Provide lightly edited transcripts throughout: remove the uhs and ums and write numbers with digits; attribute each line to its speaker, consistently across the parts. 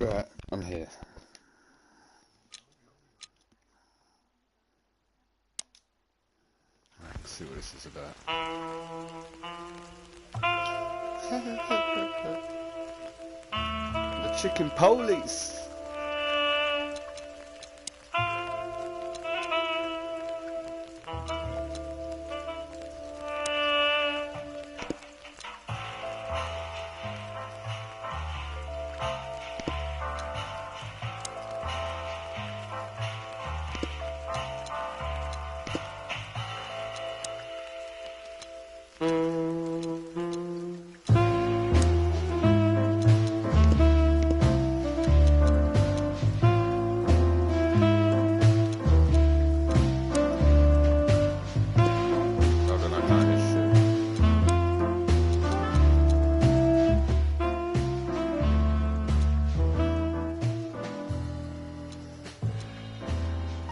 Speaker 1: Right, I'm here. Right, let's see what this is about. The chicken police.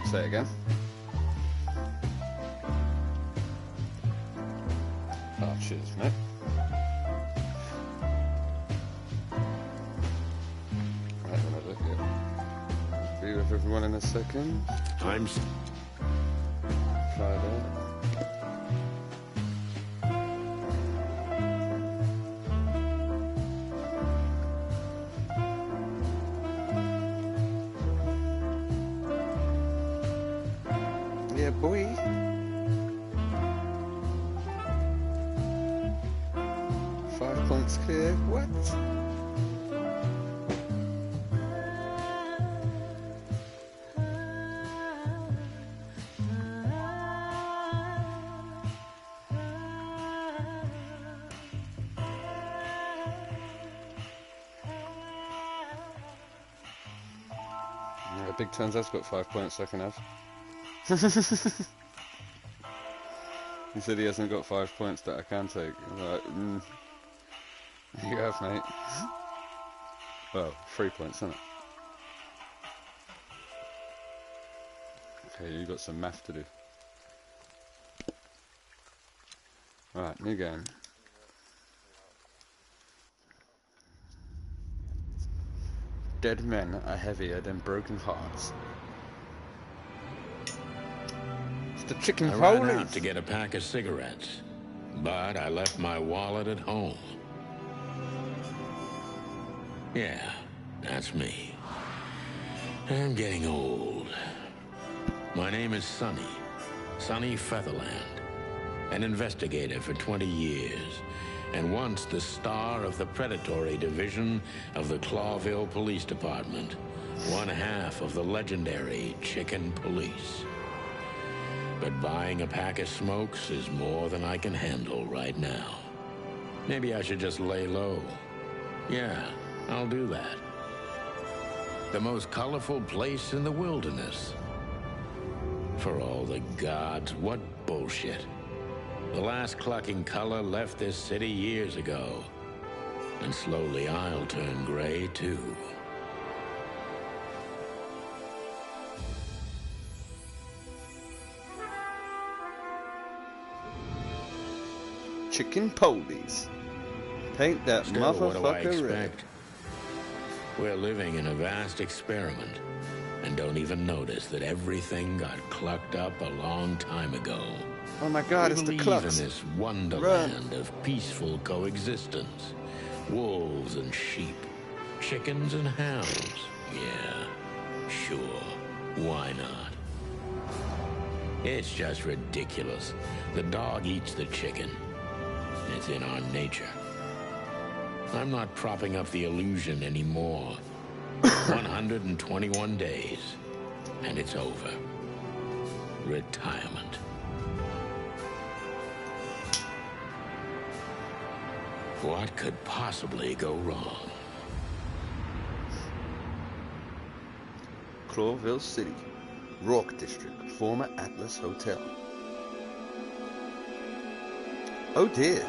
Speaker 1: Say it again. Oh, cheers, mate. Right, when I look at be with everyone in a second.
Speaker 2: I'm
Speaker 1: Try that. Yeah, boy. Five points clear. What? Yeah, Big Turns has got 5 points I can have. He said he hasn't got 5 points that I can take. I'm like, you have, mate. Well, 3 points, isn't it? Okay, you got some math to do. Right, new game. Dead men are heavier than broken hearts. The chicken
Speaker 2: I ran
Speaker 1: police.
Speaker 2: out to get a pack of cigarettes, but I left my wallet at home. Yeah, that's me. I'm getting old. My name is Sonny Featherland, an investigator for 20 years, and once the star of the predatory division of the Clawville Police Department, one half of the legendary Chicken Police. But buying a pack of smokes is more than I can handle right now. Maybe I should just lay low. Yeah, I'll do that. The most colorful place in the wilderness. For all the gods, what bullshit. The last clucking color left this city years ago. And slowly I'll turn gray too.
Speaker 1: Chicken police. Paint that
Speaker 2: Still, what do I
Speaker 1: motherfucker red.
Speaker 2: expect? We're living in a vast experiment, and don't even notice that everything got clucked up a long time ago.
Speaker 1: Oh my God, it's the
Speaker 2: We believe
Speaker 1: clucks.
Speaker 2: in this wonderland of peaceful coexistence. Wolves and sheep, chickens and hounds. Yeah, sure, why not? It's just ridiculous. The dog eats the chicken. It's in our nature. I'm not propping up the illusion anymore. 121 days, and it's over. Retirement. What could possibly go wrong?
Speaker 1: Clawville City, Rock District, former Atlas Hotel. Oh dear.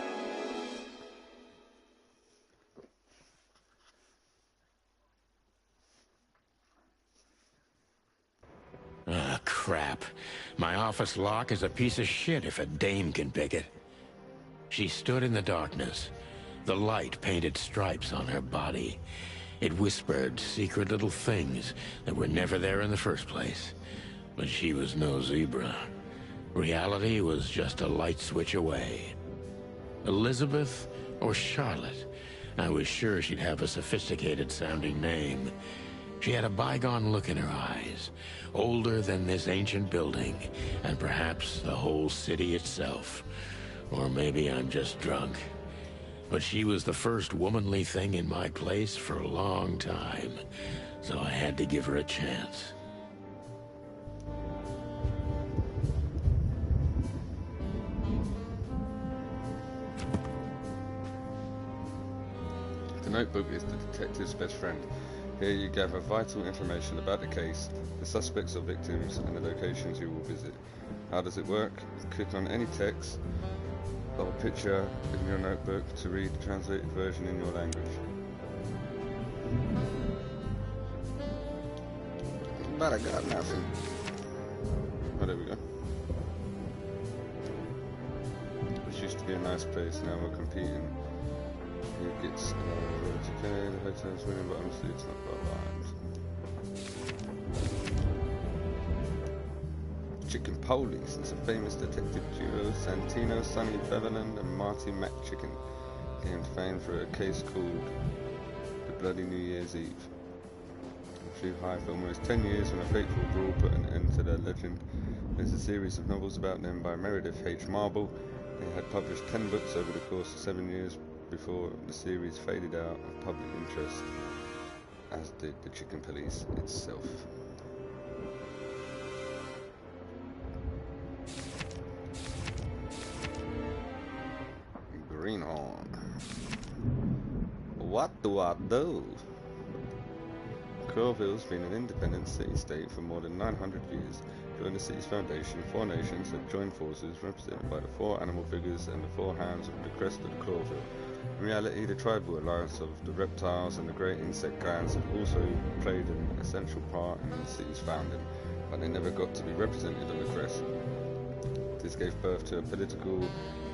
Speaker 2: Ah, crap. My office lock is a piece of shit if a dame can pick it. She stood in the darkness. The light painted stripes on her body. It whispered secret little things that were never there in the first place. But she was no zebra. Reality was just a light switch away. Elizabeth or Charlotte? I was sure she'd have a sophisticated-sounding name. She had a bygone look in her eyes, older than this ancient building, and perhaps the whole city itself. Or maybe I'm just drunk. But she was the first womanly thing in my place for a long time, so I had to give her a chance.
Speaker 1: The notebook is the detective's best friend. Here you gather vital information about the case, the suspects or victims, and the locations you will visit. How does it work? Click on any text or picture in your notebook to read the translated version in your language. But I got nothing. Oh, there we go. This used to be a nice place, now we're competing. Who gets okay, the hotel's winning, but honestly it's not quite right. Chicken Police is a famous detective duo, Santino, Sonny Beverland and Marty McChicken, gained fame for a case called The Bloody New Year's Eve. It flew high for almost 10 years when a fateful brawl put an end to their legend. There's a series of novels about them by Meredith H. Marble. They had published 10 books over the course of 7 years before the series faded out of public interest, as did the Chicken Police itself. Greenhorn. What do I do? Clawville's been an independent city-state for more than 900 years. During the city's foundation, 4 nations had joined forces represented by the 4 animal figures and the 4 hands of the crest of Clawville. In reality, the tribal alliance of the reptiles and the great insect clans have also played an essential part in the city's founding, but they never got to be represented on the crest. This gave birth to a political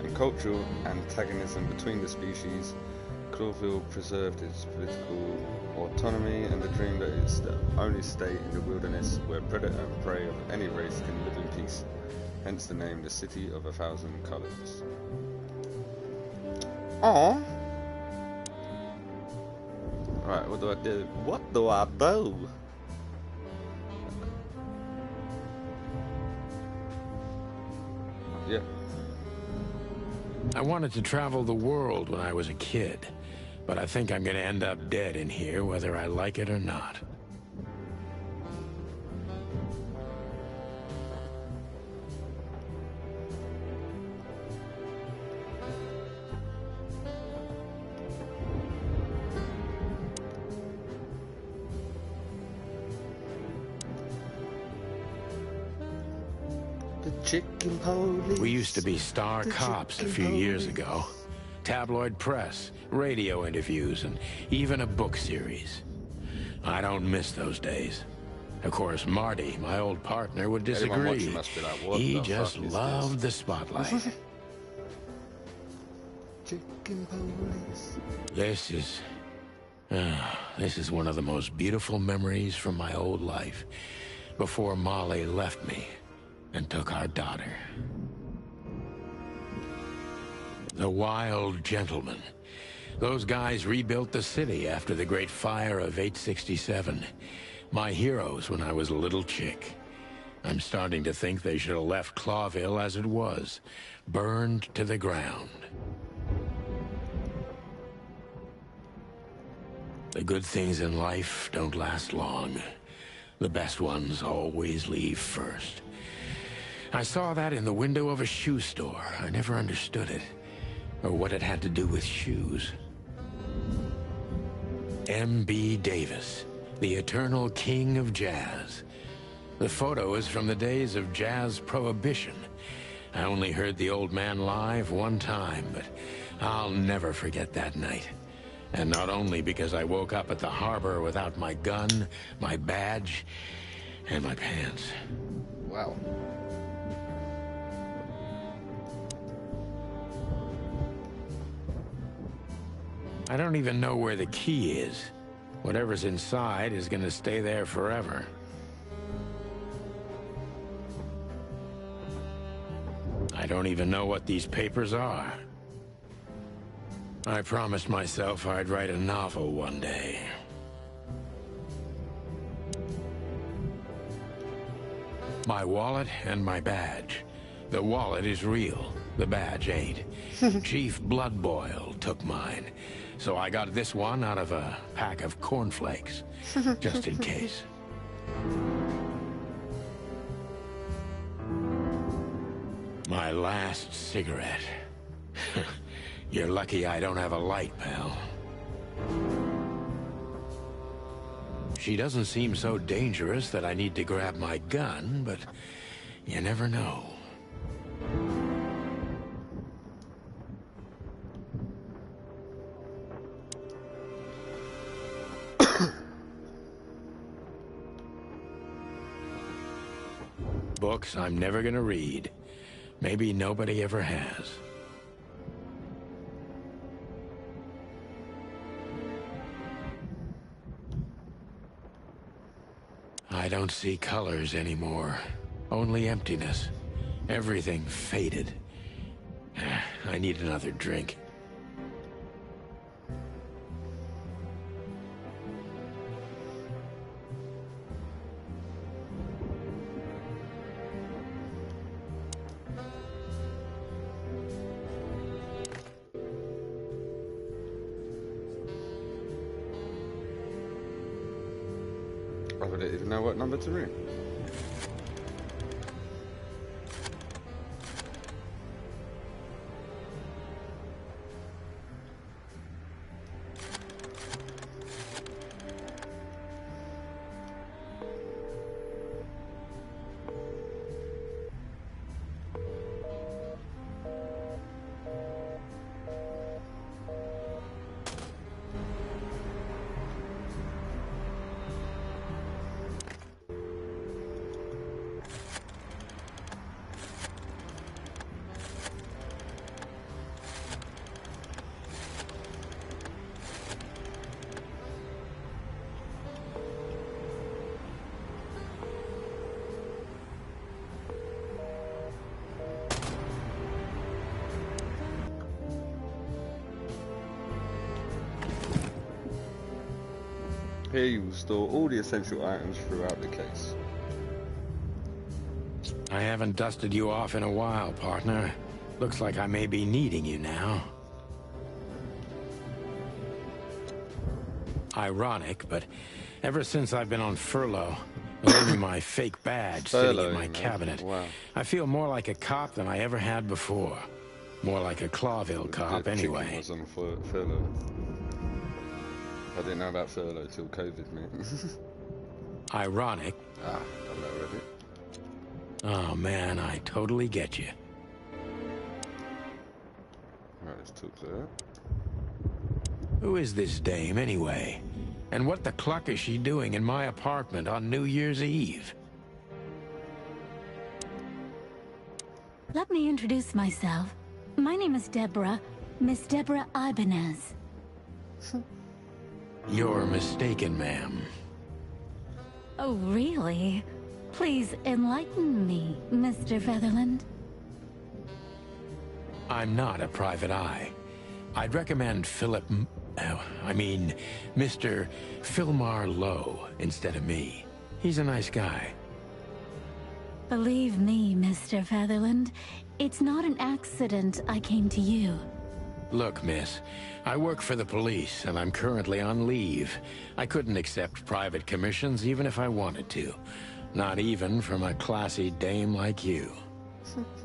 Speaker 1: and cultural antagonism between the species. Clawville preserved its political autonomy and the dream that it's the only state in the wilderness where predator and prey of any race can live in peace. Hence the name, the City of 1,000 Colors. Aww. Right, what do I do? What do I do? Yeah.
Speaker 2: I wanted to travel the world when I was a kid, but I think I'm gonna end up dead in here whether I like it or not.
Speaker 1: Chicken Police.
Speaker 2: We used to be star cops a few years ago. Tabloid press, radio interviews, and even a book series. I don't miss those days. Of course, Marty, my old partner, would disagree.
Speaker 1: Must be like, what
Speaker 2: he
Speaker 1: the
Speaker 2: just
Speaker 1: fuck is
Speaker 2: loved the spotlight.
Speaker 1: Chicken Police.
Speaker 2: This is one of the most beautiful memories from my old life, before Molly left me and took our daughter. The Wild Gentlemen. Those guys rebuilt the city after the Great Fire of 867. My heroes when I was a little chick. I'm starting to think they should have left Clawville as it was, burned to the ground. The good things in life don't last long. The best ones always leave first. I saw that in the window of a shoe store. I never understood it, or what it had to do with shoes. M.B. Davis, the eternal king of jazz. The photo is from the days of jazz prohibition. I only heard the old man live one time, but I'll never forget that night. And not only because I woke up at the harbor without my gun, my badge, and my pants.
Speaker 1: Wow.
Speaker 2: I don't even know where the key is. Whatever's inside is gonna stay there forever. I don't even know what these papers are. I promised myself I'd write a novel one day. My wallet and my badge. The wallet is real. The badge ain't. Chief Bloodboil took mine. So I got this one out of a pack of cornflakes. Just in case. My last cigarette. You're lucky I don't have a light, pal. She doesn't seem so dangerous that I need to grab my gun, but you never know. Books I'm never gonna read. Maybe nobody ever has. I don't see colors anymore. Only emptiness. Everything faded. I need another drink.
Speaker 1: I don't even know what number to ring. Here you will store all the essential items throughout the case.
Speaker 2: I haven't dusted you off in a while, partner. Looks like I may be needing you now. Ironic, but ever since I've been on furlough, with only my fake badge sitting in my cabinet,
Speaker 1: wow.
Speaker 2: I feel more like a cop than I ever had before. More like a Clawville cop, anyway.
Speaker 1: Was on furlough. I didn't know about furlough till COVID, mate.
Speaker 2: Ironic.
Speaker 1: Ah, I've never read it.
Speaker 2: Oh man, I totally get you.
Speaker 1: Right, let's talk to her.
Speaker 2: Who is this dame, anyway? And what the cluck is she doing in my apartment on New Year's Eve?
Speaker 3: Let me introduce myself. My name is Deborah, Miss Deborah Ibanez.
Speaker 2: You're mistaken, ma'am.
Speaker 3: Oh, really? Please enlighten me, Mr. Featherland.
Speaker 2: I'm not a private eye. I'd recommend Mr. Philmar Lowe instead of me. He's a nice guy.
Speaker 3: Believe me, Mr. Featherland, it's not an accident I came to you.
Speaker 2: Look, miss, I work for the police, and I'm currently on leave. I couldn't accept private commissions even if I wanted to. Not even from a classy dame like you.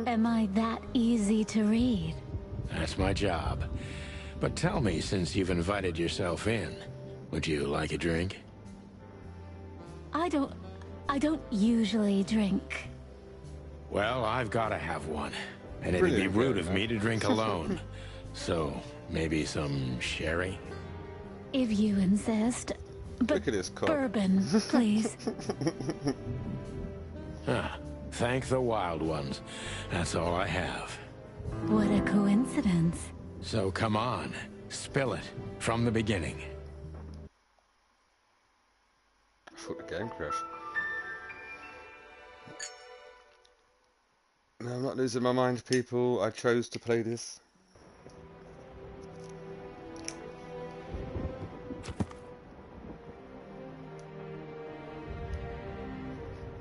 Speaker 3: Am I that easy to read?
Speaker 2: That's my job. But tell me, since you've invited yourself in, would you like a drink?
Speaker 3: I don't usually drink.
Speaker 2: Well, I've got to have one. And it'd be
Speaker 1: Brilliant,
Speaker 2: rude of me to drink alone. So, maybe some sherry?
Speaker 3: If you insist. But
Speaker 1: Look at this cock.
Speaker 3: bourbon, please.
Speaker 2: Thank the wild ones. That's all I have.
Speaker 3: What a coincidence.
Speaker 2: So come on, spill it from the beginning.
Speaker 1: thought the game crashed. No, I'm not losing my mind, people. I chose to play this.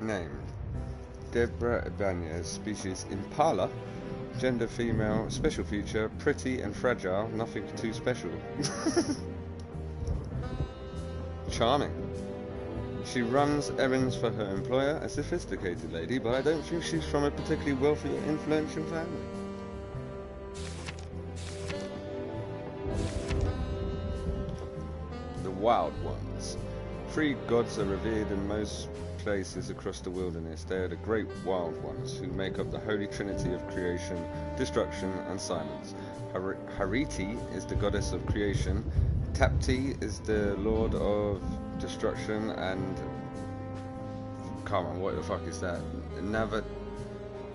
Speaker 1: Name: Deborah Ibanez. Species: Impala. Gender: female. Special feature: pretty and fragile. Nothing too special. Charming. She runs errands for her employer, a sophisticated lady, but I don't think she's from a particularly wealthy or influential family. The Wild Ones. 3 gods are revered in most places across the wilderness. They are the great Wild Ones, who make up the holy trinity of creation, destruction, and silence. Hariti is the goddess of creation. Tapti is the lord of destruction, and come on, what the fuck is that?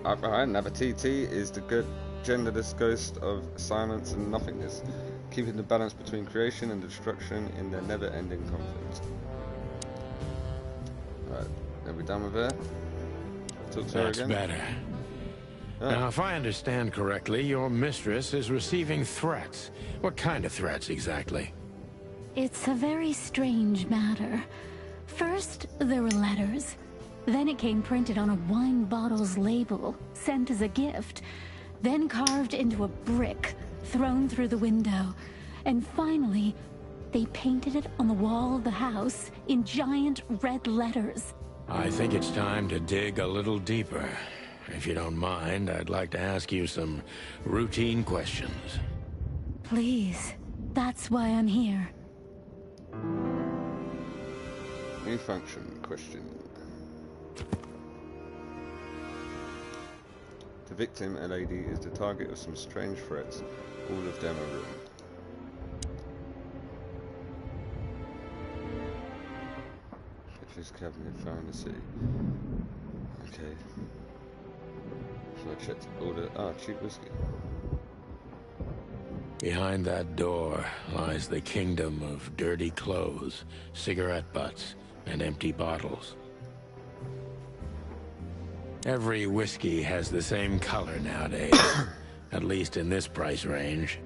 Speaker 1: Navatiti is the good genderless ghost of silence and nothingness, keeping the balance between creation and destruction in their never-ending conflict. Right, are we done with her? Talk to her again.
Speaker 2: That's better. Now, if I understand correctly, your mistress is receiving threats. What kind of threats exactly?
Speaker 3: It's a very strange matter. First, there were letters. Then it came printed on a wine bottle's label, sent as a gift. Then carved into a brick, thrown through the window. And finally, they painted it on the wall of the house in giant red letters.
Speaker 2: I think it's time to dig a little deeper. If you don't mind, I'd like to ask you some routine questions.
Speaker 3: Please, that's why I'm here.
Speaker 1: New function question. The victim, a lady, is the target of some strange threats. All of them are real. Pictures cabinet found in the city. Okay. So I checked all the cheap whiskey.
Speaker 2: Behind that door lies the kingdom of dirty clothes, cigarette butts, and empty bottles. Every whiskey has the same color nowadays, at least in this price range.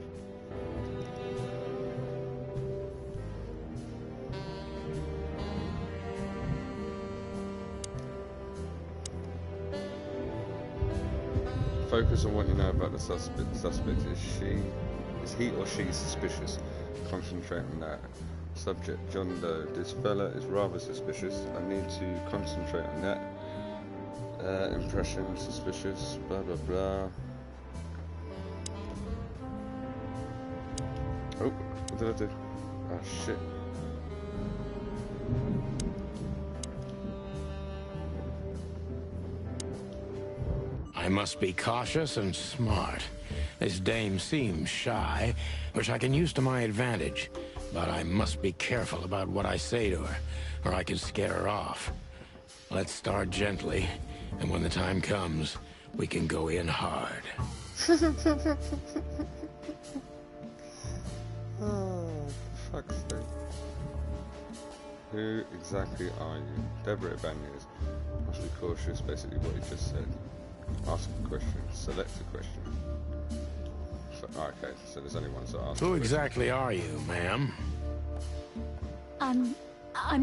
Speaker 1: Focus on what you know about the suspect. Suspect is he or she suspicious? Concentrate on that. Subject: John Doe. This fella is rather suspicious. I need to concentrate on that. Impression: suspicious. Blah blah blah. Oh, what did I do? Oh shit.
Speaker 2: I must be cautious and smart. This dame seems shy, which I can use to my advantage. But I must be careful about what I say to her, or I can scare her off. Let's start gently, and when the time comes, we can go in hard.
Speaker 1: Oh, fuck's sake. Who exactly are you? Deborah Ibanez. Must be cautious, basically what you just said. Ask a question. Select a question. So, okay, so there's only one to ask.
Speaker 2: Who exactly are you, ma'am?
Speaker 3: I'm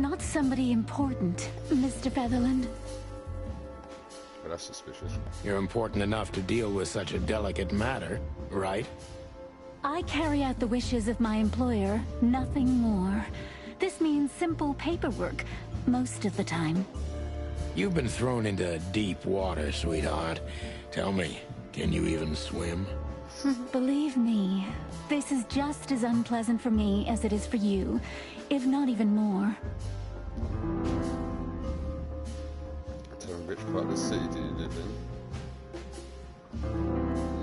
Speaker 3: not somebody important, Mr. Featherland.
Speaker 1: But that's suspicious.
Speaker 2: You're important enough to deal with such a delicate matter, right?
Speaker 3: I carry out the wishes of my employer, nothing more. This means simple paperwork, most of the time.
Speaker 2: You've been thrown into deep water, sweetheart. Tell me, can you even swim?
Speaker 3: Believe me, this is just as unpleasant for me as it is for you, if not even more.
Speaker 1: Tell me, which part of the city do you live in?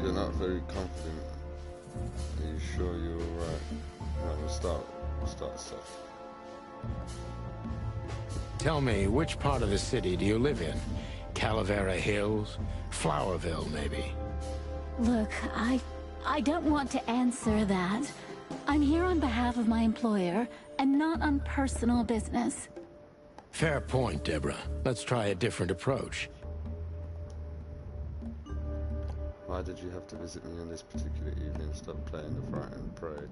Speaker 1: You're not very confident. Are you sure you're alright? Right, we'll start soft.
Speaker 2: Tell me, which part of the city do you live in? Calavera Hills? Flowerville, maybe?
Speaker 3: Look, I don't want to answer that. I'm here on behalf of my employer, and not on personal business.
Speaker 2: Fair point, Deborah. Let's try a different approach.
Speaker 1: Why did you have to visit me on this particular evening? Stop playing the frightened prey,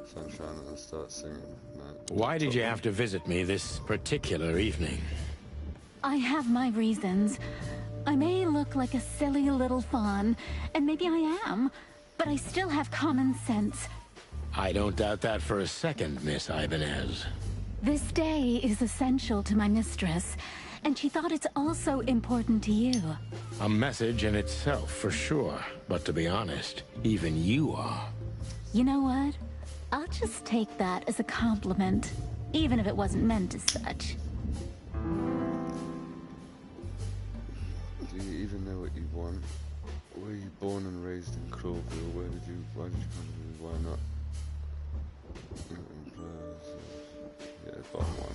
Speaker 1: sunshine, and start singing. No,
Speaker 2: why did you have to visit me this particular evening?
Speaker 3: I have my reasons. I may look like a silly little fawn, and maybe I am, but I still have common sense.
Speaker 2: I don't doubt that for a second, Miss Ibanez.
Speaker 3: This day is essential to my mistress, and she thought it's also important to you.
Speaker 2: A message in itself, for sure. But to be honest, even you are.
Speaker 3: You know what? I'll just take that as a compliment, even if it wasn't meant as such.
Speaker 1: Do you even know what you want? Were you born and raised in Clawville? Why did you come to me? Why not? Yeah, bottom one.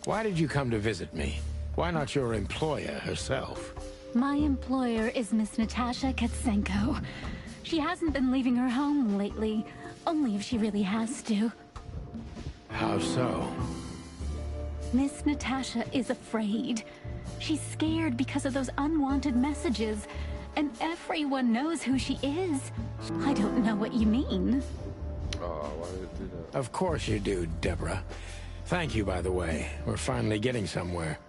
Speaker 2: Why did you come to visit me? Why not your employer herself?
Speaker 3: My employer is Miss Natasha Katsenko. She hasn't been leaving her home lately, only if she really has to.
Speaker 2: How so?
Speaker 3: Miss Natasha is afraid. She's scared because of those unwanted messages, and everyone knows who she is. I don't know what you mean.
Speaker 1: Oh, why did it do that?
Speaker 2: Of course you do, Deborah. Thank you, by the way. We're finally getting somewhere.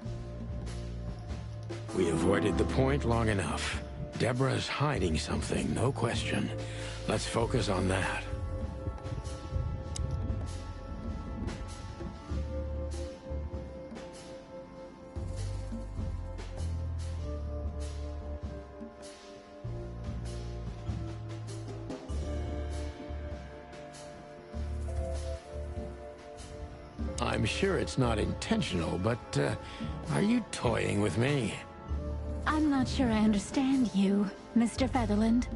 Speaker 2: We avoided the point long enough. Deborah's hiding something, no question. Let's focus on that. I'm sure it's not intentional, but, are you toying with me?
Speaker 3: I'm not sure I understand you, Mr. Featherland.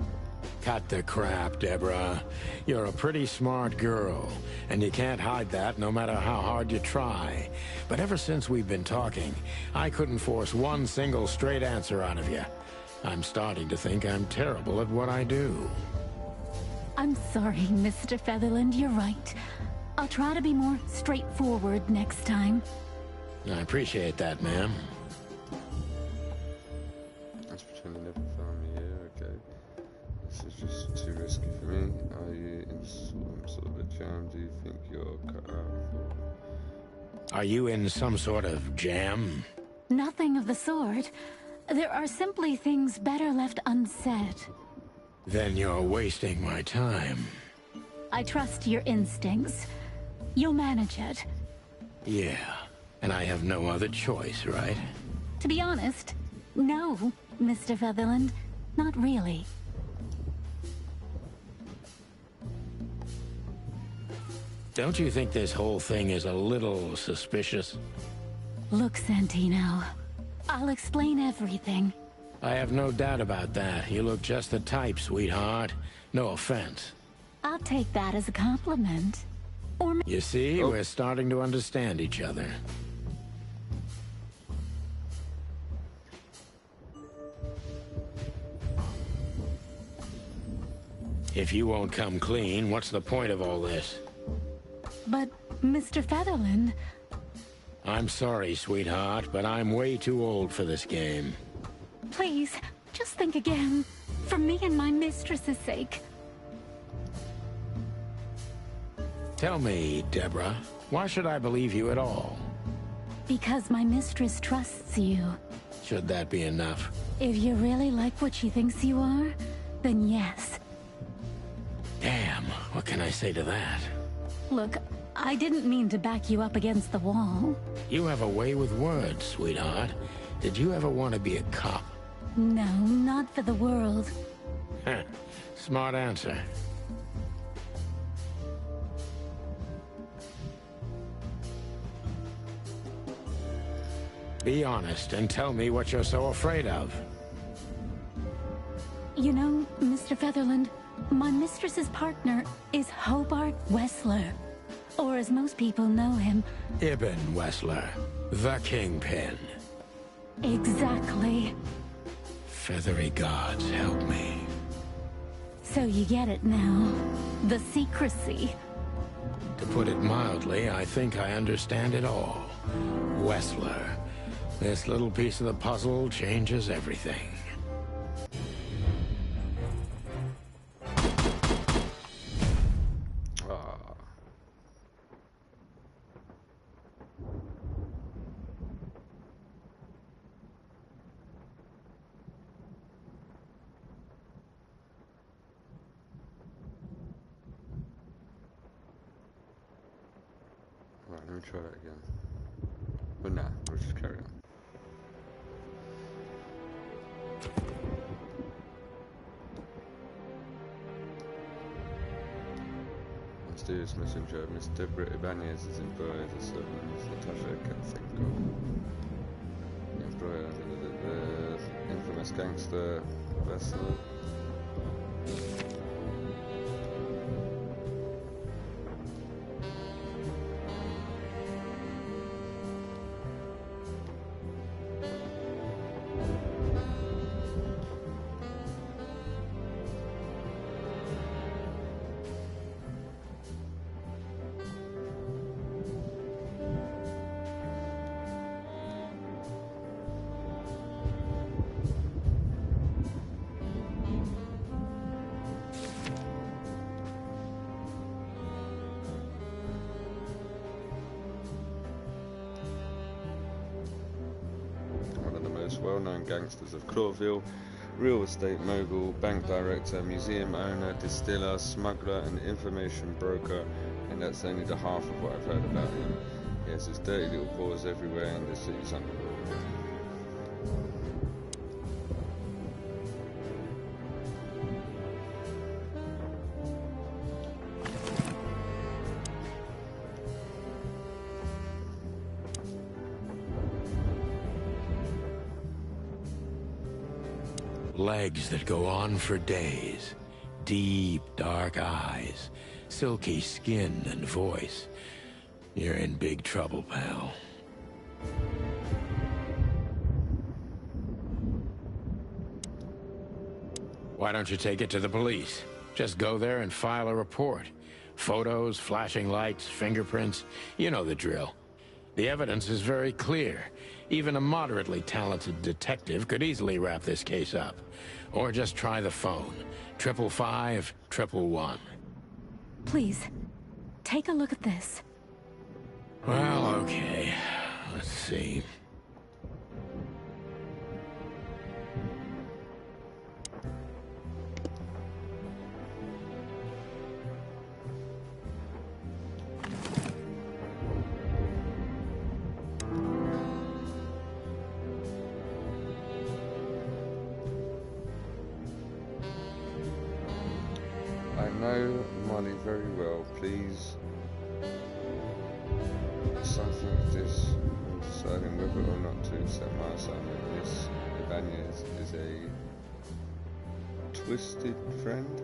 Speaker 2: Cut the crap, Deborah. You're a pretty smart girl, and you can't hide that no matter how hard you try. But ever since we've been talking, I couldn't force one single straight answer out of you. I'm starting to think I'm terrible at what I do.
Speaker 3: I'm sorry, Mr. Featherland, you're right. I'll try to be more straightforward next time.
Speaker 2: I appreciate that, ma'am.
Speaker 1: Let's pretend you never found me here, okay? This is just too risky for me. Are you in some sort of a jam? Do you think you're cut out for...
Speaker 2: Are you in some sort of jam?
Speaker 3: Nothing of the sort. There are simply things better left unsaid.
Speaker 2: Then you're wasting my time.
Speaker 3: I trust your instincts. You'll manage it.
Speaker 2: Yeah, and I have no other choice, right?
Speaker 3: To be honest, no, Mr. Featherland. Not really.
Speaker 2: Don't you think this whole thing is a little suspicious?
Speaker 3: Look, Santino, I'll explain everything.
Speaker 2: I have no doubt about that. You look just the type, sweetheart. No offense.
Speaker 3: I'll take that as a compliment. Or
Speaker 2: You see, we're starting to understand each other. If you won't come clean, what's the point of all this?
Speaker 3: But, Mr. Featherland...
Speaker 2: I'm sorry, sweetheart, but I'm way too old for this game.
Speaker 3: Please, just think again. For me and my mistress's sake.
Speaker 2: Tell me, Deborah, why should I believe you at all?
Speaker 3: Because my mistress trusts you.
Speaker 2: Should that be enough?
Speaker 3: If you really like what she thinks you are, then yes.
Speaker 2: Damn, what can I say to that?
Speaker 3: Look, I didn't mean to back you up against the wall.
Speaker 2: You have a way with words, sweetheart. Did you ever want to be a cop?
Speaker 3: No, not for the world.
Speaker 2: Heh, smart answer. Be honest and tell me what you're so afraid of.
Speaker 3: You know, Mr. Featherland, my mistress's partner is Hobart Wessler. Or as most people know him...
Speaker 2: Ibn Wessler, the Kingpin.
Speaker 3: Exactly.
Speaker 2: Feathery gods, help me.
Speaker 3: So you get it now. The secrecy.
Speaker 2: To put it mildly, I think I understand it all. Wessler. This little piece of the puzzle changes everything.
Speaker 1: Right, let me try that again. But nah, we'll just carry on. Mysterious messenger, Mr. Ibanez is employed as a servant of Natasha Katsenko. Employer, the infamous gangster vessel. Well-known gangsters of Clawville, real estate mogul, bank director, museum owner, distiller, smuggler, and information broker, and that's only the half of what I've heard about him. He has his dirty little paws everywhere in the city's underworld.
Speaker 2: Legs that go on for days. Deep, dark eyes. Silky skin and voice. You're in big trouble, pal. Why don't you take it to the police? Just go there and file a report. Photos, flashing lights, fingerprints. You know the drill. The evidence is very clear. Even a moderately talented detective could easily wrap this case up. Or just try the phone. 555-111.
Speaker 3: Please, take a look at this.
Speaker 2: Well, okay. Let's see.
Speaker 1: I know Molly very well. Please, something of this in deciding whether or not to accept my assignment. Miss Ibanez is a twisted friend.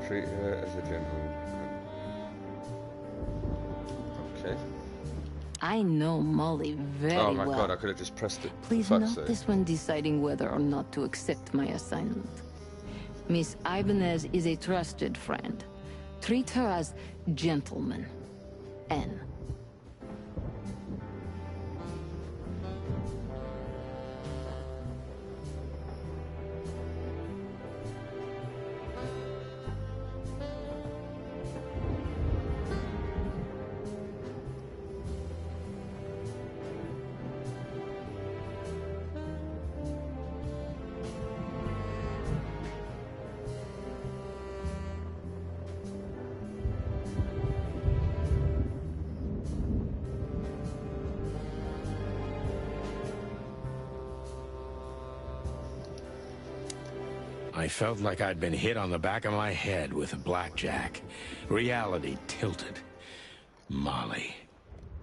Speaker 1: Treat her as a gentleman. Okay.
Speaker 4: I know Molly very well.
Speaker 1: Oh my god, I could have just pressed it.
Speaker 4: Please note this when deciding whether or not to accept my assignment. Miss Ibanez is a trusted friend. Treat her as gentleman. N.
Speaker 2: I felt like I'd been hit on the back of my head with a blackjack. Reality tilted. Molly.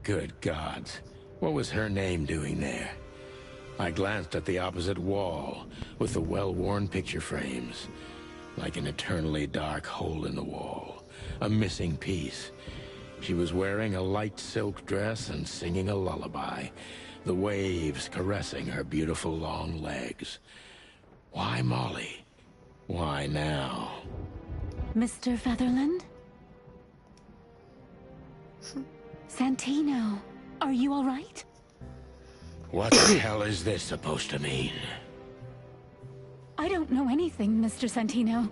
Speaker 2: Good gods. What was her name doing there? I glanced at the opposite wall, with the well-worn picture frames. Like an eternally dark hole in the wall. A missing piece. She was wearing a light silk dress and singing a lullaby. The waves caressing her beautiful long legs. Why Molly? Why now?
Speaker 3: Mr. Featherland? Santino, are you all right?
Speaker 2: What the hell is this supposed to mean?
Speaker 3: I don't know anything, Mr. Santino.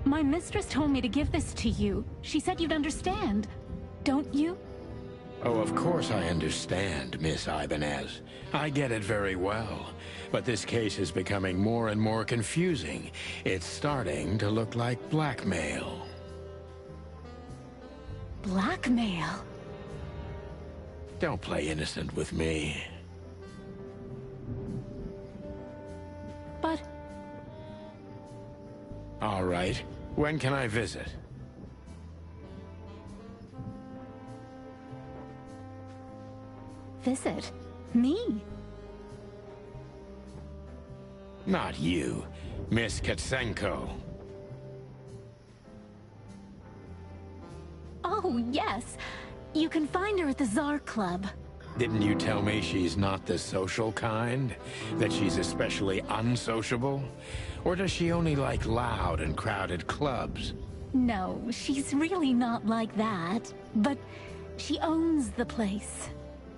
Speaker 3: My mistress told me to give this to you. She said you'd understand. Don't you?
Speaker 2: Oh, of course I understand, Miss Ibanez. I get it very well. But this case is becoming more and more confusing. It's starting to look like blackmail.
Speaker 3: Blackmail?
Speaker 2: Don't play innocent with me.
Speaker 3: But...
Speaker 2: All right. When can I visit?
Speaker 3: Visit? Me?
Speaker 2: Not you. Miss Katsenko.
Speaker 3: Oh, yes. You can find her at the Tsar Club.
Speaker 2: Didn't you tell me she's not the social kind? That she's especially unsociable? Or does she only like loud and crowded clubs?
Speaker 3: No, she's really not like that. But she owns the place.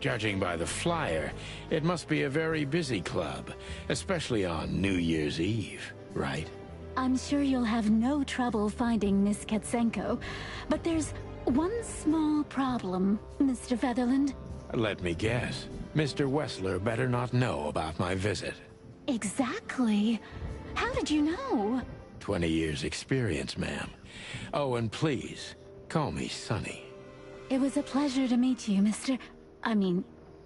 Speaker 2: Judging by the flyer, it must be a very busy club, especially on New Year's Eve, right?
Speaker 3: I'm sure you'll have no trouble finding Miss Katsenko, but there's one small problem, Mr. Featherland.
Speaker 2: Let me guess. Mr. Wessler better not know about my visit.
Speaker 3: Exactly. How did you know?
Speaker 2: 20 years experience, ma'am. Oh, and please, call me Sonny.
Speaker 3: It was a pleasure to meet you,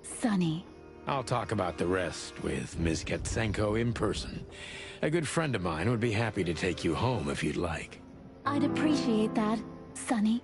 Speaker 3: Sonny.
Speaker 2: I'll talk about the rest with Ms. Katsenko in person. A good friend of mine would be happy to take you home if you'd like.
Speaker 3: I'd appreciate that, Sonny.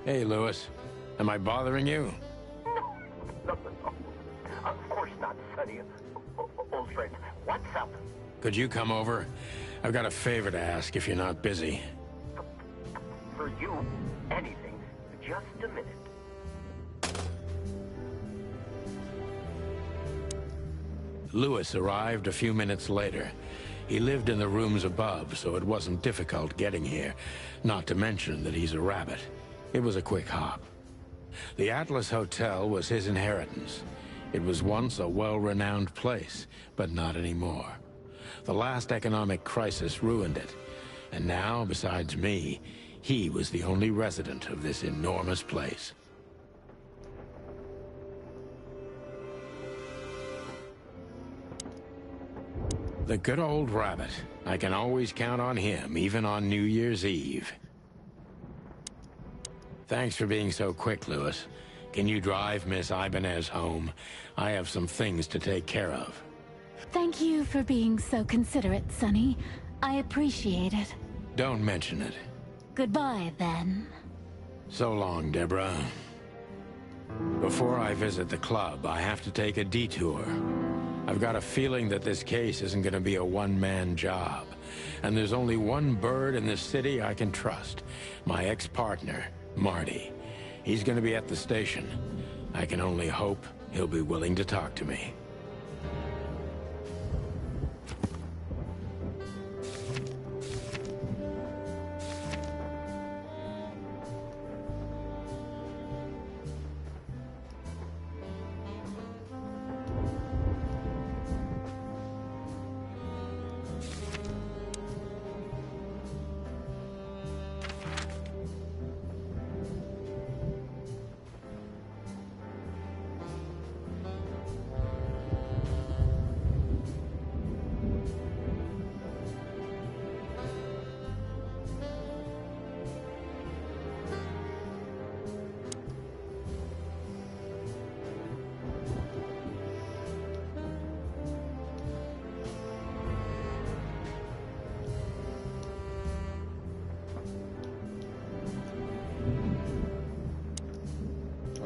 Speaker 2: Hey, Lewis. Am I bothering you?
Speaker 5: No. Of course not, Sonny. Old friend, what's up?
Speaker 2: Could you come over? I've got a favor to ask if you're not busy.
Speaker 5: For you, anything. Just a minute.
Speaker 2: Lewis arrived a few minutes later. He lived in the rooms above, so it wasn't difficult getting here. Not to mention that he's a rabbit. It was a quick hop. The Atlas Hotel was his inheritance. It was once a well-renowned place, but not anymore. The last economic crisis ruined it. And now, besides me, he was the only resident of this enormous place. The good old rabbit. I can always count on him, even on New Year's Eve. Thanks for being so quick, Lewis. Can you drive Miss Ibanez home? I have some things to take care of.
Speaker 3: Thank you for being so considerate, Sonny. I appreciate it.
Speaker 2: Don't mention it.
Speaker 3: Goodbye, then.
Speaker 2: So long, Deborah. Before I visit the club, I have to take a detour. I've got a feeling that this case isn't going to be a one-man job. And there's only one bird in this city I can trust. My ex-partner, Marty. He's going to be at the station. I can only hope he'll be willing to talk to me.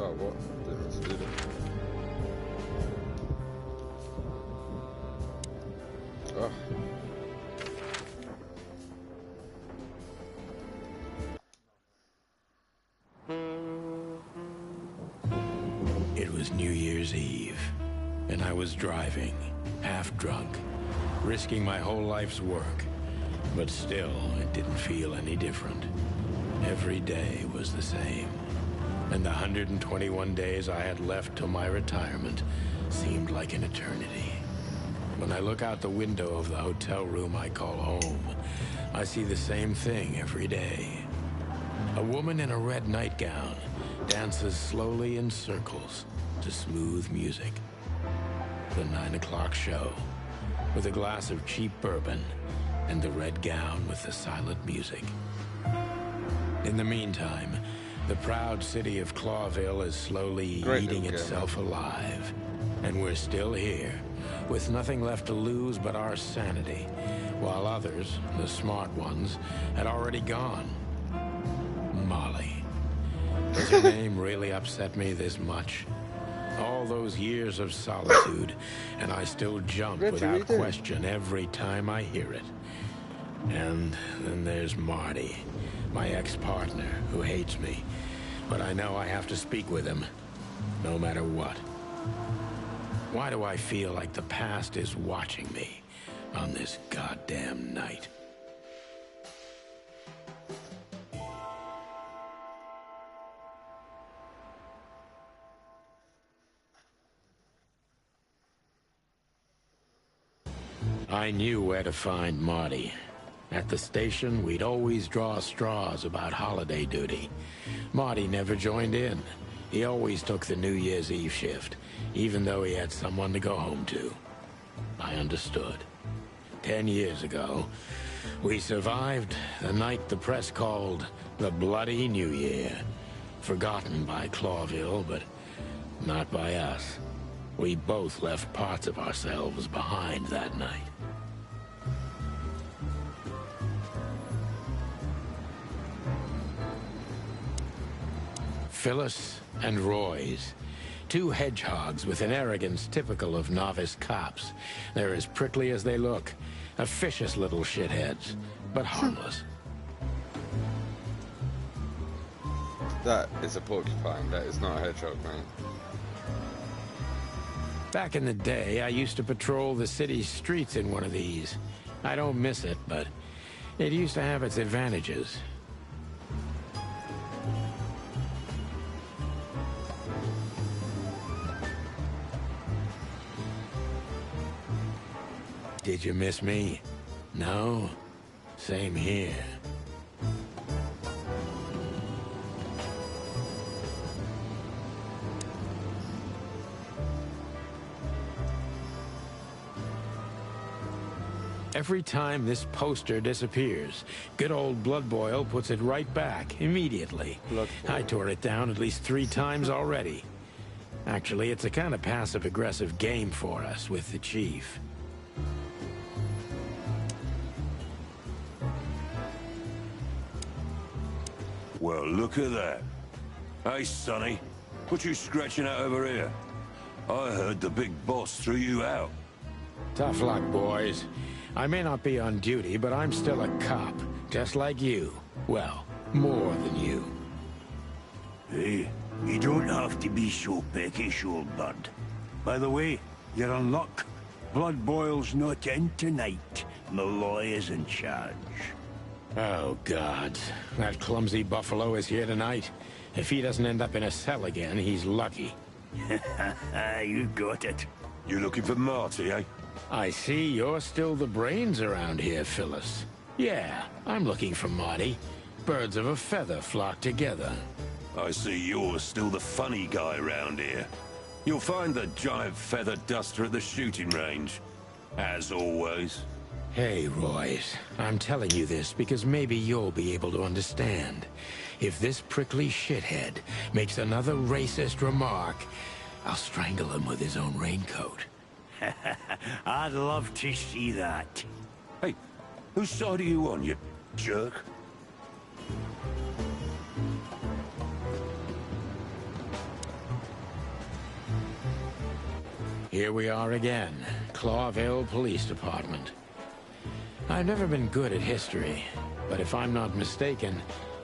Speaker 1: Oh, what? Didn't mean to do that. Oh.
Speaker 2: It was New Year's Eve, and I was driving, half drunk, risking my whole life's work. But still, it didn't feel any different. Every day was the same. And the 121 days I had left till my retirement seemed like an eternity. When I look out the window of the hotel room I call home, I see the same thing every day. A woman in a red nightgown dances slowly in circles to smooth music. The 9 o'clock show, with a glass of cheap bourbon and the red gown with the silent music. In the meantime, the proud city of Clawville is slowly eating itself alive. And we're still here, with nothing left to lose but our sanity, while others, the smart ones, had already gone. Molly. Does her name really upset me this much? All those years of solitude, and I still jump without question every time I hear it. And then there's Marty, my ex-partner, who hates me. But I know I have to speak with him, no matter what. Why do I feel like the past is watching me on this goddamn night? I knew where to find Marty. At the station, we'd always draw straws about holiday duty. Marty never joined in. He always took the New Year's Eve shift, even though he had someone to go home to. I understood. 10 years ago, we survived the night the press called the Bloody New Year. Forgotten by Clawville, but not by us. We both left parts of ourselves behind that night. Phyllis and Roy's. Two hedgehogs with an arrogance typical of novice cops. They're as prickly as they look. Officious little shitheads, but harmless.
Speaker 1: That is a porcupine. That is not a hedgehog, man.
Speaker 2: Back in the day, I used to patrol the city's streets in one of these. I don't miss it, but it used to have its advantages. Did you miss me? No? Same here. Every time this poster disappears, good old Blood Boil puts it right back, immediately. I tore it down at least 3 times already. Actually, it's a kind of passive-aggressive game for us with the Chief.
Speaker 6: Well, look at that. Hey, Sonny, what you scratching at over here? I heard the big boss threw you out.
Speaker 2: Tough luck, boys. I may not be on duty, but I'm still a cop, just like you. Well, more than you.
Speaker 7: Hey, you don't have to be so peckish, old bud. By the way, you're in luck. Blood Boil's not in tonight. Malloy is in charge.
Speaker 2: Oh, God. That clumsy buffalo is here tonight. If he doesn't end up in a cell again, he's lucky.
Speaker 7: You got it.
Speaker 6: You looking for Marty, eh?
Speaker 2: I see you're still the brains around here, Phyllis. Yeah, I'm looking for Marty. Birds of a feather flock together.
Speaker 6: I see you're still the funny guy around here. You'll find the giant feather duster at the shooting range. As always.
Speaker 2: Hey, Royce, I'm telling you this because maybe you'll be able to understand. If this prickly shithead makes another racist remark, I'll strangle him with his own raincoat.
Speaker 7: I'd love to see that.
Speaker 6: Hey, whose side are you on, you jerk?
Speaker 2: Here we are again, Clawville Police Department. I've never been good at history, but if I'm not mistaken,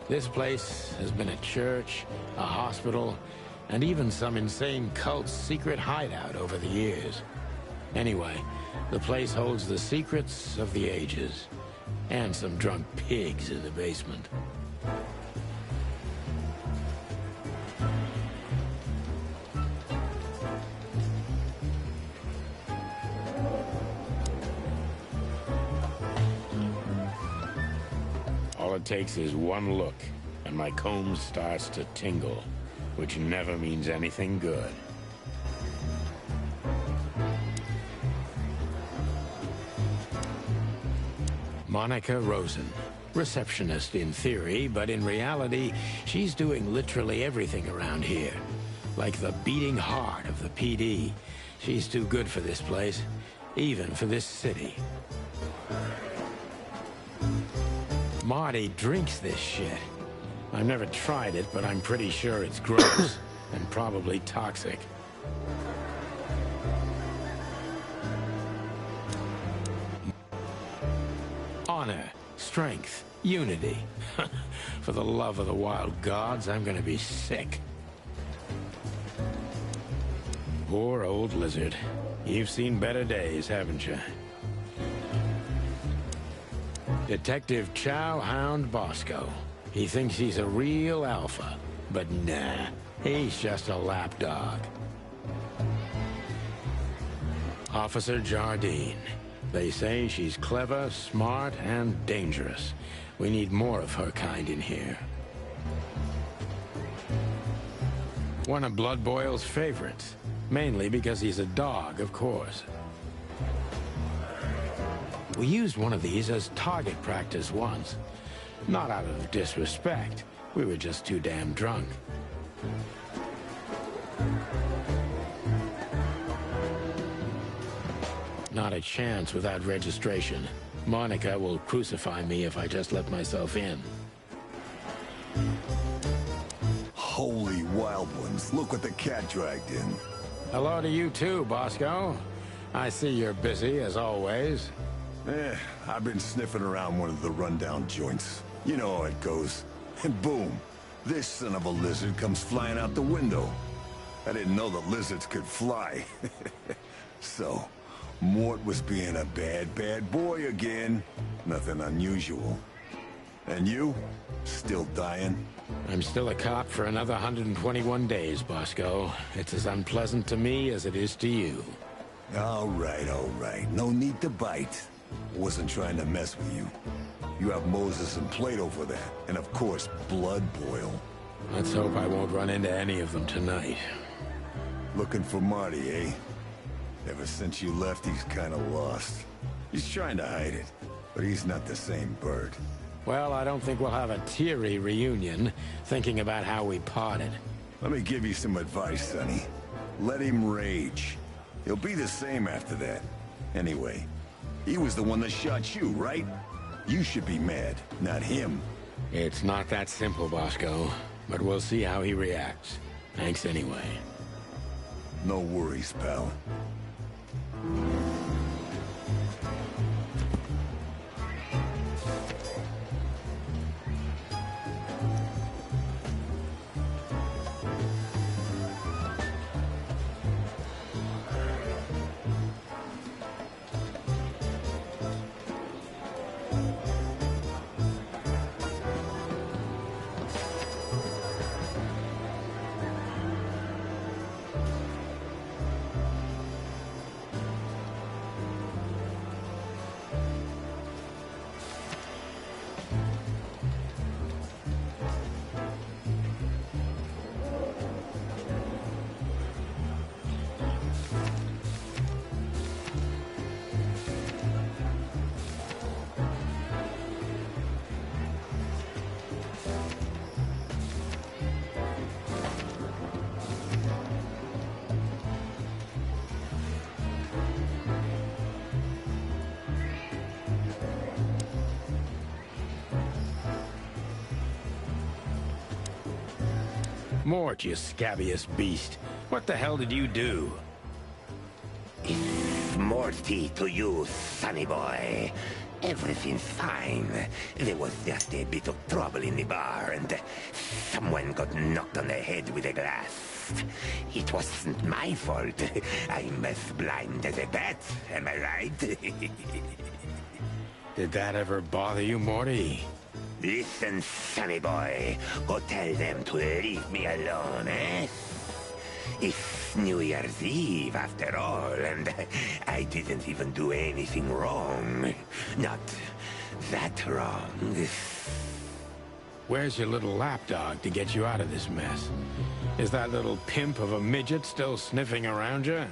Speaker 2: this place has been a church, a hospital, and even some insane cult's secret hideout over the years. Anyway, the place holds the secrets of the ages, and some drunk pigs in the basement. All it takes is one look, and my comb starts to tingle, which never means anything good. Monica Rosen. Receptionist in theory, but in reality, she's doing literally everything around here. Like the beating heart of the PD. She's too good for this place, even for this city. Marty drinks this shit. I've never tried it, but I'm pretty sure it's gross and probably toxic. Honor, strength, unity. For the love of the wild gods, I'm gonna be sick. Poor old lizard. You've seen better days, haven't you? Detective Chow Hound Bosco. He thinks he's a real alpha, but nah, he's just a lapdog. Officer Jardine. They say she's clever, smart, and dangerous. We need more of her kind in here. One of Blood Boyle's favorites. Mainly because he's a dog, of course. We used one of these as target practice once. Not out of disrespect. We were just too damn drunk. Not a chance without registration. Monica will crucify me if I just let myself in.
Speaker 8: Holy wild ones, look what the cat dragged in.
Speaker 2: Hello to you too, Bosco. I see you're busy, as always.
Speaker 8: I've been sniffing around one of the rundown joints. You know how it goes. And boom, this son of a lizard comes flying out the window. I didn't know that lizards could fly. So, Mort was being a bad boy again. Nothing unusual. And you? Still dying?
Speaker 2: I'm still a cop for another 121 days, Bosco. It's as unpleasant to me as it is to you.
Speaker 8: All right. No need to bite. Wasn't trying to mess with you. You have Moses and Plato for that. And of course, Blood Boyle.
Speaker 2: Let's hope I won't run into any of them tonight.
Speaker 8: Looking for Marty, eh? Ever since you left, he's kind of lost. He's trying to hide it, but he's not the same bird.
Speaker 2: Well, I don't think we'll have a teary reunion, thinking about how we parted.
Speaker 8: Let me give you some advice, Sonny. Let him rage. He'll be the same after that. Anyway, he was the one that shot you, right? You should be mad, not him.
Speaker 2: It's not that simple, Bosco, but we'll see how he reacts. Thanks anyway.
Speaker 8: No worries, pal.
Speaker 2: Mort, you scabbiest beast. What the hell did you do?
Speaker 5: 6:40 to you, sonny boy. Everything's fine. There was just a bit of trouble in the bar, and someone got knocked on the head with a glass. It wasn't my fault. I'm as blind as a bat, am I right?
Speaker 2: Did that ever bother you, Morty?
Speaker 5: Listen, sonny boy. Go tell them to leave me alone, eh? It's New Year's Eve, after all, and I didn't even do anything wrong. Not that wrong.
Speaker 2: Where's your little lapdog to get you out of this mess? Is that little pimp of a midget still sniffing around you?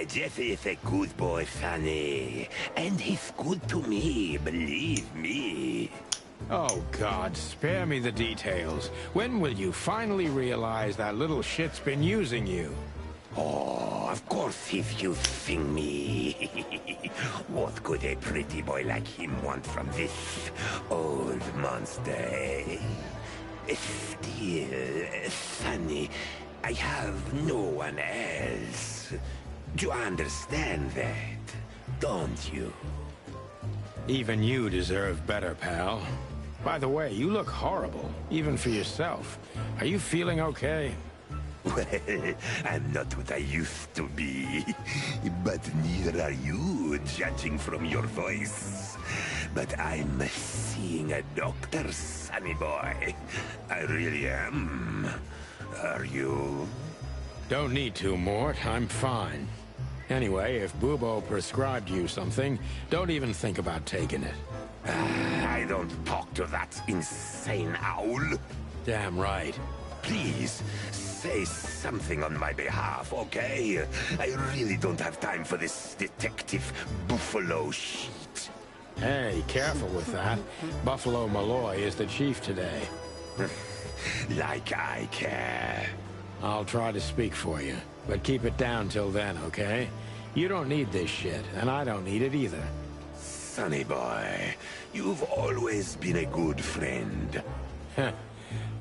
Speaker 5: Jesse is a good boy, Sonny. And he's good to me, believe me.
Speaker 2: Oh, God, spare me the details. When will you finally realize that little shit's been using you?
Speaker 5: Oh, of course he's using me. What could a pretty boy like him want from this old monster, eh? Still, Sonny, I have no one else. Do you understand that, don't you?
Speaker 2: Even you deserve better, pal. By the way, you look horrible, even for yourself. Are you feeling okay?
Speaker 5: Well, I'm not what I used to be. But neither are you, judging from your voice. But I'm seeing a doctor, sonny boy. I really am. Are you?
Speaker 2: Don't need to, Mort. I'm fine. Anyway, if Bubo prescribed you something, don't even think about taking it.
Speaker 5: I don't talk to that insane owl.
Speaker 2: Damn right.
Speaker 5: Please, say something on my behalf, okay? I really don't have time for this Detective Buffalo shit.
Speaker 2: Hey, careful with that. Buffalo Malloy is the chief today.
Speaker 5: Like I care.
Speaker 2: I'll try to speak for you, but keep it down till then, okay? You don't need this shit, and I don't need it either.
Speaker 5: Sonny boy, you've always been a good friend.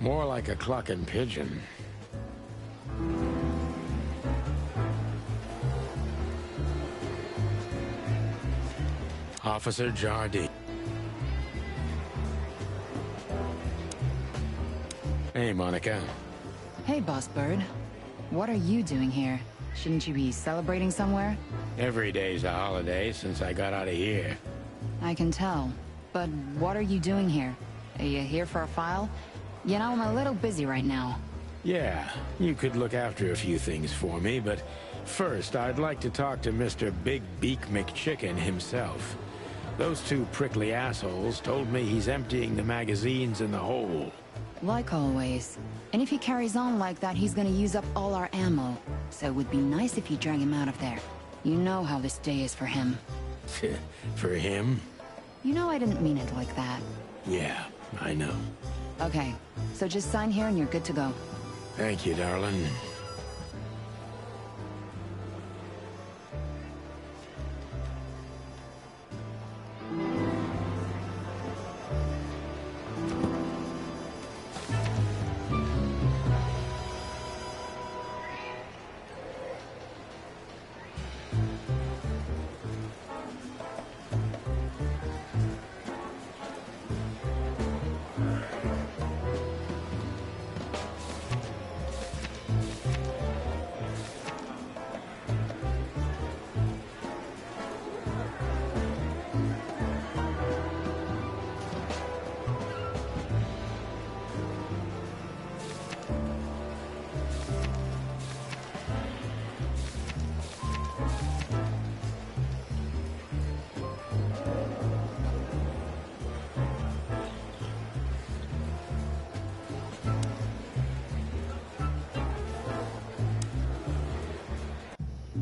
Speaker 2: More like a clucking pigeon. Officer Jardine. Hey, Monica.
Speaker 9: Hey, Boss Bird. What are you doing here? Shouldn't you be celebrating somewhere?
Speaker 2: Every day's a holiday since I got out of here.
Speaker 9: I can tell. But what are you doing here? Are you here for a file? You know, I'm a little busy right now.
Speaker 2: Yeah, you could look after a few things for me, but first I'd like to talk to Mr. Big Beak McChicken himself. Those two prickly assholes told me he's emptying the magazines in the hole.
Speaker 9: Like always. And if he carries on like that, he's gonna use up all our ammo. So it would be nice if you drag him out of there. You know how this day is for him.
Speaker 2: For him?
Speaker 9: You know I didn't mean it like that.
Speaker 2: Yeah, I know.
Speaker 9: Okay, so just sign here and you're good to go.
Speaker 2: Thank you, darling.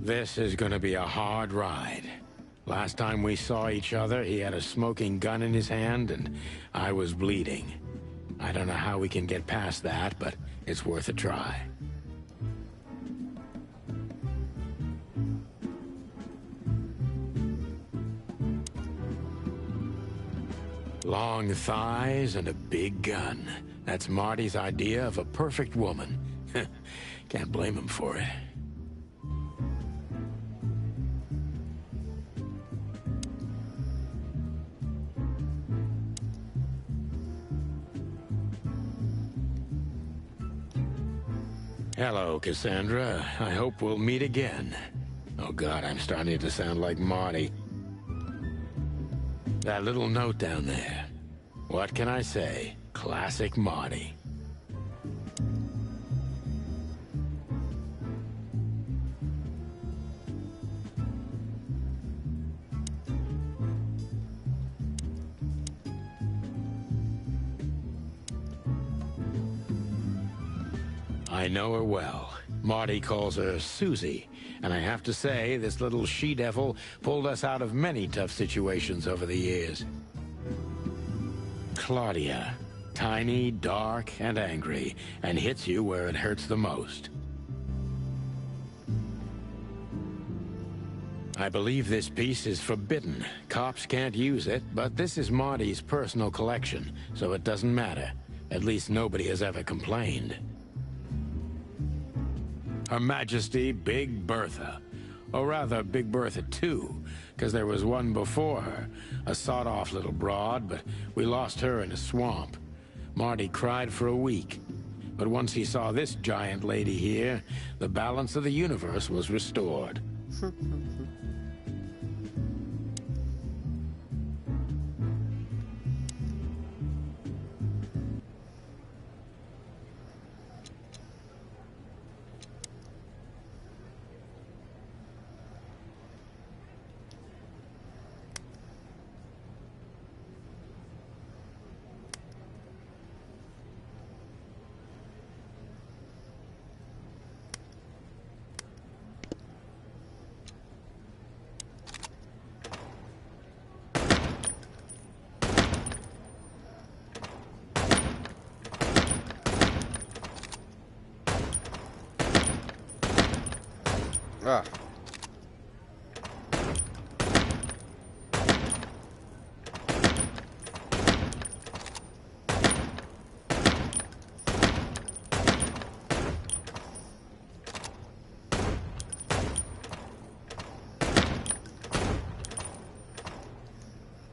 Speaker 2: This is gonna be a hard ride. Last time we saw each other, he had a smoking gun in his hand, and I was bleeding. I don't know how we can get past that, but it's worth a try. Long thighs and a big gun. That's Marty's idea of a perfect woman. Can't blame him for it. Hello, Cassandra. I hope we'll meet again. Oh God, I'm starting to sound like Marty. That little note down there. What can I say? Classic Marty. I know her well. Marty calls her Susie, and I have to say, this little she-devil pulled us out of many tough situations over the years. Claudia, tiny, dark, and angry, and hits you where it hurts the most. I believe this piece is forbidden. Cops can't use it, but this is Marty's personal collection, so it doesn't matter. At least nobody has ever complained. Her Majesty Big Bertha. Or rather, Big Bertha II, because there was one before her. A sawed-off little broad, but we lost her in a swamp. Marty cried for a week. But once he saw this giant lady here, the balance of the universe was restored.
Speaker 1: Ah.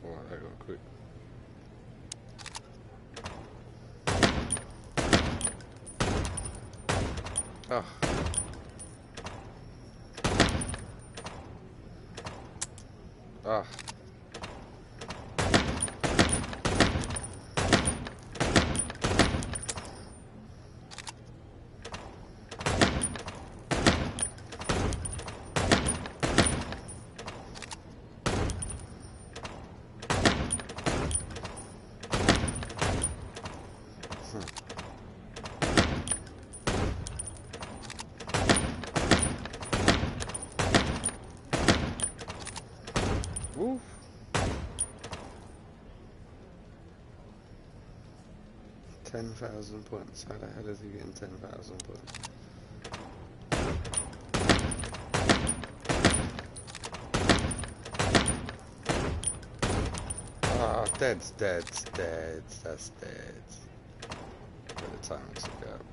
Speaker 1: Oh, that got quick. Ah. Ah. Oof. 10,000 points. How the hell is he getting 10,000 points? Ah, dead's dead. That's dead. By the time it's up.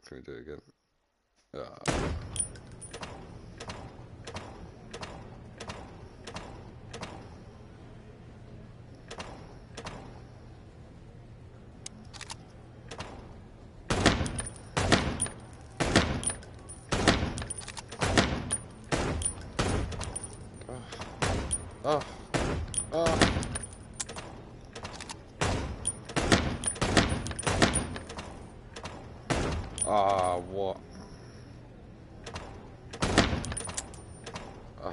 Speaker 1: Can we do it again? Ah. Oh, oh. Ah, what? Oh.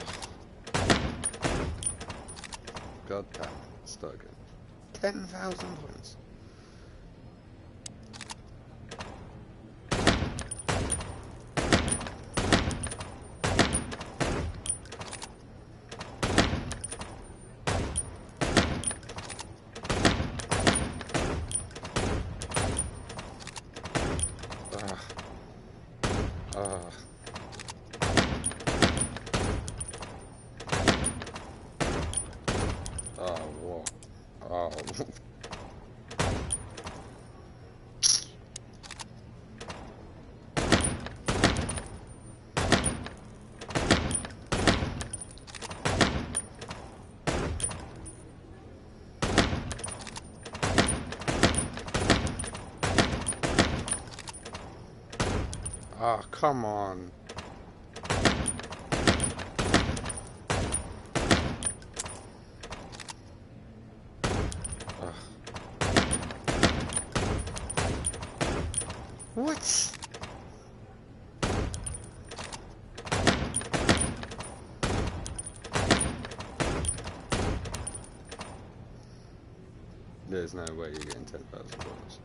Speaker 1: God damn it, start again. 10,000 points. Oh, what? Oh. Ah, come on. What? There's no way you're getting $10,000.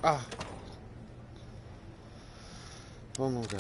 Speaker 1: Ah. One more go.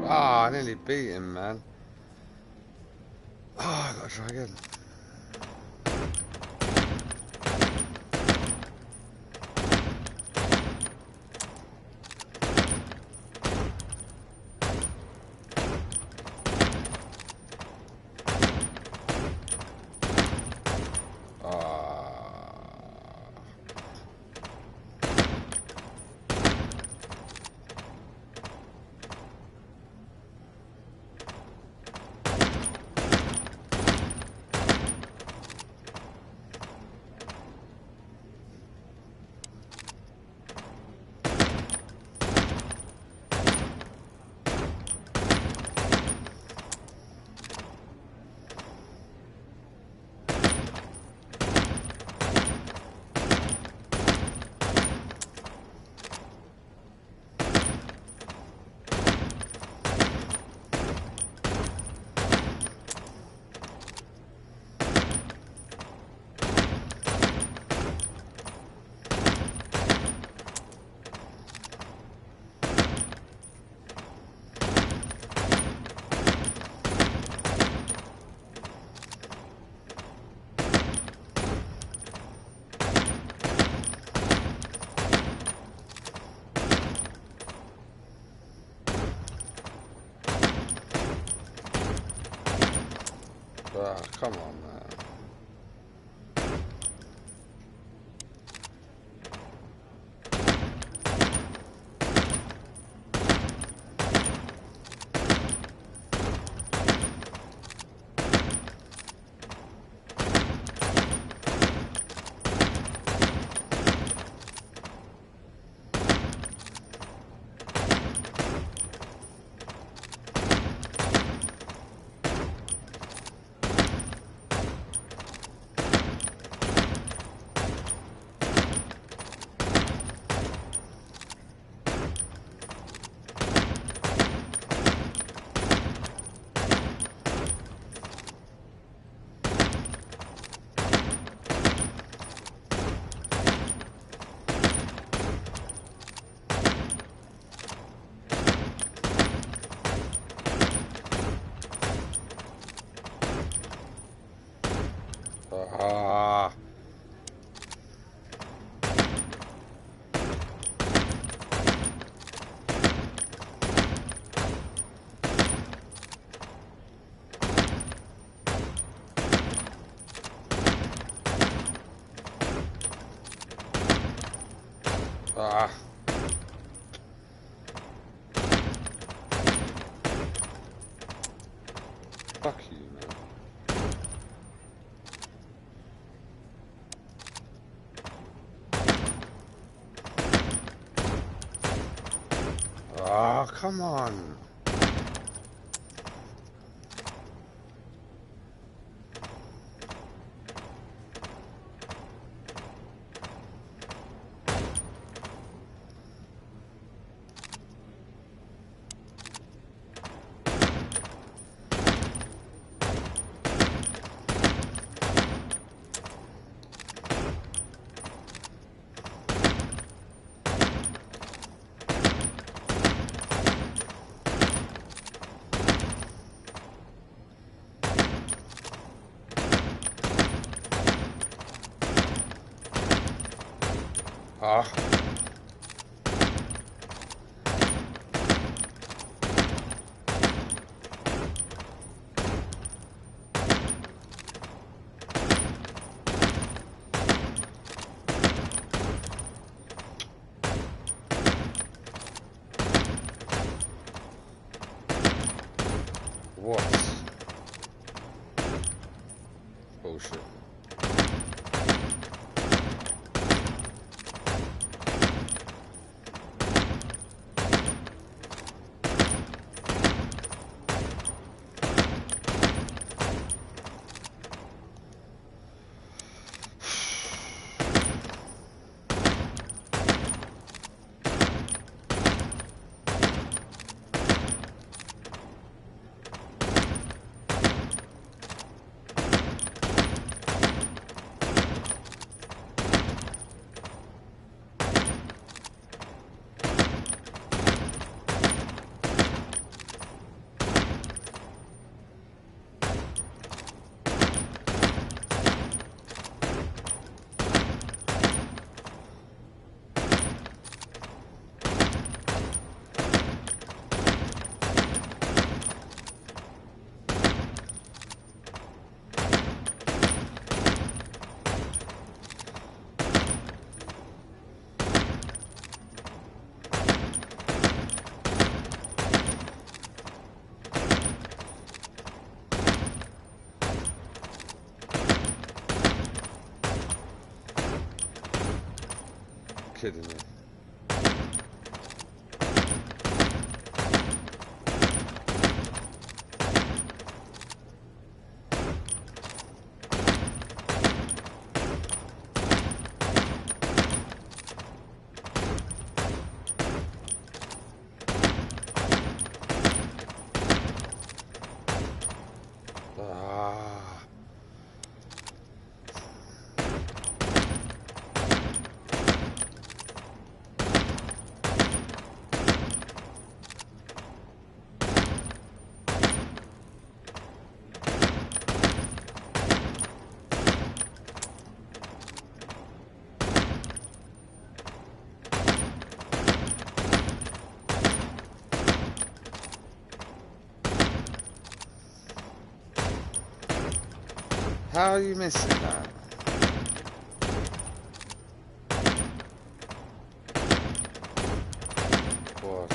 Speaker 1: Ah, I nearly beat him, man. Oh, I gotta try again. Ah, come on, man. Ah. Fuck you, man. Ah, come on. Ah. What? Bullshit. Kidding me. Ah. How are you missing that? What?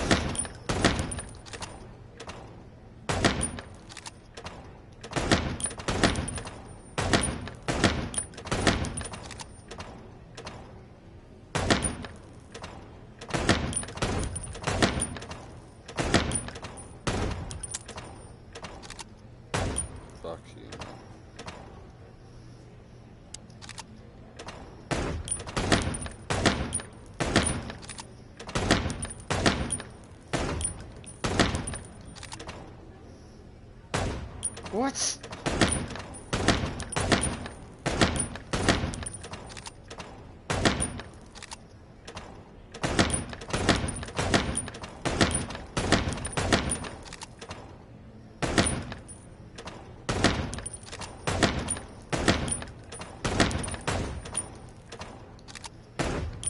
Speaker 1: Fuck you, man. What?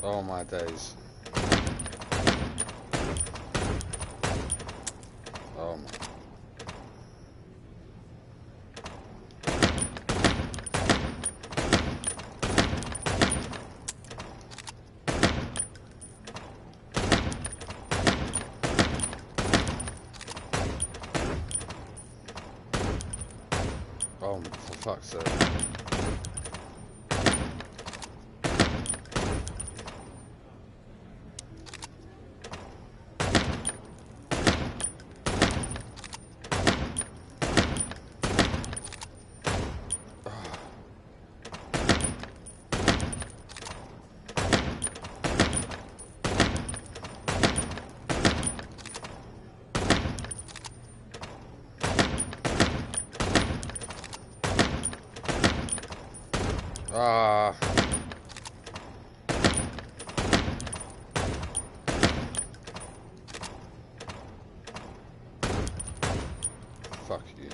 Speaker 1: Oh my days. Oh my. so. Ah. Fuck you.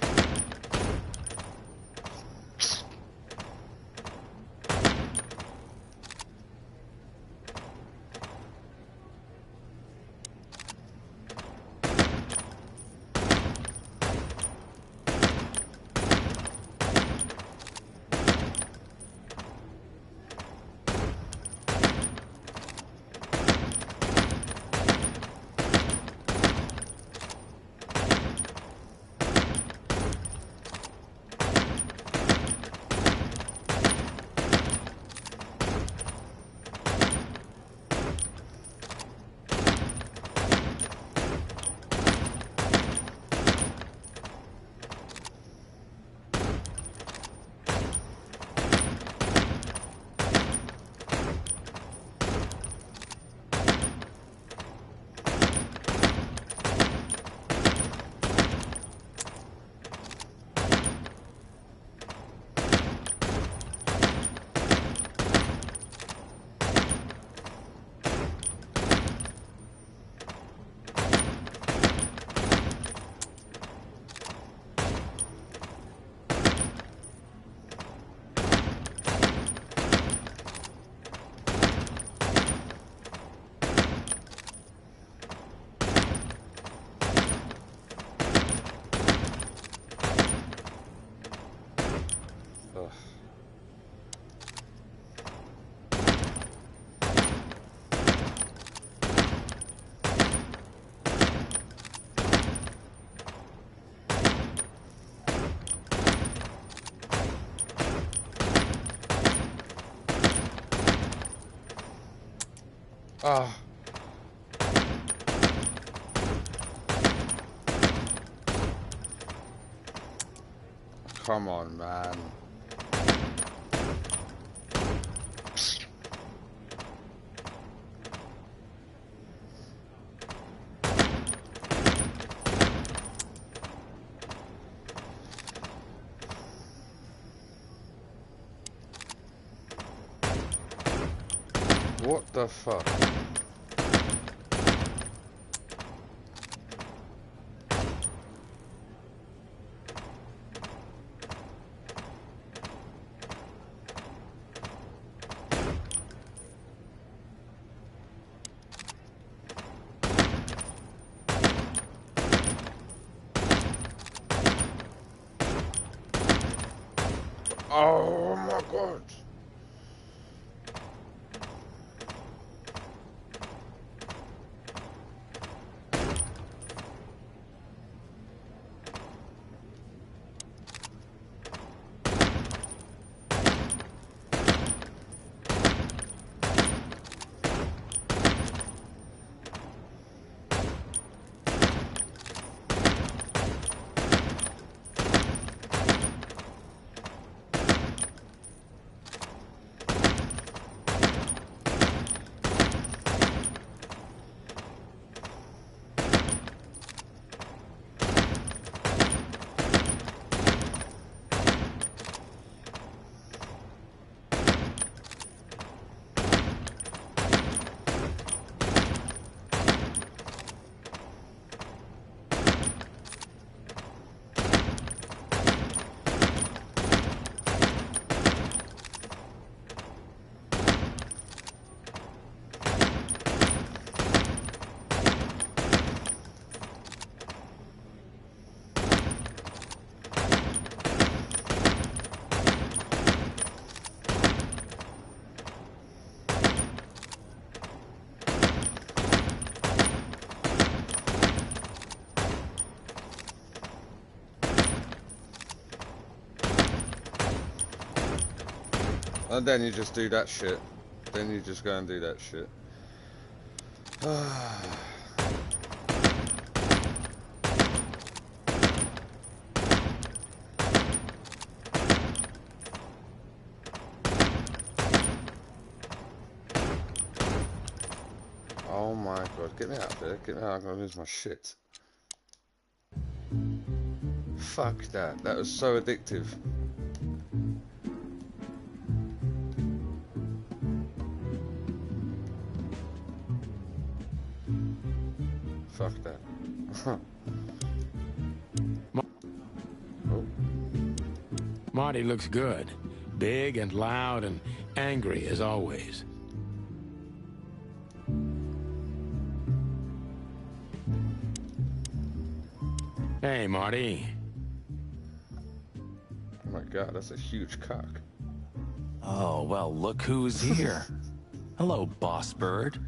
Speaker 1: Ugh. Ah. Come on, man. What the fuck? Oh my god. And then you just do that shit. Then you just go and do that shit. Oh my god, get me out of there, get me out, I'm gonna lose my shit. Fuck that, that was so addictive. Fuck that. Oh.
Speaker 2: Marty looks good. Big and loud and angry as always. Hey, Marty.
Speaker 1: Oh my god, that's a huge cock.
Speaker 10: Oh, well, look who's here. Hello, Boss Bird.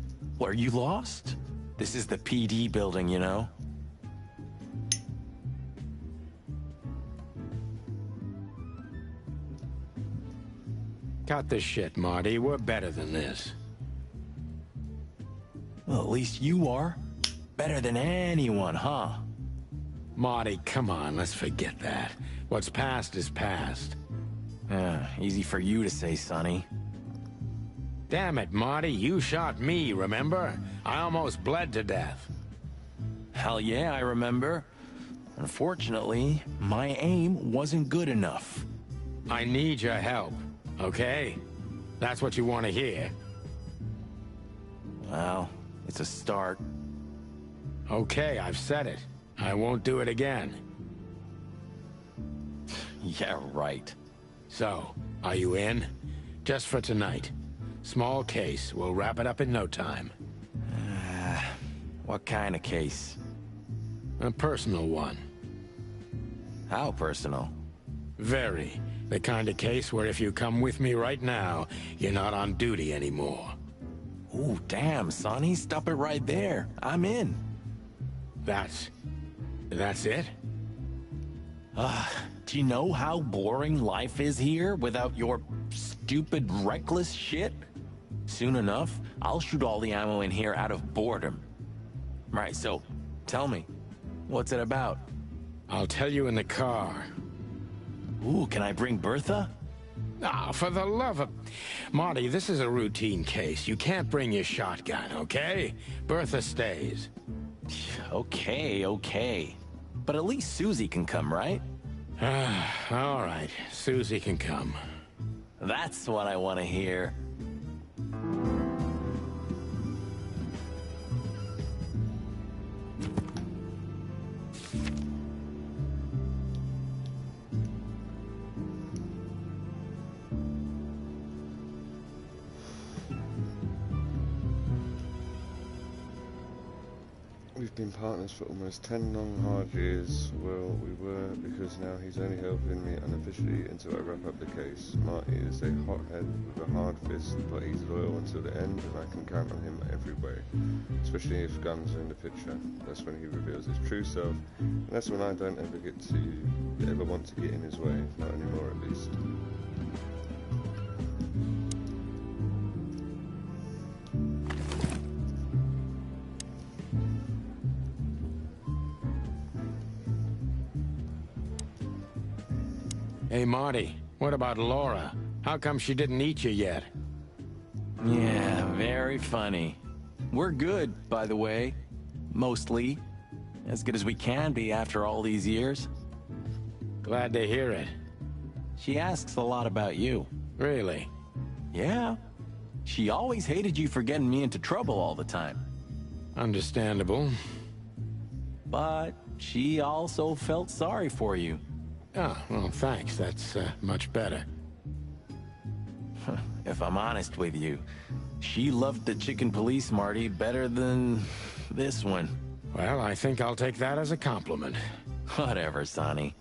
Speaker 10: Are you lost? This is the PD building, you know?
Speaker 2: Cut the shit, Marty. We're better than this.
Speaker 10: Well, at least you are. Better than anyone, huh?
Speaker 2: Marty, come on, let's forget that. What's past is past.
Speaker 10: Easy for you to say, Sonny.
Speaker 2: Damn it, Marty, you shot me, remember? I almost bled to death.
Speaker 10: Hell yeah, I remember. Unfortunately, my aim wasn't good enough.
Speaker 2: I need your help, okay? That's what you want to hear.
Speaker 10: Well, it's a start.
Speaker 2: Okay, I've said it. I won't do it again.
Speaker 10: Yeah, right.
Speaker 2: So, are you in? Just for tonight. Small case. We'll wrap it up in no time.
Speaker 10: What kind of case?
Speaker 2: A personal one.
Speaker 10: How personal?
Speaker 2: Very. The kind of case where if you come with me right now, you're not on duty anymore.
Speaker 10: Ooh, damn, Sonny. Stop it right there. I'm in.
Speaker 2: That's it?
Speaker 10: Do you know how boring life is here without your stupid, reckless shit? Soon enough, I'll shoot all the ammo in here out of boredom. Right, so, tell me, what's it about?
Speaker 2: I'll tell you in the car.
Speaker 10: Ooh, can I bring Bertha?
Speaker 2: Ah, for the love of... Marty, this is a routine case. You can't bring your shotgun, okay? Bertha stays.
Speaker 10: Okay. But at least Susie can come, right?
Speaker 2: All right, Susie can come.
Speaker 10: That's what I want to hear.
Speaker 1: We've been partners for almost 10 long, hard years. Well, we were, because now he's only helping me unofficially until I wrap up the case. Marty is a hothead with a hard fist, but he's loyal until the end, and I can count on him every way. Especially if guns are in the picture. That's when he reveals his true self, and that's when I don't ever want to get in his way, not anymore at least.
Speaker 2: Hey, Marty, what about Laura? How come she didn't eat you yet?
Speaker 10: Yeah, very funny. We're good, by the way. Mostly. As good as we can be after all these years.
Speaker 2: Glad to hear it.
Speaker 10: She asks a lot about you.
Speaker 2: Really?
Speaker 10: Yeah. She always hated you for getting me into trouble all the time.
Speaker 2: Understandable.
Speaker 10: But she also felt sorry for you.
Speaker 2: Oh, well, thanks. That's much better.
Speaker 10: If I'm honest with you, she loved the chicken police, Marty, better than this one.
Speaker 2: Well, I think I'll take that as a compliment.
Speaker 10: Whatever, Sonny.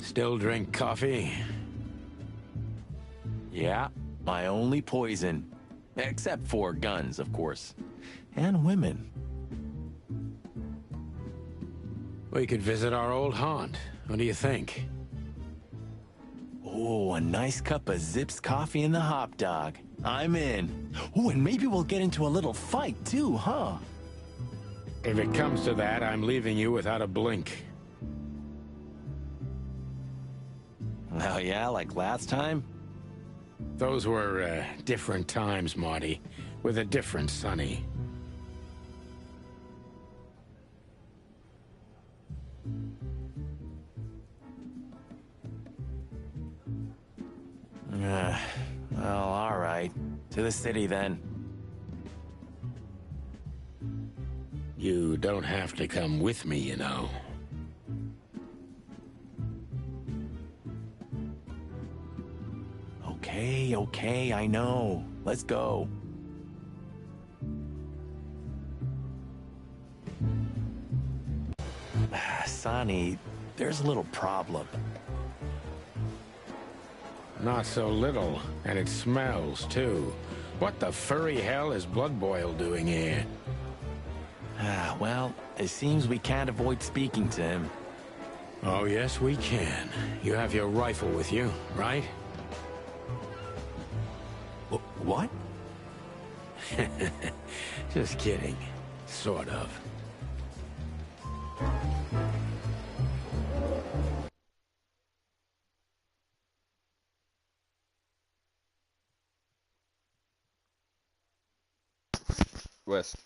Speaker 2: Still drink coffee?
Speaker 10: Yeah, my only poison. Except for guns, of course. And women.
Speaker 2: We could visit our old haunt. What do you think?
Speaker 10: Oh, a nice cup of Zips coffee and the hop dog. I'm in. Oh, and maybe we'll get into a little fight too, huh?
Speaker 2: If it comes to that, I'm leaving you without a blink.
Speaker 10: Oh yeah, like last time?
Speaker 2: Those were, different times, Marty. With a different Sonny.
Speaker 10: Well, all right. To the city, then.
Speaker 2: You don't have to come with me, you know.
Speaker 10: Okay, I know. Let's go. Sonny, there's a little problem.
Speaker 2: Not so little, and it smells, too. What the furry hell is Blood Boil doing here?
Speaker 10: Well, it seems we can't avoid speaking to him.
Speaker 2: Oh, yes, we can. You have your rifle with you, right?
Speaker 10: What?
Speaker 2: Just kidding. Sort of.
Speaker 1: West.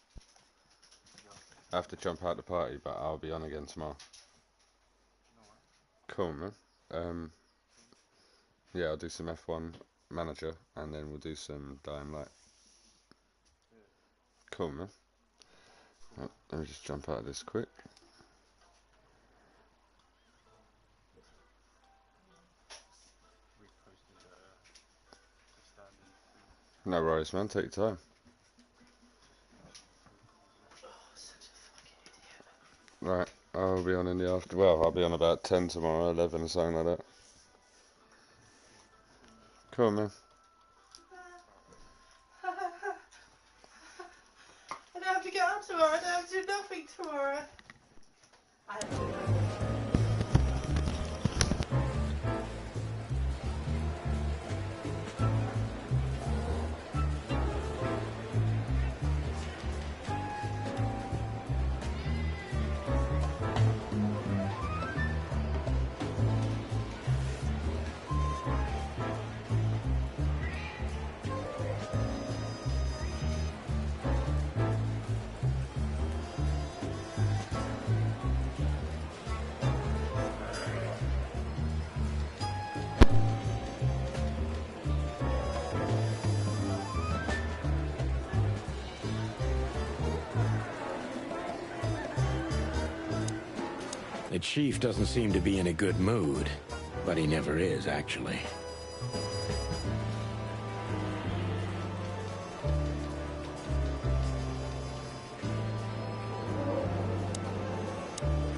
Speaker 1: I have to jump out the party, but I'll be on again tomorrow. Cool, man. Yeah, I'll do some F1 manager, and then we'll do some Dying Light. Cool, man. Right, let me just jump out of this quick. No worries, man. Take your time. Right, I'll be on in the after. Well, I'll be on about 10 tomorrow, 11 or something like that. Cool, man.
Speaker 11: I don't have to get up tomorrow. I don't have to do nothing tomorrow. I have to do nothing.
Speaker 2: The chief doesn't seem to be in a good mood, but he never is, actually.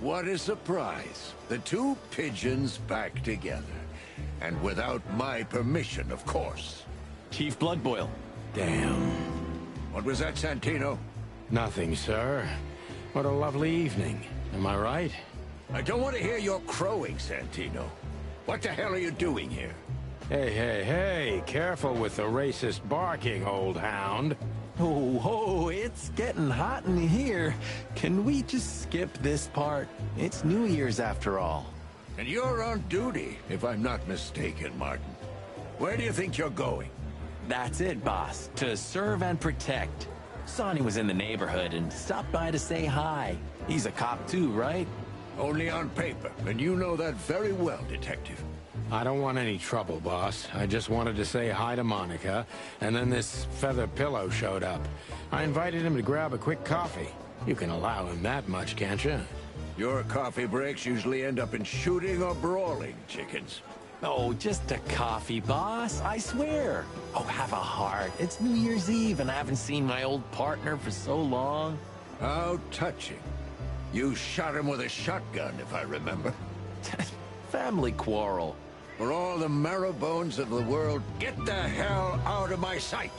Speaker 12: What a surprise. The two pigeons back together. And without my permission, of course.
Speaker 10: Chief Bloodboil.
Speaker 2: Damn.
Speaker 12: What was that, Santino?
Speaker 2: Nothing, sir. What a lovely evening. Am I right?
Speaker 12: I don't want to hear your crowing, Santino. What the hell are you doing here?
Speaker 2: Hey, hey, hey, careful with the racist barking, old hound.
Speaker 10: Oh, it's getting hot in here. Can we just skip this part? It's New Year's after all.
Speaker 12: And you're on duty, if I'm not mistaken, Martin. Where do you think you're going?
Speaker 10: That's it, boss. To serve and protect. Sonny was in the neighborhood and stopped by to say hi. He's a cop too, right?
Speaker 12: Only on paper, and you know that very well, Detective.
Speaker 2: I don't want any trouble, boss. I just wanted to say hi to Monica, and then this feather pillow showed up. I invited him to grab a quick coffee. You can allow him that much, can't you?
Speaker 12: Your coffee breaks usually end up in shooting or brawling, chickens.
Speaker 10: Oh, just a coffee, boss. I swear. Oh, have a heart. It's New Year's Eve, and I haven't seen my old partner for so long.
Speaker 12: How touching. You shot him with a shotgun, if I remember.
Speaker 10: Family quarrel.
Speaker 12: For all the marrow bones of the world, get the hell out of my sight!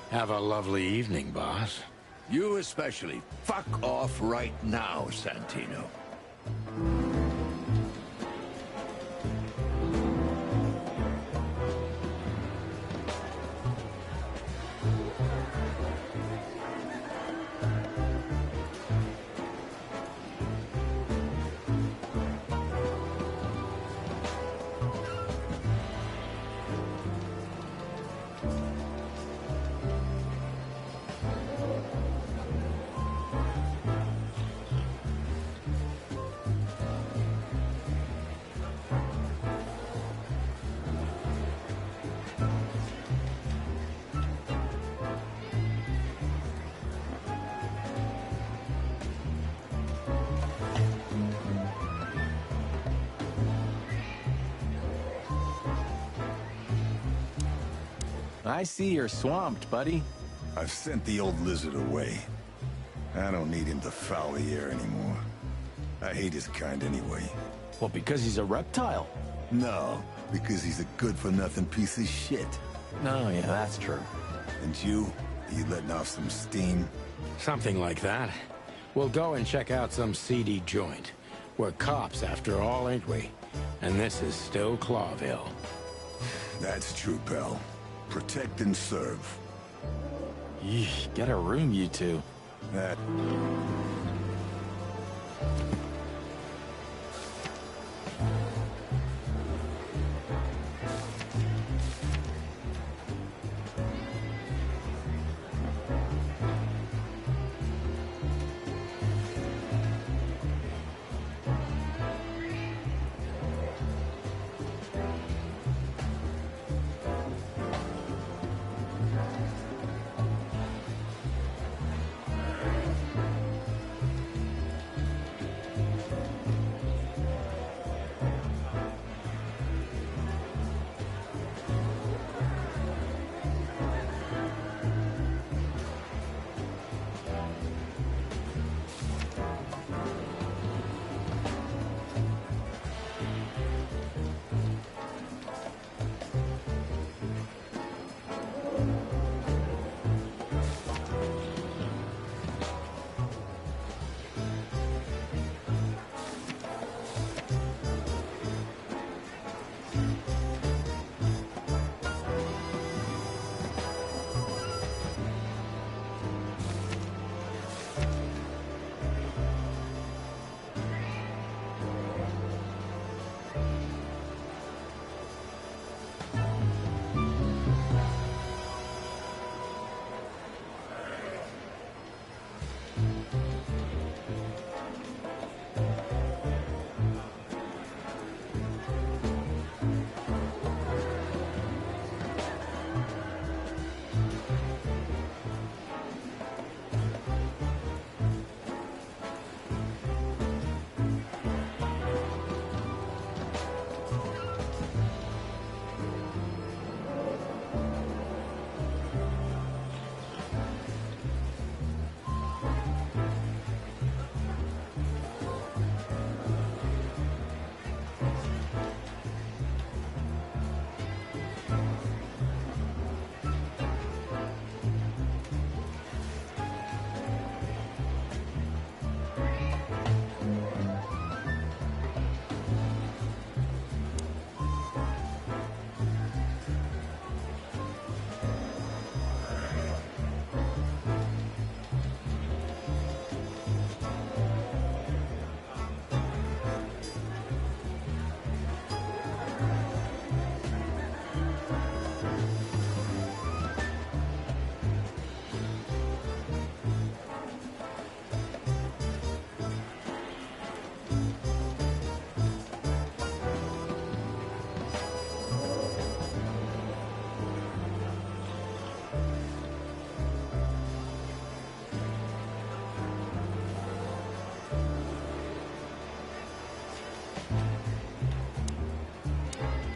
Speaker 2: Have a lovely evening, boss.
Speaker 12: You especially. Fuck off right now, Santino.
Speaker 10: I see you're swamped, buddy.
Speaker 8: I've sent the old lizard away. I don't need him to foul the air anymore. I hate his kind anyway.
Speaker 10: Well, because he's a reptile.
Speaker 8: No, because he's a good-for-nothing piece of shit.
Speaker 10: No, yeah, that's true.
Speaker 8: And you? Are you letting off some steam?
Speaker 2: Something like that. We'll go and check out some seedy joint. We're cops, after all, ain't we? And this is still Clawville.
Speaker 8: That's true, pal. Protect and serve.
Speaker 10: Yeesh, get a room, you two.
Speaker 8: That...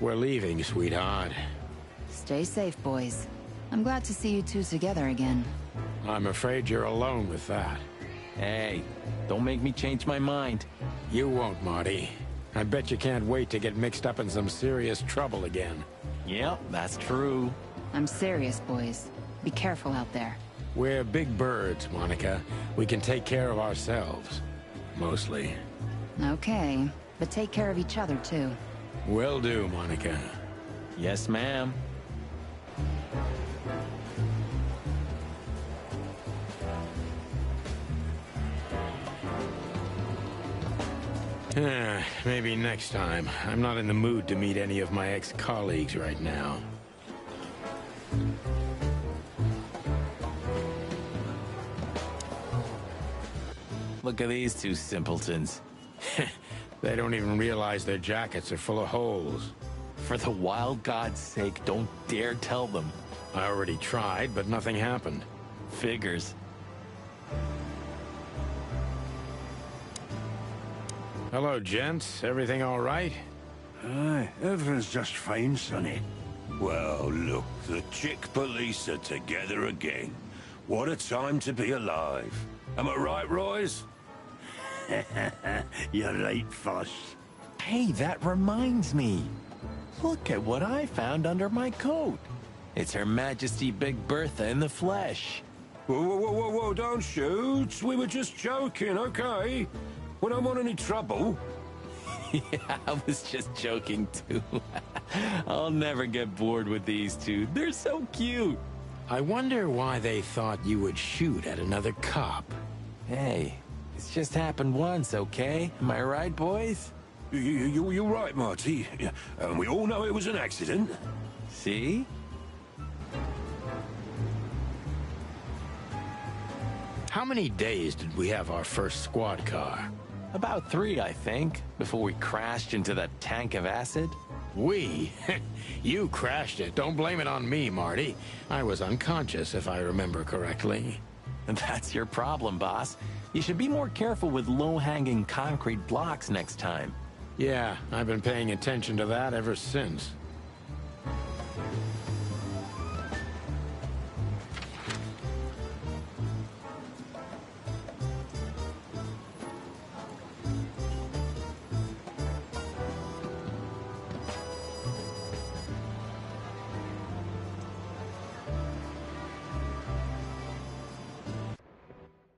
Speaker 13: we're leaving, sweetheart.
Speaker 9: Stay safe, boys. I'm glad to see you two together again.
Speaker 13: I'm afraid you're alone with that.
Speaker 10: Hey, don't make me change my mind.
Speaker 13: You won't, Marty. I bet you can't wait to get mixed up in some serious trouble again.
Speaker 10: Yep, that's true.
Speaker 9: I'm serious, boys. Be careful out there.
Speaker 13: We're big birds, Monica. We can take care of ourselves. Mostly.
Speaker 9: Okay, but take care of each other, too.
Speaker 13: Will do, Monica.
Speaker 10: Yes, ma'am.
Speaker 13: Maybe next time. I'm not in the mood to meet any of my ex-colleagues right now.
Speaker 10: Look at these two simpletons.
Speaker 13: They don't even realize their jackets are full of holes.
Speaker 10: For the wild God's sake, don't dare tell them.
Speaker 13: I already tried, but nothing happened.
Speaker 10: Figures.
Speaker 13: Hello, gents. Everything all right?
Speaker 7: Aye, everything's just fine, Sonny.
Speaker 6: Well, look, the chick police are together again. What a time to be alive. Am I right, Royce?
Speaker 7: You're right, Fuss.
Speaker 10: Hey, that reminds me. Look at what I found under my coat. It's Her Majesty Big Bertha in the flesh.
Speaker 6: Whoa, whoa, whoa, whoa, whoa, don't shoot. We were just joking, okay? We don't want any trouble.
Speaker 10: Yeah, I was just joking, too. I'll never get bored with these two. They're so cute.
Speaker 13: I wonder why they thought you would shoot at another cop.
Speaker 10: Hey, it's just happened once, okay? Am I right, boys?
Speaker 6: You're right, Marty. And we all know it was an accident.
Speaker 10: See?
Speaker 13: How many days did we have our first squad car?
Speaker 10: About 3, I think, before we crashed into that tank of acid.
Speaker 13: We? You crashed it. Don't blame it on me, Marty. I was unconscious, if I remember correctly.
Speaker 10: That's your problem, boss. You should be more careful with low-hanging concrete blocks next time.
Speaker 13: Yeah, I've been paying attention to that ever since.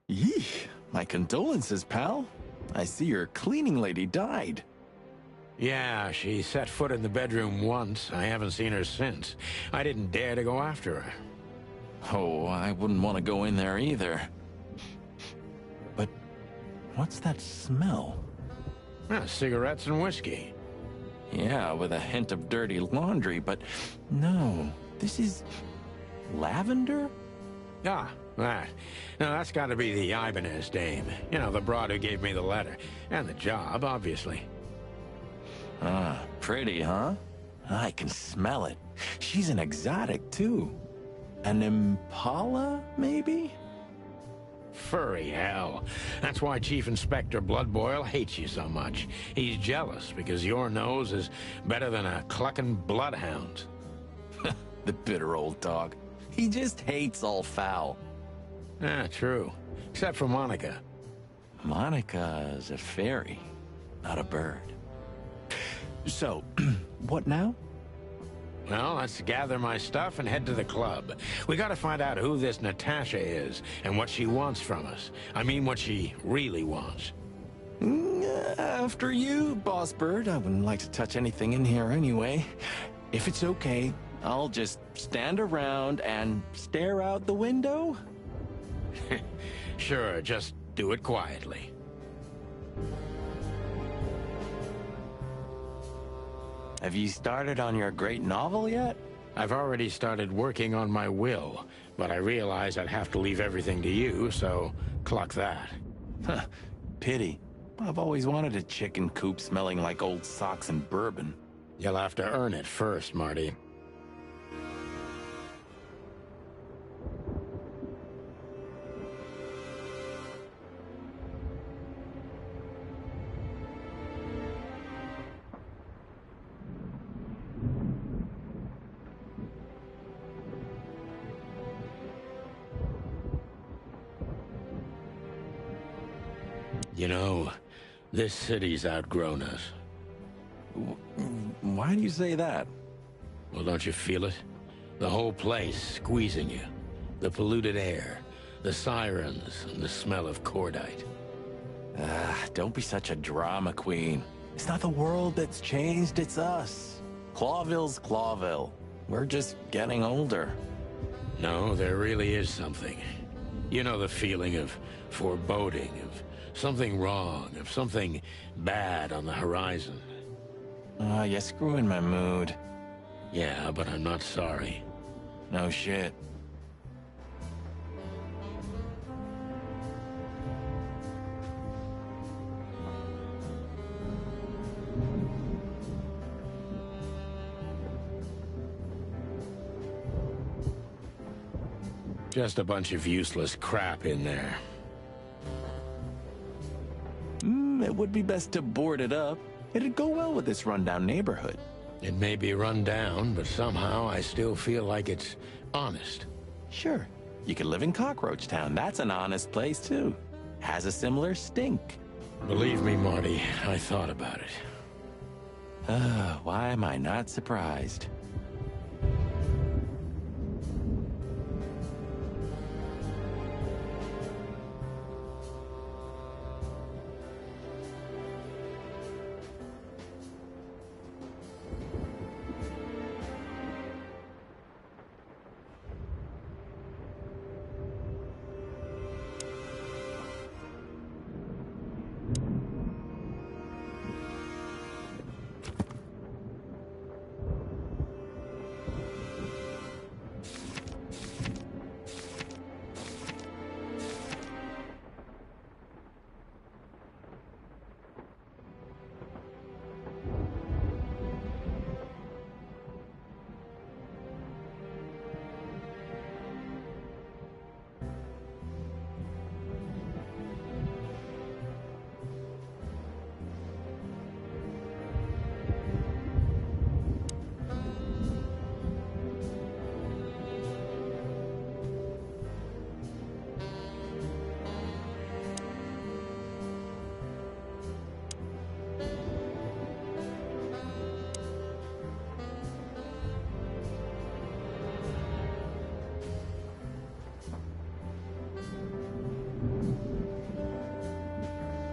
Speaker 10: Yeesh, my condolences, pal. I see your cleaning lady died.
Speaker 13: Yeah, she set foot in the bedroom once. I haven't seen her since. I didn't dare to go after her.
Speaker 10: Oh, I wouldn't want to go in there either. But what's that smell?
Speaker 13: Cigarettes and whiskey.
Speaker 10: Yeah, with a hint of dirty laundry, but no, this is lavender?
Speaker 13: Ah, that. Now, that's got to be the Ibanez dame. You know, the broad who gave me the letter. And the job, obviously.
Speaker 10: Ah, pretty, huh? I can smell it. She's an exotic, too. An impala, maybe?
Speaker 13: Furry hell. That's why Chief Inspector Bloodboil hates you so much. He's jealous because your nose is better than a clucking bloodhound.
Speaker 10: The bitter old dog. He just hates all foul.
Speaker 13: Ah, true. Except for Monica.
Speaker 10: Monica's a fairy, not a bird. So, what now?
Speaker 13: Well, let's gather my stuff and head to the club. We gotta find out who this Natasha is and what she wants from us. I mean, what she really wants.
Speaker 10: After you, Boss Bird. I wouldn't like to touch anything in here anyway. If it's okay, I'll just stand around and stare out the window?
Speaker 13: Sure, just do it quietly.
Speaker 10: Have you started on your great novel yet?
Speaker 13: I've already started working on my will, but I realized I'd have to leave everything to you, so clock that.
Speaker 10: Huh, pity. I've always wanted a chicken coop smelling like old socks and bourbon.
Speaker 13: You'll have to earn it first, Marty. You know, this city's outgrown us.
Speaker 10: Why do you say that?
Speaker 13: Well, don't you feel it? The whole place squeezing you. The polluted air, the sirens, and the smell of cordite.
Speaker 10: Don't be such a drama queen. It's not the world that's changed, it's us. Clawville's Clawville. We're just getting older.
Speaker 13: No, there really is something. You know the feeling of foreboding, of something wrong, of something bad on the horizon.
Speaker 10: You're screwing my mood.
Speaker 13: Yeah, but I'm not sorry.
Speaker 10: No shit.
Speaker 13: Just a bunch of useless crap in there.
Speaker 10: It would be best to board it up. It'd go well with this rundown neighborhood.
Speaker 13: It may be run down, but somehow I still feel like it's honest.
Speaker 10: Sure. You could live in Cockroach Town. That's an honest place, too. Has a similar stink.
Speaker 13: Believe me, Marty, I thought about it.
Speaker 10: Why am I not surprised?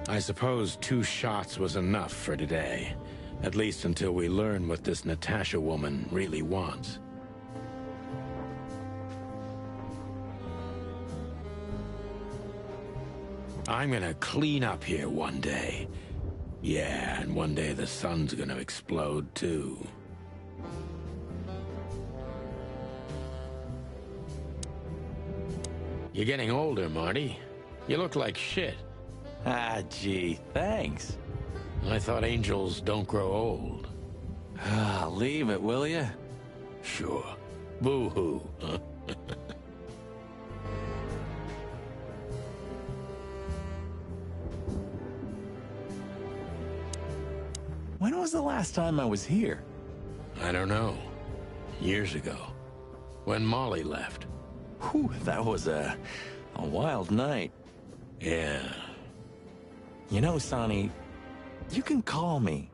Speaker 13: I suppose 2 shots was enough for today. At least until we learn what this Natasha woman really wants. I'm gonna clean up here one day. Yeah, and one day the sun's gonna explode too. You're getting older, Marty. You look like shit.
Speaker 10: Gee, thanks.
Speaker 13: I thought angels don't grow old.
Speaker 10: Leave it, will ya?
Speaker 13: Sure. Boo-hoo, huh?
Speaker 10: When was the last time I was here?
Speaker 13: I don't know. Years ago. When Molly left.
Speaker 10: Whew, that was a wild night.
Speaker 13: Yeah.
Speaker 10: You know, Sonny, you can call me.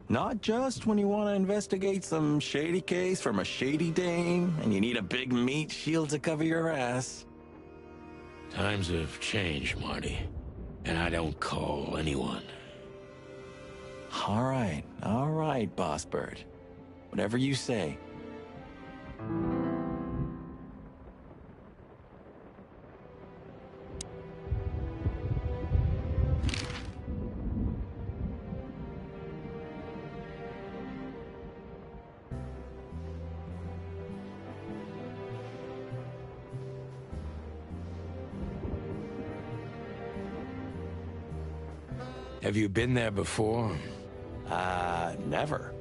Speaker 10: Not just when you want to investigate some shady case from a shady dame and you need a big meat shield to cover your ass.
Speaker 13: Times have changed, Marty. And I don't call anyone.
Speaker 10: All right, Boss Bird. Whatever you say.
Speaker 13: Have you been there before?
Speaker 10: Never.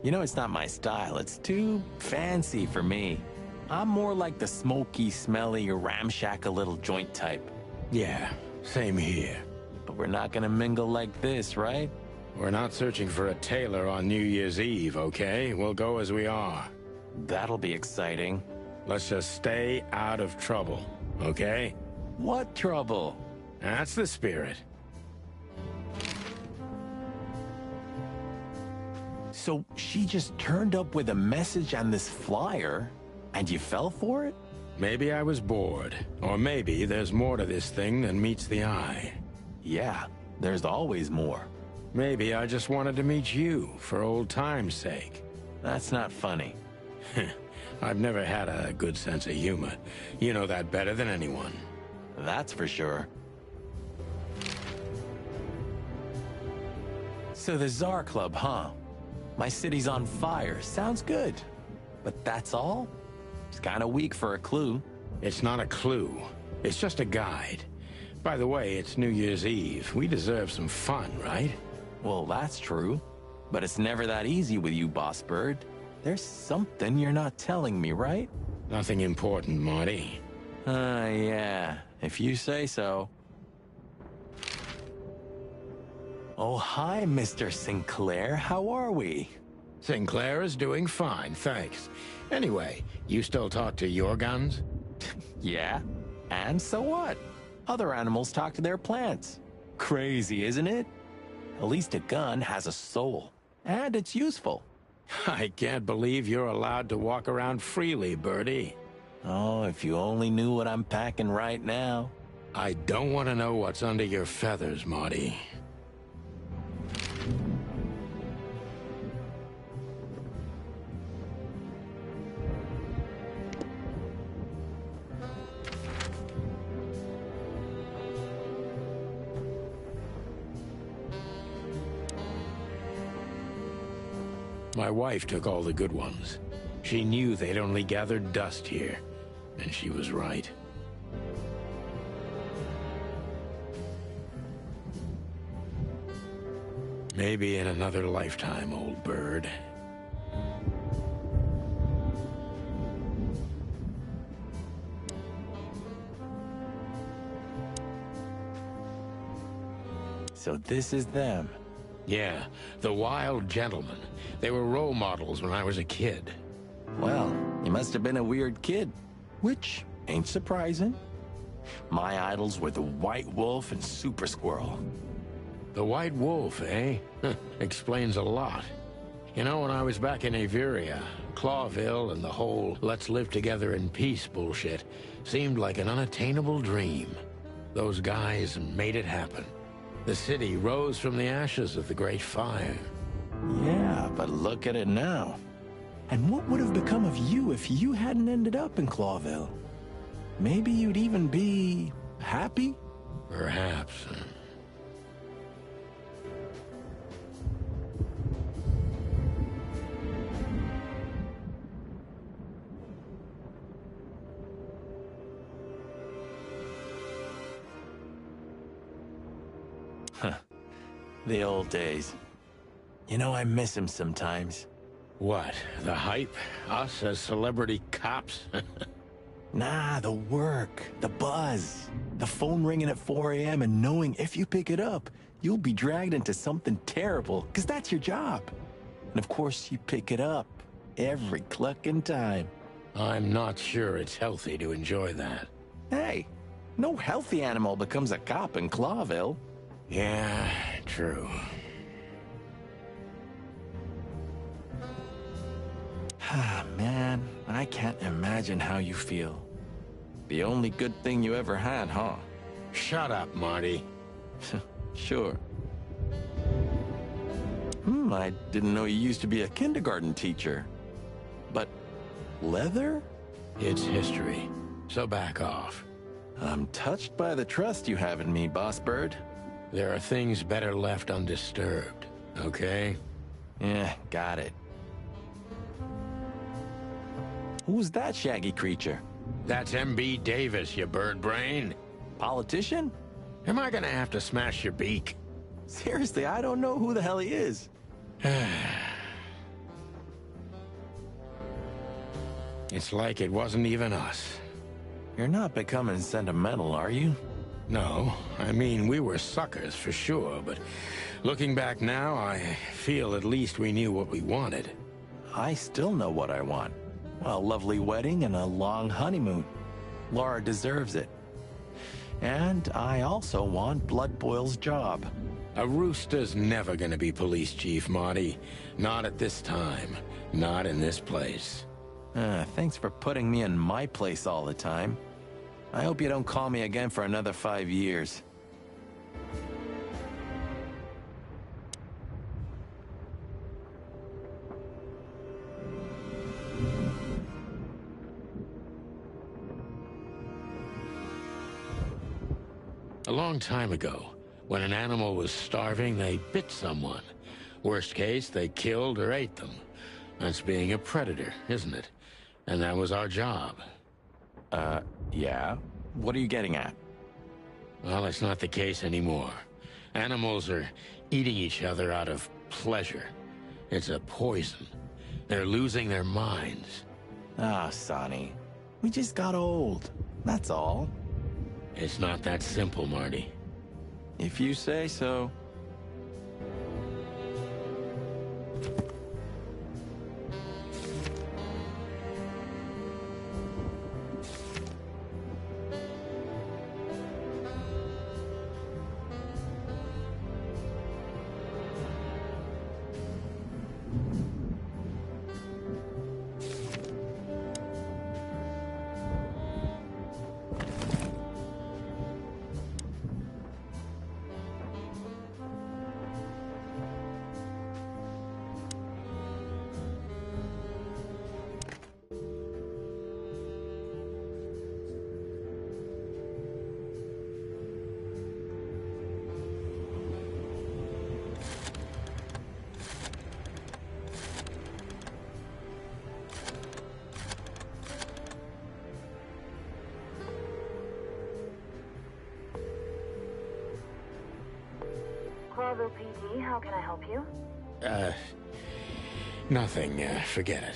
Speaker 10: You know, it's not my style. It's too fancy for me. I'm more like the smoky, smelly, ramshackle little joint type.
Speaker 13: Yeah, same here.
Speaker 10: But we're not gonna mingle like this, right?
Speaker 13: We're not searching for a tailor on New Year's Eve, okay? We'll go as we are.
Speaker 10: That'll be exciting.
Speaker 13: Let's just stay out of trouble, okay?
Speaker 10: What trouble?
Speaker 13: That's the spirit.
Speaker 10: So she just turned up with a message and this flyer, and you fell for it?
Speaker 13: Maybe I was bored. Or maybe there's more to this thing than meets the eye.
Speaker 10: Yeah, there's always more.
Speaker 13: Maybe I just wanted to meet you, for old time's sake.
Speaker 10: That's not funny.
Speaker 13: I've never had a good sense of humor. You know that better than anyone.
Speaker 10: That's for sure. So the Tsar Club, huh? My city's on fire. Sounds good. But that's all? It's kind of weak for a clue.
Speaker 13: It's not a clue. It's just a guide. By the way, it's New Year's Eve. We deserve some fun, right?
Speaker 10: Well, that's true. But it's never that easy with you, Boss Bird. There's something you're not telling me, right?
Speaker 13: Nothing important, Marty.
Speaker 10: Yeah. If you say so. Oh, hi, Mr. Sinclair. How are we?
Speaker 13: Sinclair is doing fine, thanks. Anyway, you still talk to your guns?
Speaker 10: Yeah. And so what? Other animals talk to their plants. Crazy, isn't it? At least a gun has a soul. And it's useful.
Speaker 13: I can't believe you're allowed to walk around freely, Birdie.
Speaker 10: Oh, if you only knew what I'm packing right now.
Speaker 13: I don't want to know what's under your feathers, Marty. My wife took all the good ones. She knew they'd only gathered dust here, and she was right. Maybe in another lifetime, old bird.
Speaker 10: So this is them.
Speaker 13: Yeah, the wild gentlemen. They were role models when I was a kid.
Speaker 10: Well, you must have been a weird kid, which ain't surprising. My idols were the White Wolf and Super Squirrel.
Speaker 13: The White Wolf, eh? Explains a lot. You know, when I was back in Averia, Clawville and the whole let's live together in peace bullshit seemed like an unattainable dream. Those guys made it happen. The city rose from the ashes of the Great Fire.
Speaker 10: Yeah, but look at it now. And what would have become of you if you hadn't ended up in Clawville? Maybe you'd even be happy?
Speaker 13: Perhaps.
Speaker 10: Huh. The old days. You know, I miss him sometimes.
Speaker 13: What? The hype? Us as celebrity cops?
Speaker 10: Nah, the work, the buzz, the phone ringing at 4 a.m. and knowing if you pick it up, you'll be dragged into something terrible, because that's your job. And of course, you pick it up every clucking time.
Speaker 13: I'm not sure it's healthy to enjoy that.
Speaker 10: Hey, no healthy animal becomes a cop in Clawville.
Speaker 13: Yeah, true.
Speaker 10: Ah, man, I can't imagine how you feel. The only good thing you ever had, huh?
Speaker 13: Shut up, Marty.
Speaker 10: Sure. I didn't know you used to be a kindergarten teacher. But leather?
Speaker 13: It's history, so back off.
Speaker 10: I'm touched by the trust you have in me, Boss Bird.
Speaker 13: There are things better left undisturbed, okay?
Speaker 10: Yeah, got it. Who's that shaggy creature?
Speaker 13: That's M.B. Davis, you bird brain.
Speaker 10: Politician?
Speaker 13: Am I gonna have to smash your beak?
Speaker 10: Seriously, I don't know who the hell he is.
Speaker 13: It's like it wasn't even us.
Speaker 10: You're not becoming sentimental, are you?
Speaker 13: No, I mean, we were suckers for sure, but looking back now, I feel at least we knew what we wanted.
Speaker 10: I still know what I want. A lovely wedding and a long honeymoon. Laura deserves it. And I also want Blood Boil's job.
Speaker 13: A rooster's never gonna be police chief, Marty. Not at this time. Not in this place.
Speaker 10: Thanks for putting me in my place all the time. I hope you don't call me again for another 5 years.
Speaker 13: A long time ago, when an animal was starving, they bit someone. Worst case, they killed or ate them. That's being a predator, isn't it? And that was our job.
Speaker 10: Yeah? What are you getting at?
Speaker 13: Well, it's not the case anymore. Animals are eating each other out of pleasure. It's a poison. They're losing their minds.
Speaker 10: Ah, Sonny. We just got old. That's all.
Speaker 13: It's not that simple, Marty.
Speaker 10: If you say so.
Speaker 14: Clarville PD, how can I help you?
Speaker 13: Nothing. Forget it.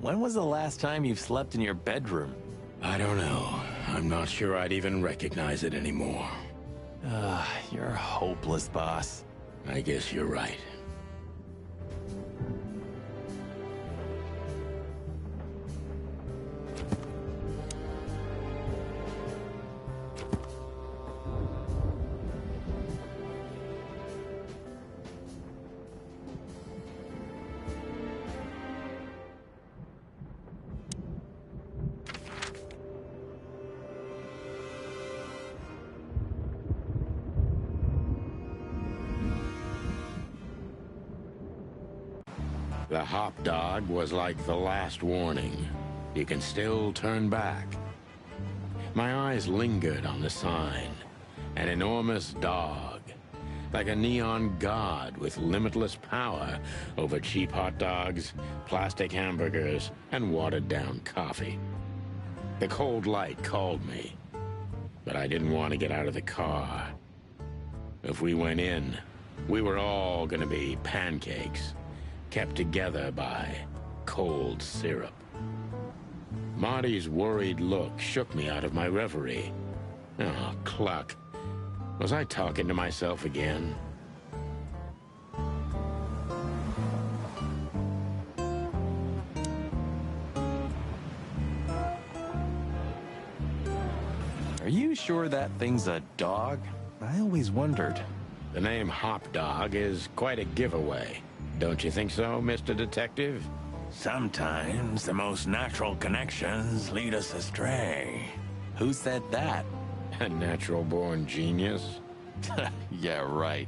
Speaker 10: When was the last time you've slept in your bedroom?
Speaker 13: I don't know. I'm not sure I'd even recognize it anymore.
Speaker 10: You're hopeless, boss.
Speaker 13: I guess you're right. The hop dog was like the last warning. You can still turn back. My eyes lingered on the sign. An enormous dog. Like a neon god with limitless power over cheap hot dogs, plastic hamburgers, and watered-down coffee. The cold light called me, but I didn't want to get out of the car. If we went in, we were all gonna be pancakes, kept together by cold syrup. Marty's worried look shook me out of my reverie. Oh, cluck. Was I talking to myself again?
Speaker 10: Are you sure that thing's a dog? I always wondered.
Speaker 13: The name Hop Dog is quite a giveaway. Don't you think so, Mr. Detective?
Speaker 7: Sometimes the most natural connections lead us astray.
Speaker 10: Who said that?
Speaker 13: A natural-born genius?
Speaker 10: Yeah, right.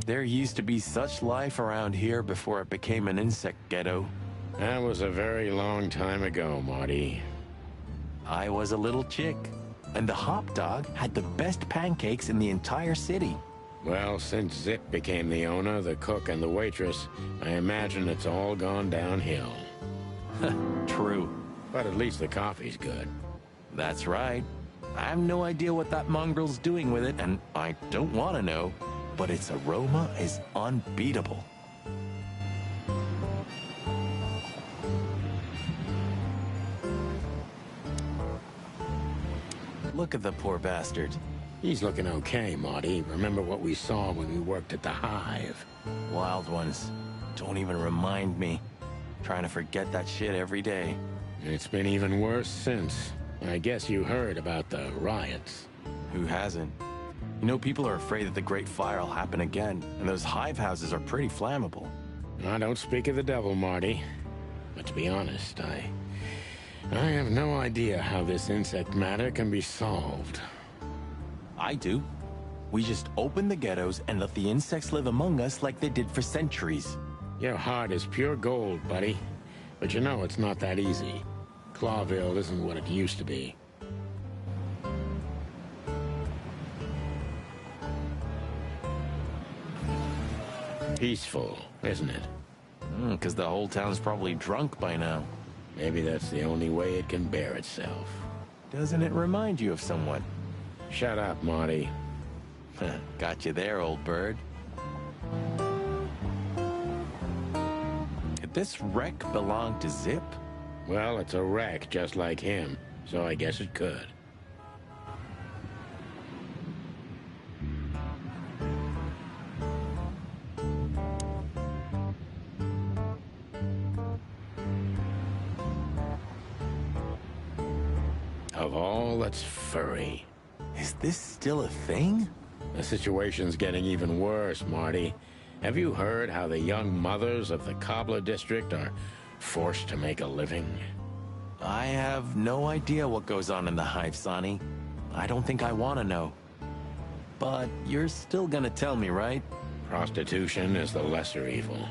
Speaker 10: There used to be such life around here before it became an insect ghetto.
Speaker 13: That was a very long time ago, Marty.
Speaker 10: I was a little chick, and the Hop Dog had the best pancakes in the entire city.
Speaker 13: Well, since Zip became the owner, the cook, and the waitress, I imagine it's all gone downhill.
Speaker 10: True.
Speaker 13: But at least the coffee's good.
Speaker 10: That's right. I have no idea what that mongrel's doing with it, and I don't want to know, but its aroma is unbeatable. Look at the poor bastard.
Speaker 13: He's looking okay, Marty. Remember what we saw when we worked at the Hive?
Speaker 10: Wild ones. Don't even remind me. Trying to forget that shit every day.
Speaker 13: It's been even worse since. I guess you heard about the riots.
Speaker 10: Who hasn't? You know, people are afraid that the Great Fire will happen again, and those hive houses are pretty flammable.
Speaker 13: I don't speak of the devil, Marty. But to be honest, I have no idea how this insect matter can be solved.
Speaker 10: I do. We just open the ghettos and let the insects live among us like they did for centuries.
Speaker 13: Your heart is pure gold, buddy. But you know it's not that easy. Clawville isn't what it used to be. Peaceful, isn't it?
Speaker 10: Because the whole town's probably drunk by now.
Speaker 13: Maybe that's the only way it can bear itself.
Speaker 10: Doesn't it remind you of someone?
Speaker 13: Shut up, Marty.
Speaker 10: Got you there, old bird. Could this wreck belong to Zip?
Speaker 13: Well, it's a wreck just like him, so I guess it could. Of all that's furry.
Speaker 10: Is this still a thing?
Speaker 13: The situation's getting even worse, Marty. Have you heard how the young mothers of the Cobbler District are forced to make a living?
Speaker 10: I have no idea what goes on in the hive, Sonny. I don't think I want to know. But you're still gonna tell me, right?
Speaker 13: Prostitution is the lesser evil.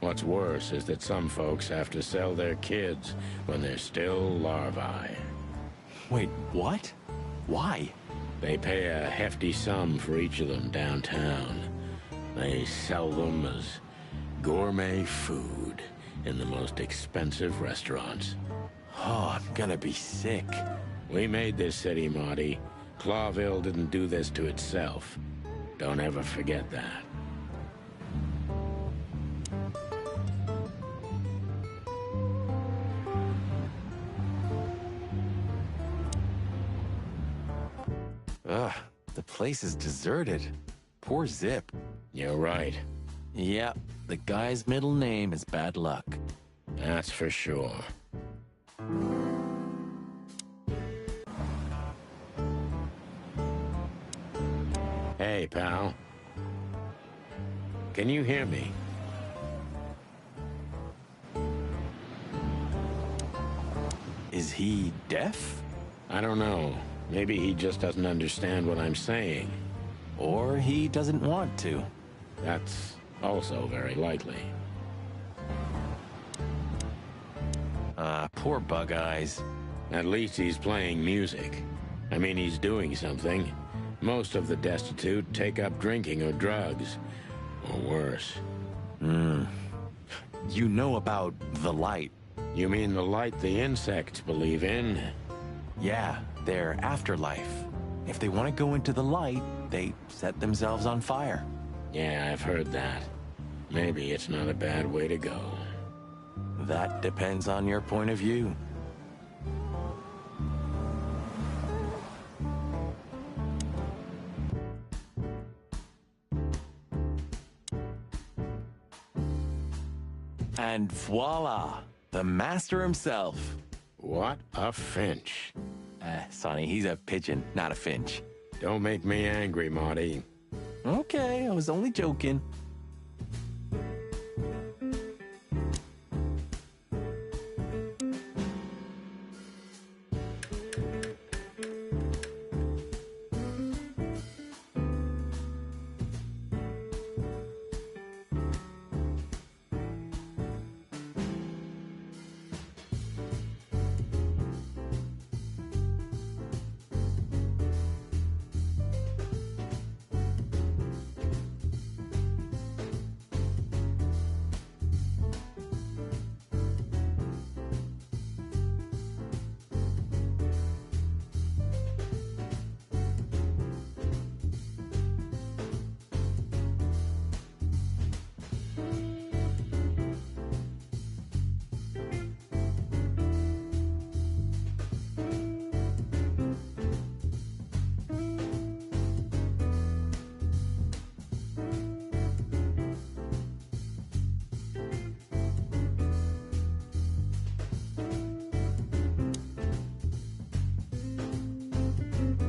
Speaker 13: What's worse is that some folks have to sell their kids when they're still larvae.
Speaker 10: Wait, what? Why?
Speaker 13: They pay a hefty sum for each of them downtown. They sell them as gourmet food in the most expensive restaurants.
Speaker 10: Oh, I'm gonna be sick.
Speaker 13: We made this city, Marty. Clawville didn't do this to itself. Don't ever forget that.
Speaker 10: Ugh, the place is deserted. Poor Zip.
Speaker 13: You're right.
Speaker 10: Yeah, the guy's middle name is Bad Luck.
Speaker 13: That's for sure. Hey, pal. Can you hear me?
Speaker 10: Is he deaf?
Speaker 13: I don't know. Maybe he just doesn't understand what I'm saying.
Speaker 10: Or he doesn't want to.
Speaker 13: That's Also very likely.
Speaker 10: Poor Bug Eyes.
Speaker 13: At least he's playing music. I mean, he's doing something. Most of the destitute take up drinking or drugs. Or worse.
Speaker 10: You know about the light.
Speaker 13: You mean the light the insects believe in?
Speaker 10: Yeah, their afterlife. If they want to go into the light, they set themselves on fire.
Speaker 13: Yeah, I've heard that. Maybe it's not a bad way to go.
Speaker 10: That depends on your point of view. And voila, the master himself.
Speaker 13: What a finch.
Speaker 10: Sonny, he's a pigeon, not a finch.
Speaker 13: Don't make me angry, Marty.
Speaker 10: Okay, I was only joking.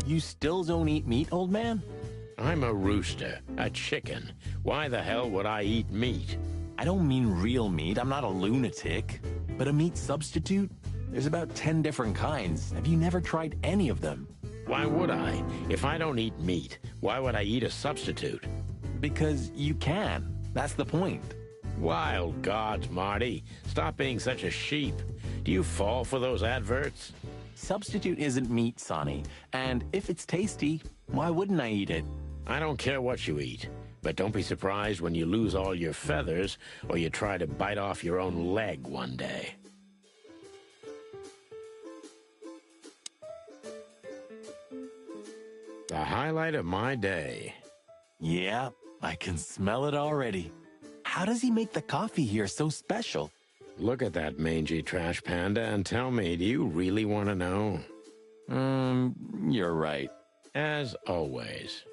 Speaker 10: You still don't eat meat, old man?
Speaker 13: I'm a rooster, a chicken. Why the hell would I eat meat?
Speaker 10: I don't mean real meat. I'm not a lunatic. But a meat substitute? There's about 10 different kinds. Have you never tried any of them?
Speaker 13: Why would I? If I don't eat meat, why would I eat a substitute?
Speaker 10: Because you can. That's the point.
Speaker 13: Wild gods, Marty. Stop being such a sheep. Do you fall for those adverts?
Speaker 10: Substitute isn't meat, Sonny. And if it's tasty, why wouldn't I eat it?
Speaker 13: I don't care what you eat. But don't be surprised when you lose all your feathers or you try to bite off your own leg one day. The highlight of my day.
Speaker 10: Yeah, I can smell it already. How does he make the coffee here so special?
Speaker 13: Look at that mangy trash panda and tell me, do you really want to know?
Speaker 10: You're right.
Speaker 13: As always.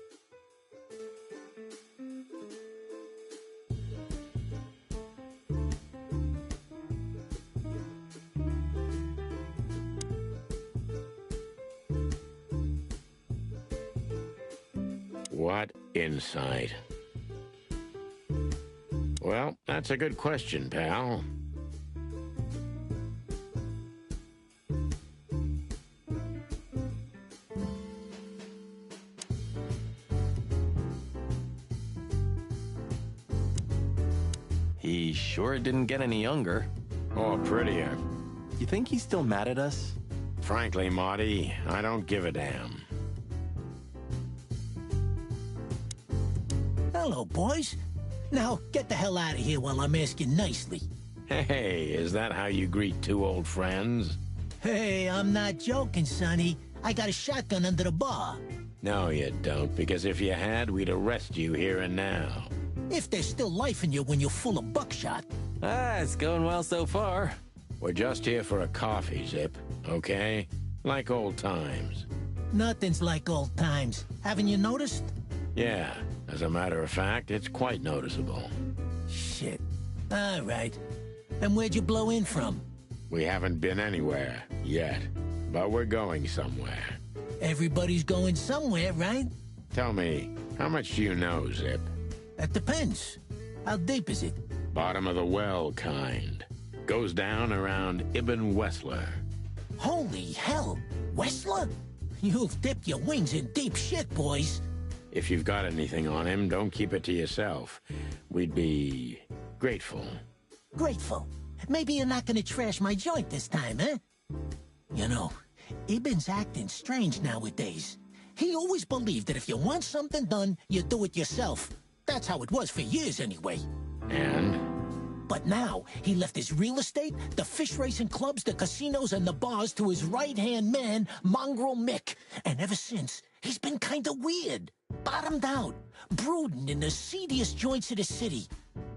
Speaker 13: What insight? Well, that's a good question, pal.
Speaker 10: He sure didn't get any younger.
Speaker 13: Or prettier.
Speaker 10: You think he's still mad at us?
Speaker 13: Frankly, Marty, I don't give a damn.
Speaker 15: Hello, boys. Now, get the hell out of here while I'm asking nicely.
Speaker 13: Hey, is that how you greet two old friends?
Speaker 15: Hey, I'm not joking, Sonny. I got a shotgun under the bar.
Speaker 13: No, you don't, because if you had, we'd arrest you here and now.
Speaker 15: If there's still life in you when you're full of buckshot.
Speaker 10: It's going well so far.
Speaker 13: We're just here for a coffee, Zip, okay? Like old times.
Speaker 15: Nothing's like old times. Haven't you noticed?
Speaker 13: Yeah, as a matter of fact, it's quite noticeable.
Speaker 15: Shit. All right. And where'd you blow in from?
Speaker 13: We haven't been anywhere, yet. But we're going somewhere.
Speaker 15: Everybody's going somewhere, right?
Speaker 13: Tell me, how much do you know, Zip?
Speaker 15: That depends. How deep is it?
Speaker 13: Bottom of the well kind. Goes down around Ibn Wessler.
Speaker 15: Holy hell! Wessler? You've dipped your wings in deep shit, boys.
Speaker 13: if you've got anything on him, don't keep it to yourself. We'd be grateful.
Speaker 15: Grateful. Maybe you're not gonna trash my joint this time, eh? You know, Ibn's acting strange nowadays. He always believed that if you want something done, you do it yourself. That's how it was for years anyway.
Speaker 13: And?
Speaker 15: But now, he left his real estate, the fish racing clubs, the casinos, and the bars to his right-hand man, Mongrel Mick. And ever since, he's been kinda weird. Bottomed out, brooding in the seediest joints of the city.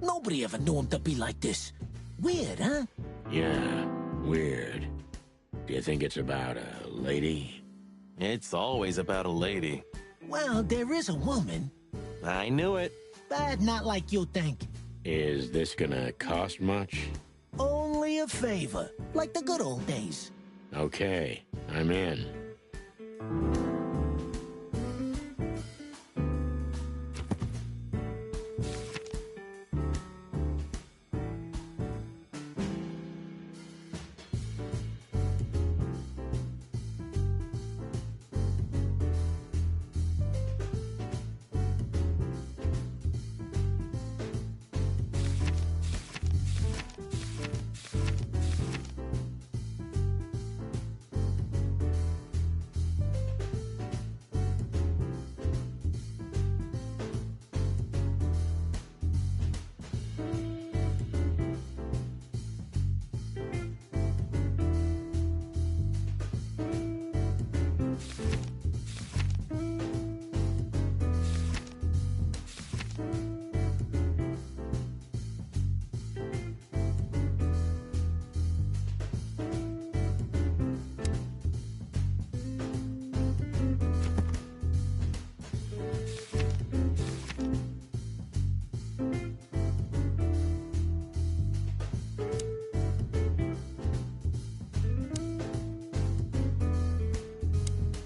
Speaker 15: Nobody ever knew him to be like this. Weird, huh?
Speaker 13: Yeah, weird. Do you think it's about a lady?
Speaker 10: It's always about a lady.
Speaker 15: Well, there is a woman.
Speaker 10: I knew it.
Speaker 15: But not like you think.
Speaker 13: Is this gonna cost much?
Speaker 15: Only a favor, like the good old days.
Speaker 13: Okay, I'm in.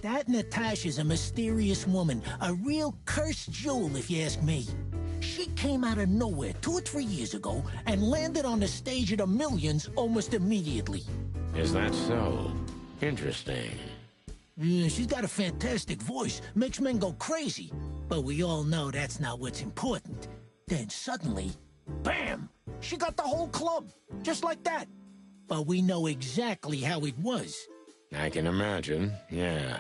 Speaker 15: That Natasha's a mysterious woman, a real cursed jewel if you ask me. She came out of nowhere 2 or 3 years ago and landed on the stage of the Millions almost immediately.
Speaker 13: Is that so? Interesting.
Speaker 15: Yeah, she's got a fantastic voice, makes men go crazy. But we all know that's not what's important. Then suddenly, bam! She got the whole club, just like that. But we know exactly how it was.
Speaker 13: I can imagine, yeah.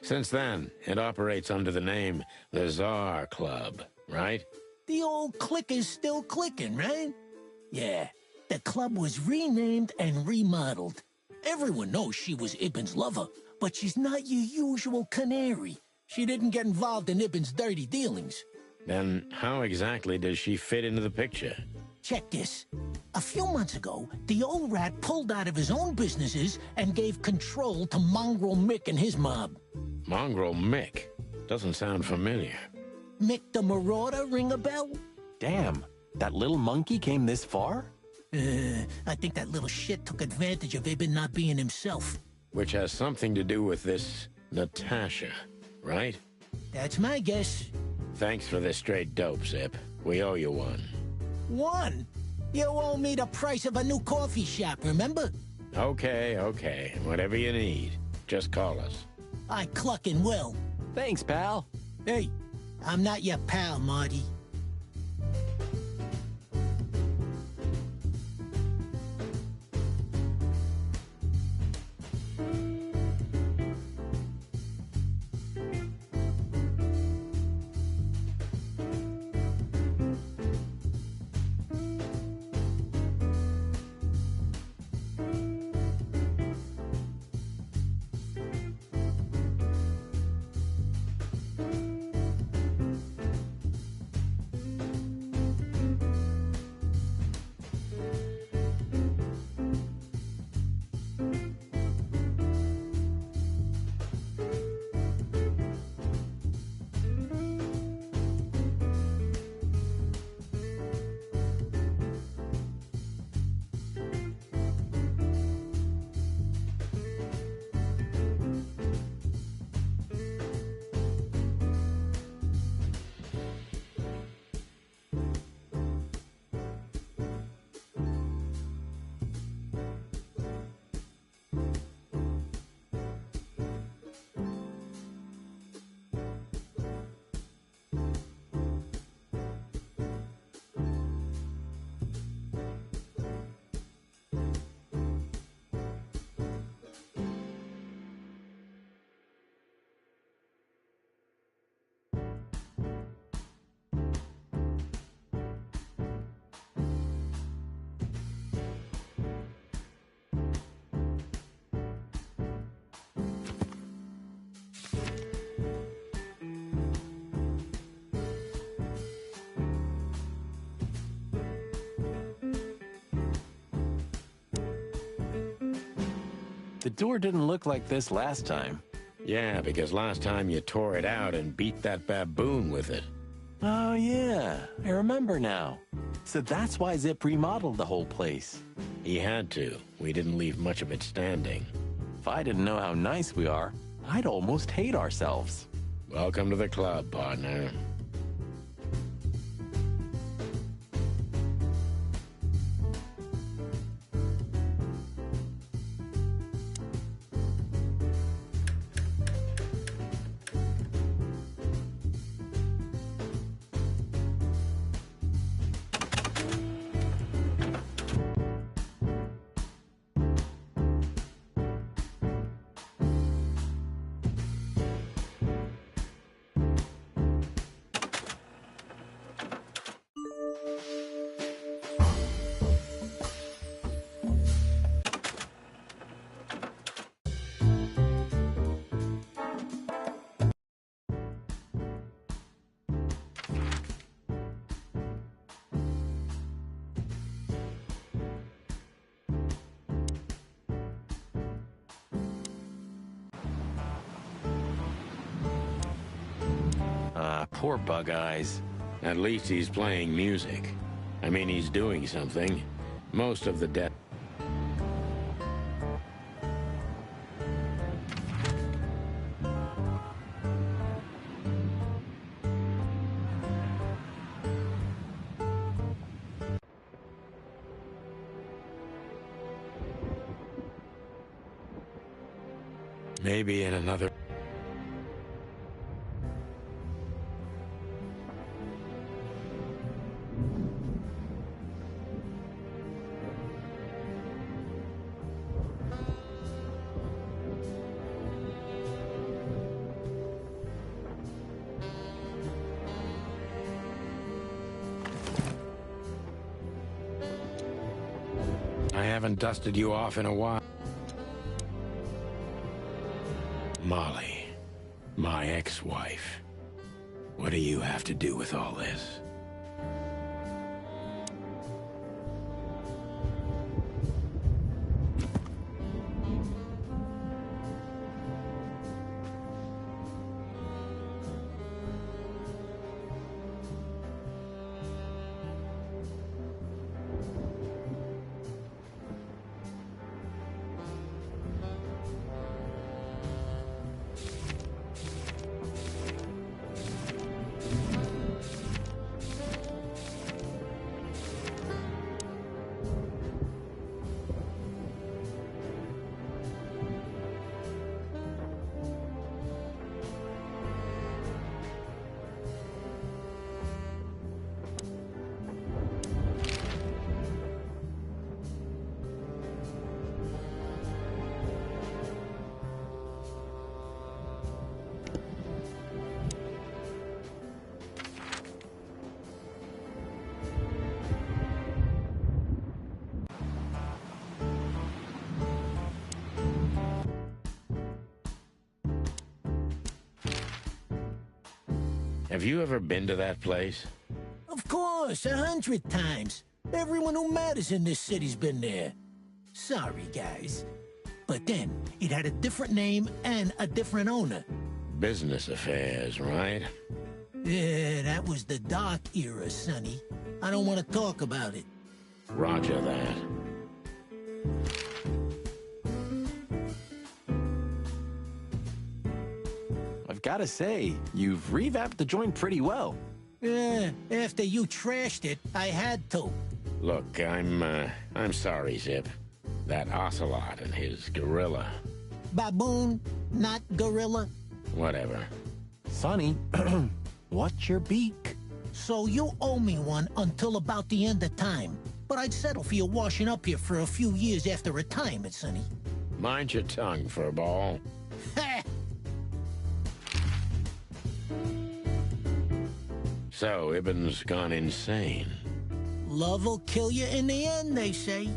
Speaker 13: Since then, it operates under the name the Czar Club, right?
Speaker 15: The old click is still clicking, right? Yeah, the club was renamed and remodeled. Everyone knows she was Ibn's lover, but she's not your usual canary. She didn't get involved in Ibn's dirty dealings.
Speaker 13: Then how exactly does she fit into the picture?
Speaker 15: Check this. A few months ago, the old rat pulled out of his own businesses and gave control to Mongrel Mick and his mob.
Speaker 13: Mongrel Mick? Doesn't sound familiar.
Speaker 15: Mick the Marauder, ring a bell?
Speaker 10: Damn, that little monkey came this far?
Speaker 15: I think that little shit took advantage of Ibn not being himself.
Speaker 13: Which has something to do with this Natasha, right?
Speaker 15: That's my guess.
Speaker 13: Thanks for this straight dope, Zip. We owe you one.
Speaker 15: One? You owe me the price of a new coffee shop, remember?
Speaker 13: Okay. Whatever you need. Just call us.
Speaker 15: I clucking will.
Speaker 10: Thanks, pal.
Speaker 15: Hey, I'm not your pal, Marty.
Speaker 10: The door didn't look like this last time.
Speaker 13: Yeah, because last time you tore it out and beat that baboon with it.
Speaker 10: Oh, yeah. I remember now. So that's why Zip remodeled the whole place.
Speaker 13: He had to. We didn't leave much of it standing.
Speaker 10: If I didn't know how nice we are, I'd almost hate ourselves.
Speaker 13: Welcome to the club, partner.
Speaker 10: Poor Bug Eyes.
Speaker 13: At least he's playing music. I mean, he's doing something. Most of the debt. Maybe in another... I haven't dusted you off in a while. Molly, my ex-wife. What do you have to do with all this? Have you ever been to that place?
Speaker 15: Of course, 100 times. Everyone who matters in this city's been there. Sorry, guys. But then, it had a different name and a different owner.
Speaker 13: Business affairs, right?
Speaker 15: Yeah, that was the dark era, Sonny. I don't want to talk about it.
Speaker 13: Roger that.
Speaker 10: I've got to say, you've revamped the joint pretty well.
Speaker 15: Yeah, after you trashed it, I had to.
Speaker 13: Look, I'm sorry, Zip. That ocelot and his gorilla.
Speaker 15: Baboon, not gorilla.
Speaker 13: Whatever.
Speaker 10: Sonny, what's your beak?
Speaker 15: So you owe me one until about the end of time. But I'd settle for you washing up here for a few years after retirement, Sonny.
Speaker 13: Mind your tongue, furball.
Speaker 15: Ha!
Speaker 13: So, Ibn's gone insane.
Speaker 15: Love will kill you in the end, they say.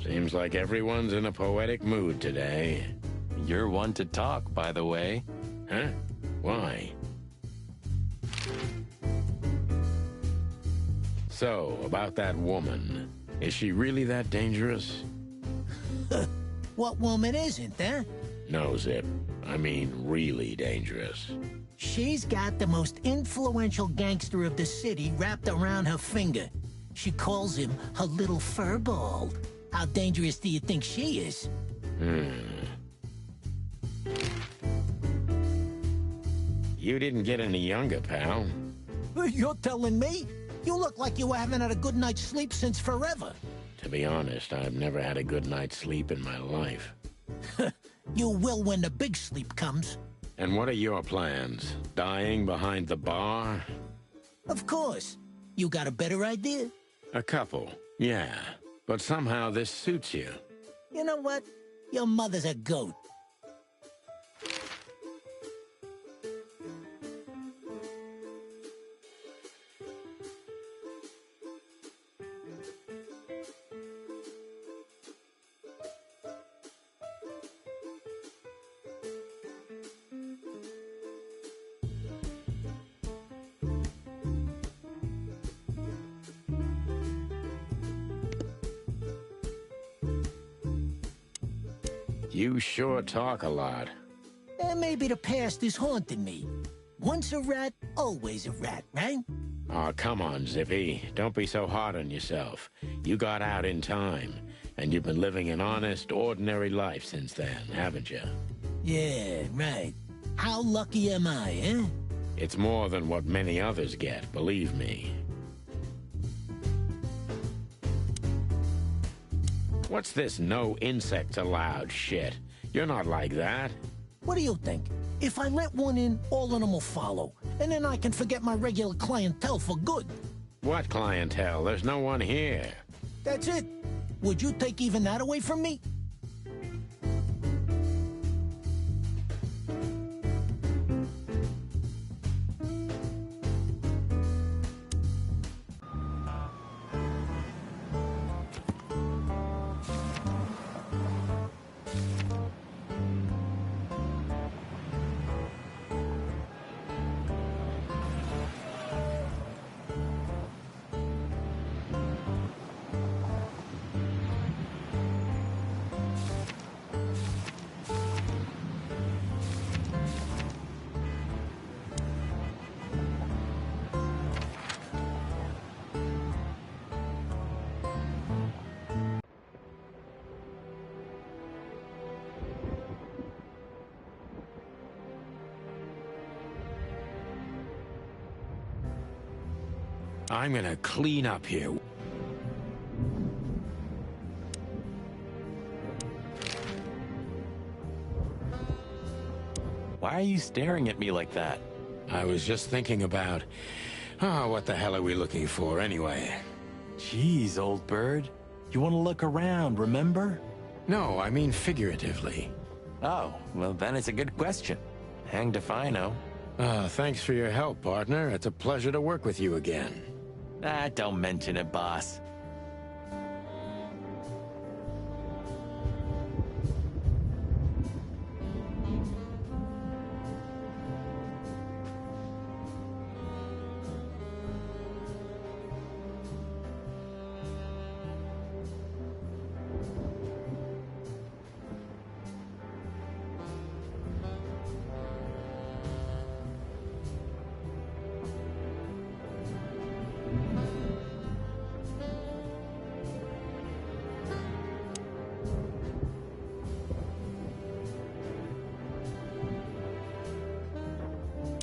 Speaker 13: Seems like everyone's in a poetic mood today.
Speaker 10: You're one to talk, by the way.
Speaker 13: Huh? Why? So, about that woman. Is she really that dangerous?
Speaker 15: What woman isn't, huh?
Speaker 13: No, Zip. I mean really dangerous.
Speaker 15: She's got the most influential gangster of the city wrapped around her finger. She calls him her little furball. How dangerous do you think she is?
Speaker 13: You didn't get any younger, pal.
Speaker 15: You're telling me? You look like you haven't had a good night's sleep since forever.
Speaker 13: To be honest, I've never had a good night's sleep in my life.
Speaker 15: You will when the big sleep comes.
Speaker 13: And what are your plans? Dying behind the bar?
Speaker 15: Of course. You got a better idea?
Speaker 13: A couple, yeah. But somehow this suits you.
Speaker 15: You know what? Your mother's a goat.
Speaker 13: You sure talk a lot.
Speaker 15: And maybe the past is haunting me. Once a rat, always a rat, right?
Speaker 13: Oh, come on, Zippy. Don't be so hard on yourself. You got out in time, and you've been living an honest, ordinary life since then, haven't you?
Speaker 15: Yeah, right. How lucky am I, eh?
Speaker 13: It's more than what many others get, believe me. What's this no insects allowed shit? You're not like that.
Speaker 15: What do you think? If I let one in, all of them will follow. And then I can forget my regular clientele for good.
Speaker 13: What clientele? There's no one here.
Speaker 15: That's it. Would you take even that away from me?
Speaker 13: I'm gonna clean up here.
Speaker 10: Why are you staring at me like that?
Speaker 13: I was just thinking about... Oh, what the hell are we looking for, anyway?
Speaker 10: Jeez, old bird. You want to look around, remember?
Speaker 13: No, I mean figuratively.
Speaker 10: Oh, well then it's a good question. Hanged if I know.
Speaker 13: Thanks for your help, partner. It's a pleasure to work with you again.
Speaker 10: Ah, don't mention it, boss.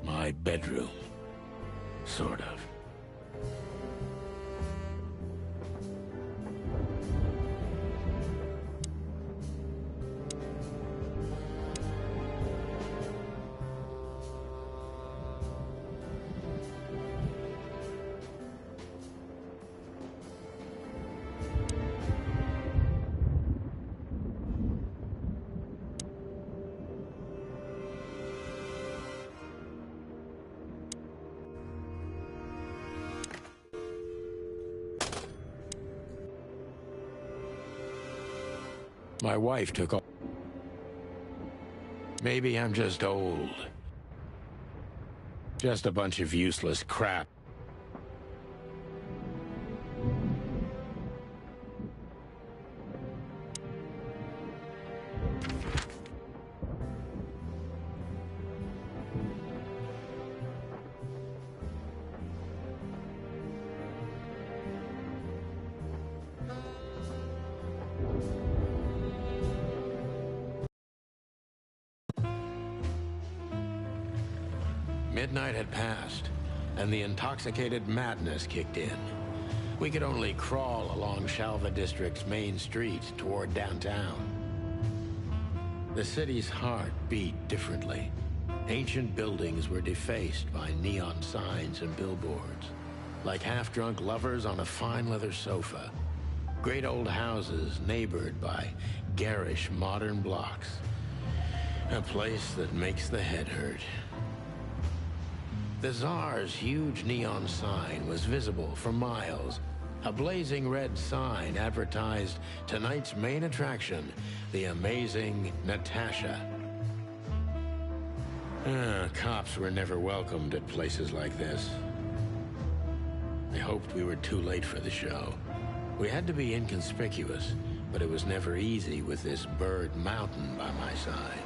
Speaker 13: My bedroom. Sort of. My wife took all... Maybe I'm just old. Just a bunch of useless crap. Midnight had passed, and the intoxicated madness kicked in. We could only crawl along Shalva District's main street toward downtown. The city's heart beat differently. Ancient buildings were defaced by neon signs and billboards, like half-drunk lovers on a fine leather sofa. Great old houses neighbored by garish modern blocks. A place that makes the head hurt. The Tsar's huge neon sign was visible for miles. A blazing red sign advertised tonight's main attraction, the amazing Natasha. Cops were never welcomed at places like this. I hoped we were too late for the show. We had to be inconspicuous, but it was never easy with this bird mountain by my side.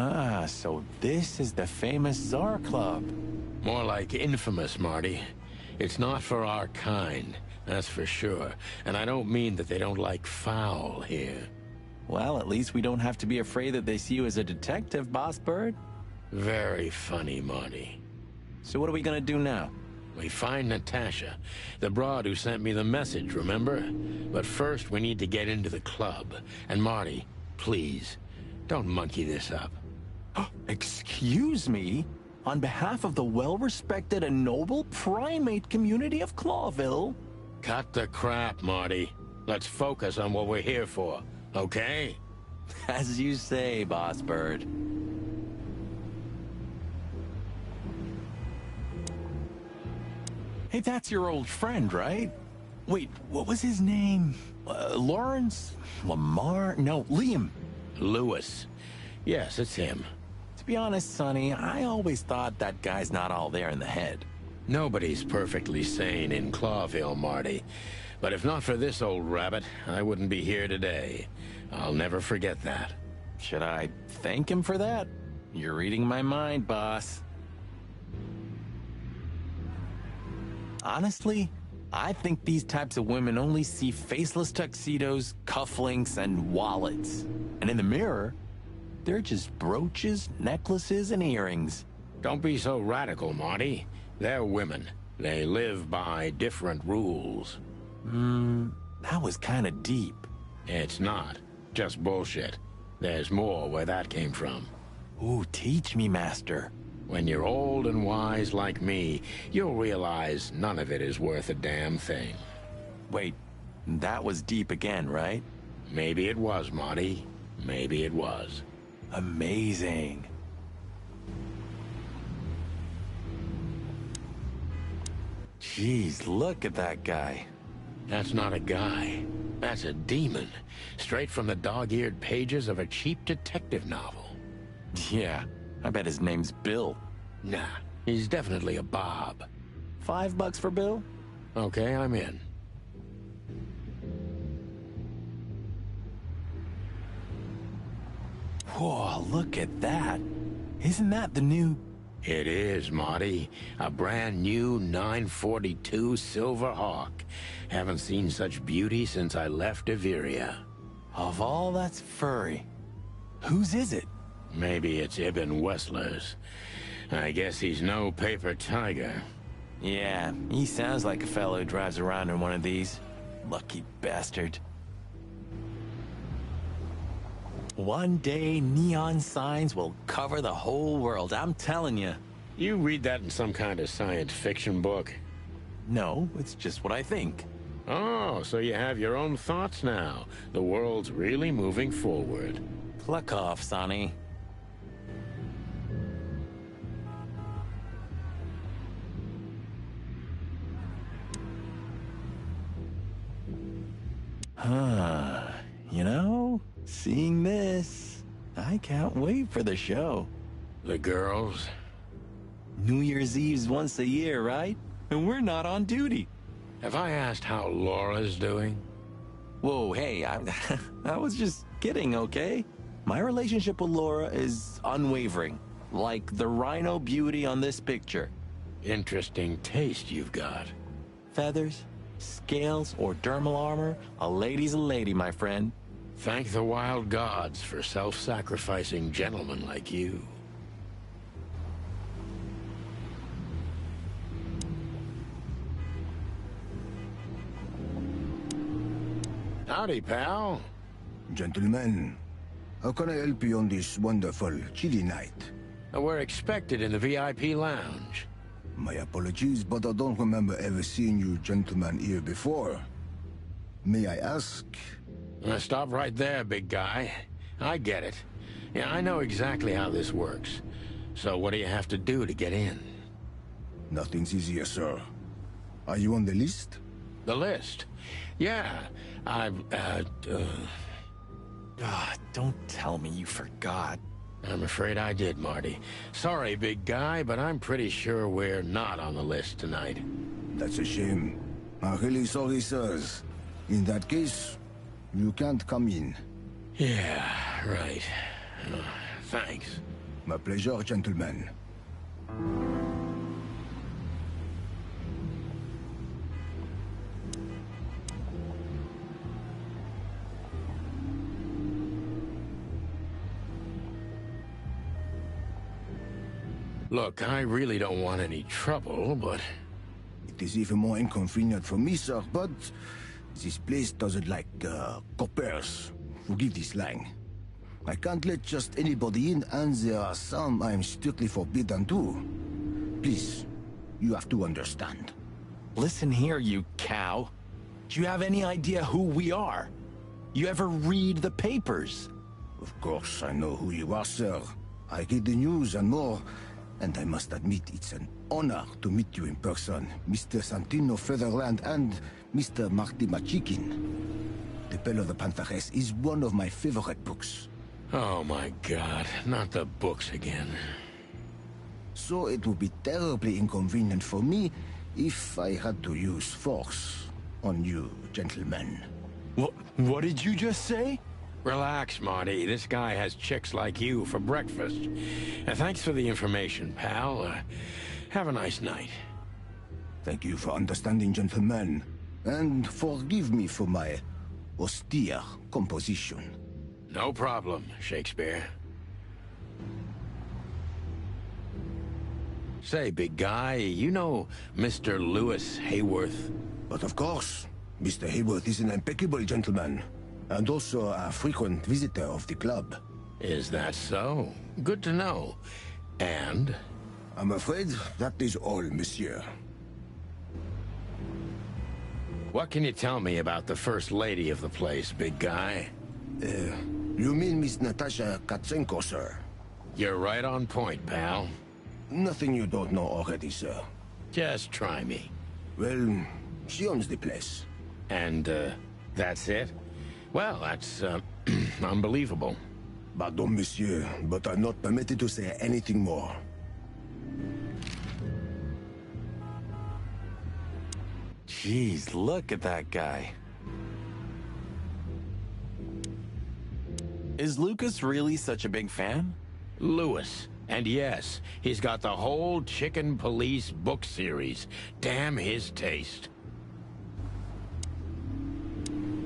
Speaker 10: Ah, so this is the famous Tsar Club.
Speaker 13: More like infamous, Marty. It's not for our kind, that's for sure. And I don't mean that they don't like foul here.
Speaker 10: Well, at least we don't have to be afraid that they see you as a detective, Boss Bird.
Speaker 13: Very funny, Marty.
Speaker 10: So what are we gonna do now?
Speaker 13: We find Natasha, the broad who sent me the message, remember? But first, we need to get into the club. And Marty, please, don't monkey this up.
Speaker 10: Excuse me? On behalf of the well-respected and noble primate community of Clawville?
Speaker 13: Cut the crap, Marty. Let's focus on what we're here for, okay?
Speaker 10: As you say, Boss Bird. Hey, that's your old friend, right? Wait, what was his name? Lawrence? Lamar? No, Liam.
Speaker 13: Lewis. Yes, it's him.
Speaker 10: To be honest, Sonny, I always thought that guy's not all there in the head.
Speaker 13: Nobody's perfectly sane in Clawville, Marty. But if not for this old rabbit, I wouldn't be here today. I'll never forget that.
Speaker 10: Should I thank him for that? You're reading my mind, boss. Honestly, I think these types of women only see faceless tuxedos, cufflinks, and wallets. And in the mirror, they're just brooches, necklaces, and earrings.
Speaker 13: Don't be so radical, Marty. They're women. They live by different rules.
Speaker 10: That was kind of deep.
Speaker 13: It's not. Just bullshit. There's more where that came from.
Speaker 10: Ooh, teach me, Master.
Speaker 13: When you're old and wise like me, you'll realize none of it is worth a damn thing.
Speaker 10: Wait, that was deep again, right?
Speaker 13: Maybe it was, Marty. Maybe it was.
Speaker 10: Amazing. Jeez, look at that guy.
Speaker 13: That's not a guy. That's a demon. Straight from the dog-eared pages of a cheap detective novel.
Speaker 10: Yeah, I bet his name's Bill.
Speaker 13: Nah, he's definitely a Bob.
Speaker 10: $5 for Bill?
Speaker 13: Okay, I'm in.
Speaker 10: Whoa, look at that. Isn't that the new...
Speaker 13: It is, Marty. A brand new 942 Silver Hawk. Haven't seen such beauty since I left Averia.
Speaker 10: Of all that's furry, whose is it?
Speaker 13: Maybe it's Ibn Wessler's. I guess he's no paper tiger.
Speaker 10: Yeah, he sounds like a fellow who drives around in one of these. Lucky bastard. One day, neon signs will cover the whole world, I'm telling you.
Speaker 13: You read that in some kind of science fiction book?
Speaker 10: No, it's just what I think.
Speaker 13: Oh, so you have your own thoughts now. The world's really moving forward.
Speaker 10: Pluck off, Sonny. You know, seeing this, I can't wait for the show.
Speaker 13: The girls?
Speaker 10: New Year's Eve's once a year, right? And we're not on duty.
Speaker 13: Have I asked how Laura's doing?
Speaker 10: Whoa, hey, I was just kidding, okay? My relationship with Laura is unwavering, like the rhino beauty on this picture.
Speaker 13: Interesting taste you've got.
Speaker 10: Feathers? Scales or dermal armor, a lady's a lady, my friend.
Speaker 13: Thank the wild gods for self-sacrificing gentlemen like you. Howdy, pal.
Speaker 7: Gentlemen, how can I help you on this wonderful, chilly night?
Speaker 13: We're expected in the VIP lounge.
Speaker 7: My apologies, but I don't remember ever seeing you gentlemen here before. May I ask?
Speaker 13: Stop right there, big guy. I get it. Yeah, I know exactly how this works. So what do you have to do to get in?
Speaker 7: Nothing's easier, sir. Are you on the list?
Speaker 13: The list? Yeah,
Speaker 10: don't tell me you forgot.
Speaker 13: I'm afraid I did, Marty. Sorry, big guy, but I'm pretty sure we're not on the list tonight.
Speaker 7: That's a shame. I'm really sorry, sirs. In that case, you can't come in.
Speaker 13: Yeah, right. Thanks.
Speaker 7: My pleasure, gentlemen.
Speaker 13: Look, I really don't want any trouble, but...
Speaker 7: It is even more inconvenient for me, sir, but... this place doesn't like, coppers. Forgive this slang. I can't let just anybody in, and there are some I'm strictly forbidden to. Please, you have to understand.
Speaker 10: Listen here, you cow. Do you have any idea who we are? You ever read the papers?
Speaker 7: Of course, I know who you are, sir. I read the news and more. And I must admit, it's an honor to meet you in person, Mr. Santino Featherland and Mr. Marty Machikin. The Bell of the Pantheress is one of my favorite books.
Speaker 13: Oh my god, not the books again.
Speaker 7: So it would be terribly inconvenient for me if I had to use force on you, gentlemen.
Speaker 10: What did you just say?
Speaker 13: Relax, Marty. This guy has chicks like you for breakfast. Thanks for the information, pal. Have a nice night.
Speaker 7: Thank you for understanding, gentlemen. And forgive me for my austere composition.
Speaker 13: No problem, Shakespeare. Say, big guy, you know Mr. Lewis Hayworth?
Speaker 7: But of course. Mr. Hayworth is an impeccable gentleman. And also a frequent visitor of the club.
Speaker 13: Is that so? Good to know. And?
Speaker 7: I'm afraid that is all, monsieur.
Speaker 13: What can you tell me about the first lady of the place, big guy?
Speaker 7: You mean Miss Natasha Katsenko, sir?
Speaker 13: You're right on point, pal.
Speaker 7: Nothing you don't know already, sir.
Speaker 13: Just try me.
Speaker 7: Well, she owns the place.
Speaker 13: And, that's it? Well, that's, unbelievable.
Speaker 7: Pardon, monsieur, but I'm not permitted to say anything more.
Speaker 10: Jeez, look at that guy. Is Lucas really such a big fan?
Speaker 13: Lewis. And yes, he's got the whole Chicken Police book series. Damn his taste.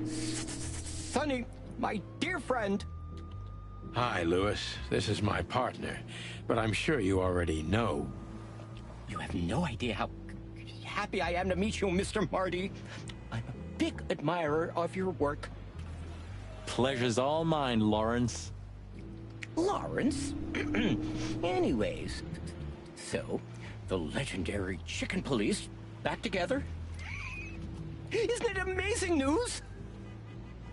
Speaker 16: Sonny, my dear friend.
Speaker 13: Hi, Lewis. This is my partner, but I'm sure you already know.
Speaker 16: You have no idea how happy I am to meet you, Mr. Marty. I'm a big admirer of your work.
Speaker 10: Pleasure's all mine, Lawrence.
Speaker 16: Lawrence? Anyways, so, the legendary Chicken Police back together? Isn't it amazing news?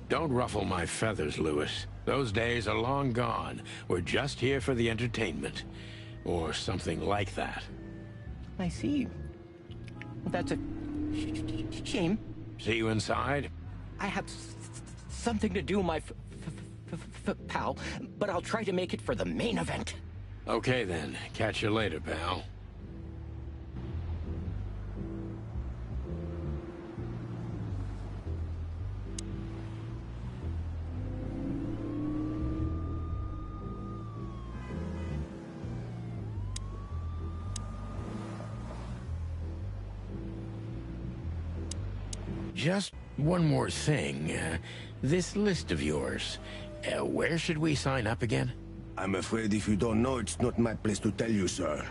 Speaker 13: Don't ruffle my feathers, Lewis. Those days are long gone. We're just here for the entertainment. Or something like that.
Speaker 16: I see. Well, that's a shame.
Speaker 13: See you inside?
Speaker 16: I have something to do, my pal, but I'll try to make it for the main event.
Speaker 13: Okay then. Catch you later, pal. just one more thing. This list of yours, where should we sign up again?
Speaker 7: I'm afraid if you don't know, it's not my place to tell you, sir.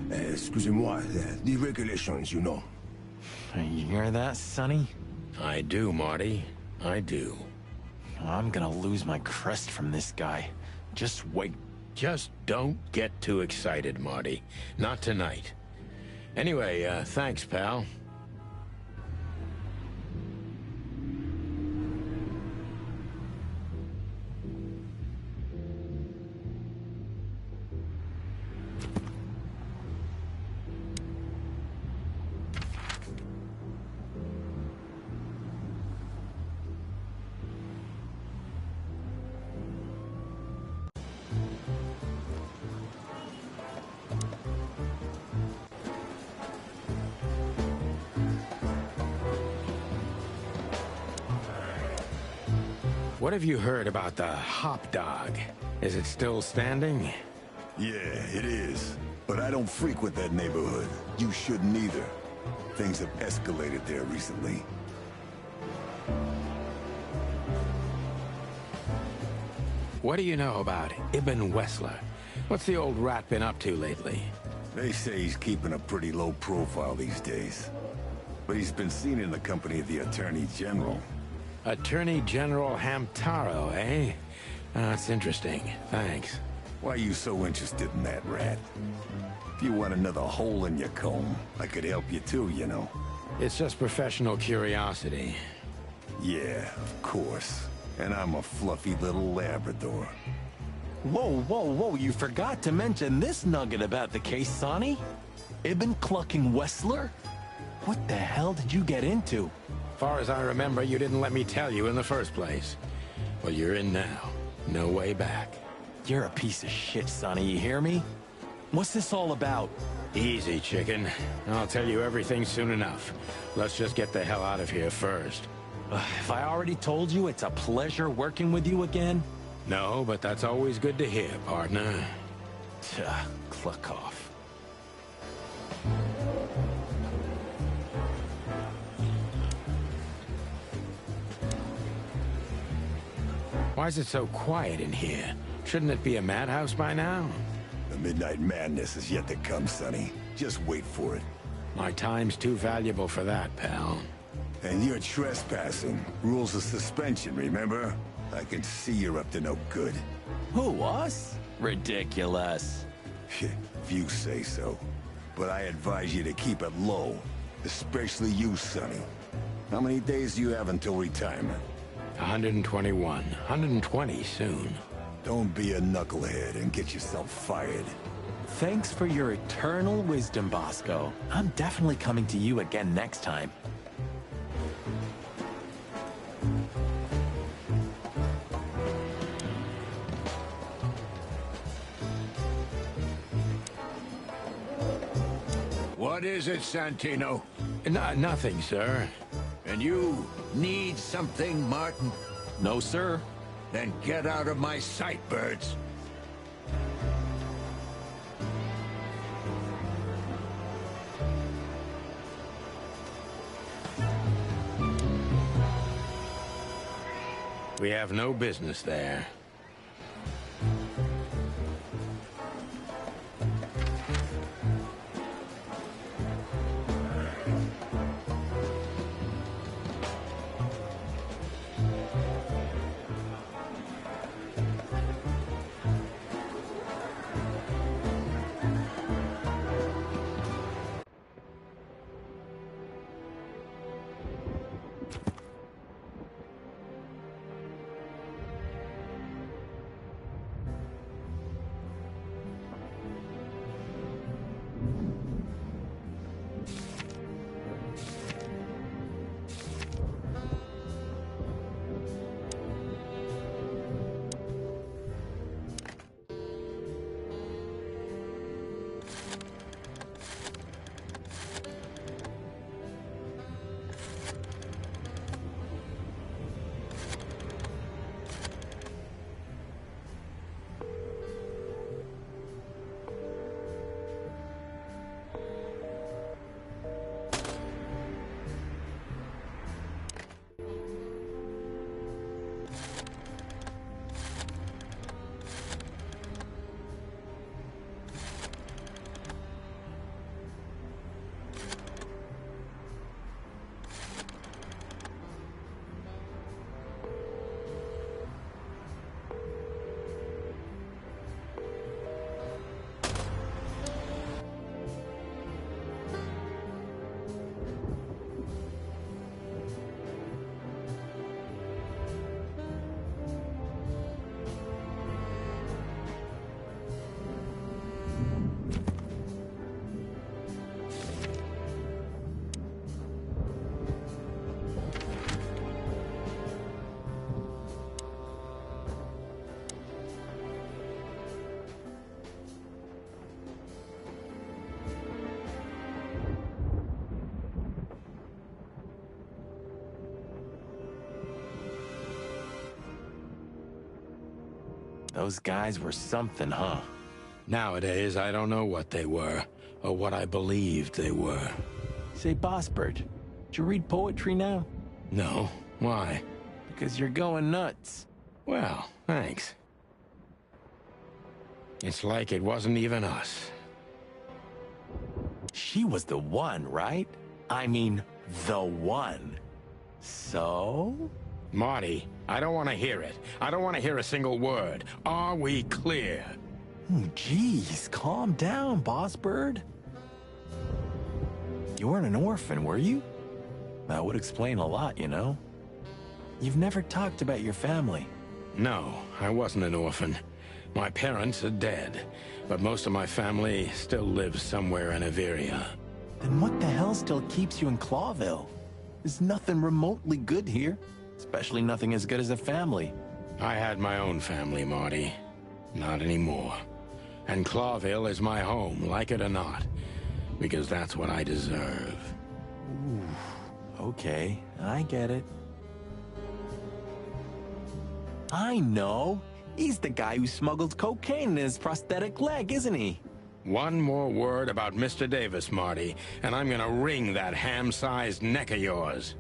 Speaker 7: Excusez-moi, the regulations, you know.
Speaker 10: You hear that, Sonny?
Speaker 13: I do, Marty. I do.
Speaker 10: I'm gonna lose my crest from this guy. Just wait.
Speaker 13: Just don't get too excited, Marty. Not tonight. Anyway, thanks, pal. What have you heard about the Hop Dog? Is it still standing?
Speaker 8: Yeah, it is. But I don't frequent that neighborhood. You shouldn't either. Things have escalated there recently.
Speaker 13: What do you know about Ibn Wessler? What's the old rat been up to lately?
Speaker 8: They say he's keeping a pretty low profile these days. But he's been seen in the company of the Attorney General.
Speaker 13: Attorney General Hamtaro, eh? That's interesting. Thanks.
Speaker 8: Why are you so interested in that rat? If you want another hole in your comb, I could help you too, you know.
Speaker 13: It's just professional curiosity.
Speaker 8: Yeah, of course. And I'm a fluffy little Labrador.
Speaker 10: Whoa, whoa, whoa, you forgot to mention this nugget about the case, Sonny. Ibn Clucking Wessler? What the hell did you get into?
Speaker 13: Far as I remember, you didn't let me tell you in the first place. Well, you're in now. No way back.
Speaker 10: You're a piece of shit, Sonny, you hear me? What's this all about?
Speaker 13: Easy, chicken. I'll tell you everything soon enough. Let's just get the hell out of here first.
Speaker 10: If I already told you it's a pleasure working with you again?
Speaker 13: No, but that's always good to hear, partner.
Speaker 10: Cluck off.
Speaker 13: Why is it so quiet in here? Shouldn't it be a madhouse by now?
Speaker 8: The midnight madness is yet to come, Sonny. Just wait for it.
Speaker 13: My time's too valuable for that, pal.
Speaker 8: And you're trespassing. Rules of suspension, remember? I can see you're up to no good.
Speaker 10: Who, us? Ridiculous.
Speaker 8: If you say so. But I advise you to keep it low. Especially you, Sonny. How many days do you have until retirement?
Speaker 13: 121. 120 soon.
Speaker 8: Don't be a knucklehead and get yourself fired.
Speaker 10: Thanks for your eternal wisdom, Bosco. I'm definitely coming to you again next time.
Speaker 12: What is it, Santino?
Speaker 13: Nothing, sir.
Speaker 12: And you need something, Martin?
Speaker 10: No, sir.
Speaker 12: Then get out of my sight, birds.
Speaker 13: We have no business there.
Speaker 10: Those guys were something, huh?
Speaker 13: Nowadays, I don't know what they were, or what I believed they were.
Speaker 10: Say, Boss Bird, did you read poetry now?
Speaker 13: No. Why?
Speaker 10: Because you're going nuts.
Speaker 13: Well, thanks. It's like it wasn't even us.
Speaker 10: She was the one, right? I mean, the one. So?
Speaker 13: Marty, I don't want to hear it. I don't want to hear a single word. Are we clear?
Speaker 10: Jeez, calm down, Boss Bird. You weren't an orphan, were you? That would explain a lot, you know? You've never talked about your family.
Speaker 13: No, I wasn't an orphan. My parents are dead, but most of my family still lives somewhere in Averia.
Speaker 10: Then what the hell still keeps you in Clawville? There's nothing remotely good here, especially nothing as good as a family.
Speaker 13: I had my own family, Marty. Not anymore. And Clawville is my home, like it or not, because that's what I deserve.
Speaker 10: Ooh, okay, I get it. I know. He's the guy who smuggled cocaine in his prosthetic leg, isn't he?
Speaker 13: One more word about Mr. Davis, Marty, and I'm gonna wring that ham-sized neck of yours.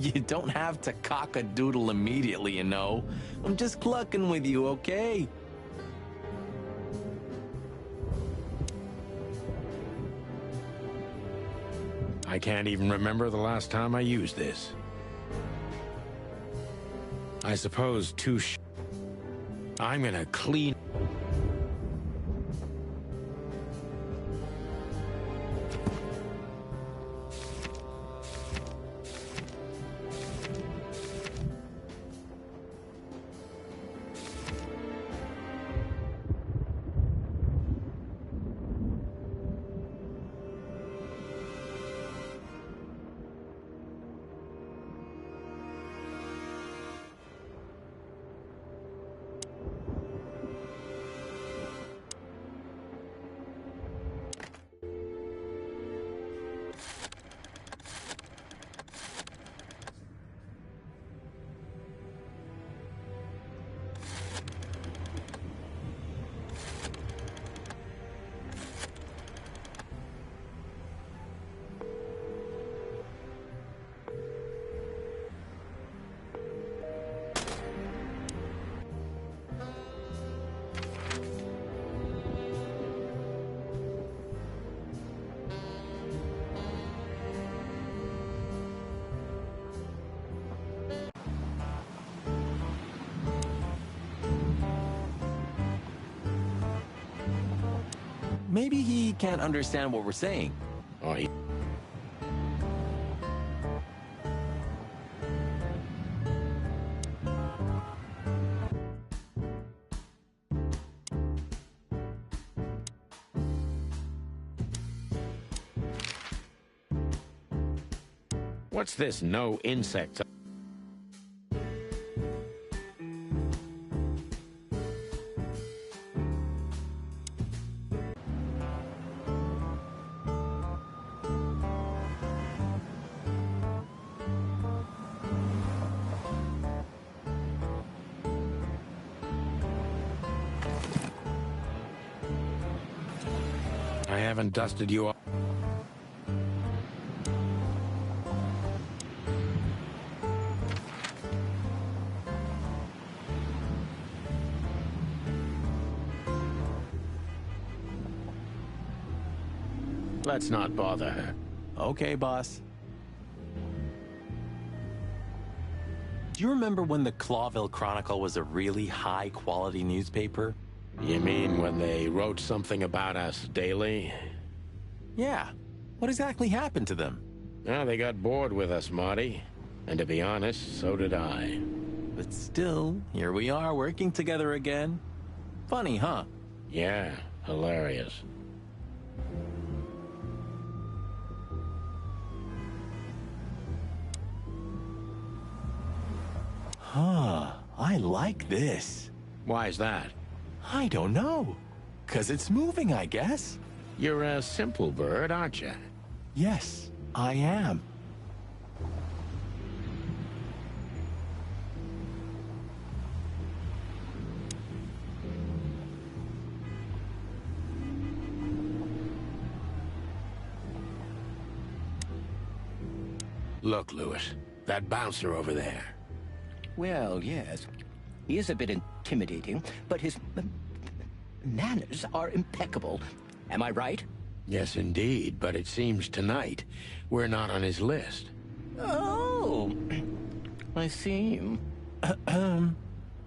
Speaker 10: You don't have to cock-a-doodle immediately, you know. I'm just clucking with you, okay?
Speaker 13: I can't even remember the last time I used this. I suppose I'm gonna clean...
Speaker 10: Maybe he can't understand what we're saying.
Speaker 13: Oh, What's this no insects? I haven't dusted you off. Let's not bother her.
Speaker 10: Okay, boss. Do you remember when the Clawville Chronicle was a really high-quality newspaper?
Speaker 13: You mean when they wrote something about us daily?
Speaker 10: Yeah. What exactly happened to them?
Speaker 13: Well, they got bored with us, Marty. And to be honest, so did I.
Speaker 10: But still, here we are working together again. Funny, huh?
Speaker 13: Yeah, hilarious.
Speaker 10: Huh, I like this.
Speaker 13: Why's that?
Speaker 10: I don't know. 'Cause it's moving, I guess.
Speaker 13: You're a simple bird, aren't you?
Speaker 10: Yes, I am.
Speaker 13: Look, Lewis, that bouncer over there.
Speaker 16: Well, yes. He is a bit intimidating, but his manners are impeccable. Am I right?
Speaker 13: Yes, indeed, but it seems tonight we're not on his list.
Speaker 16: Oh, I see.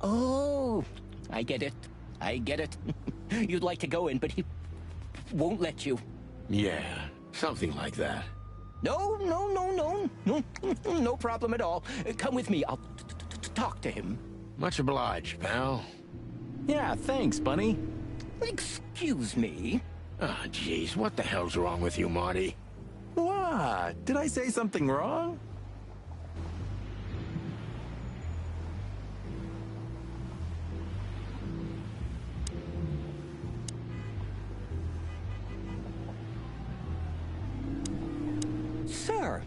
Speaker 16: Oh, I get it. I get it. You'd like to go in, but he won't let you.
Speaker 13: Yeah, something like that.
Speaker 16: No, no, no, no, no, no problem at all. Come with me. I'll talk to him.
Speaker 13: Much obliged, pal.
Speaker 10: Yeah, thanks, Bunny.
Speaker 16: Excuse me.
Speaker 13: Ah, jeez, what the hell's wrong with you, Marty?
Speaker 10: What? Did I say something wrong?
Speaker 16: Sir,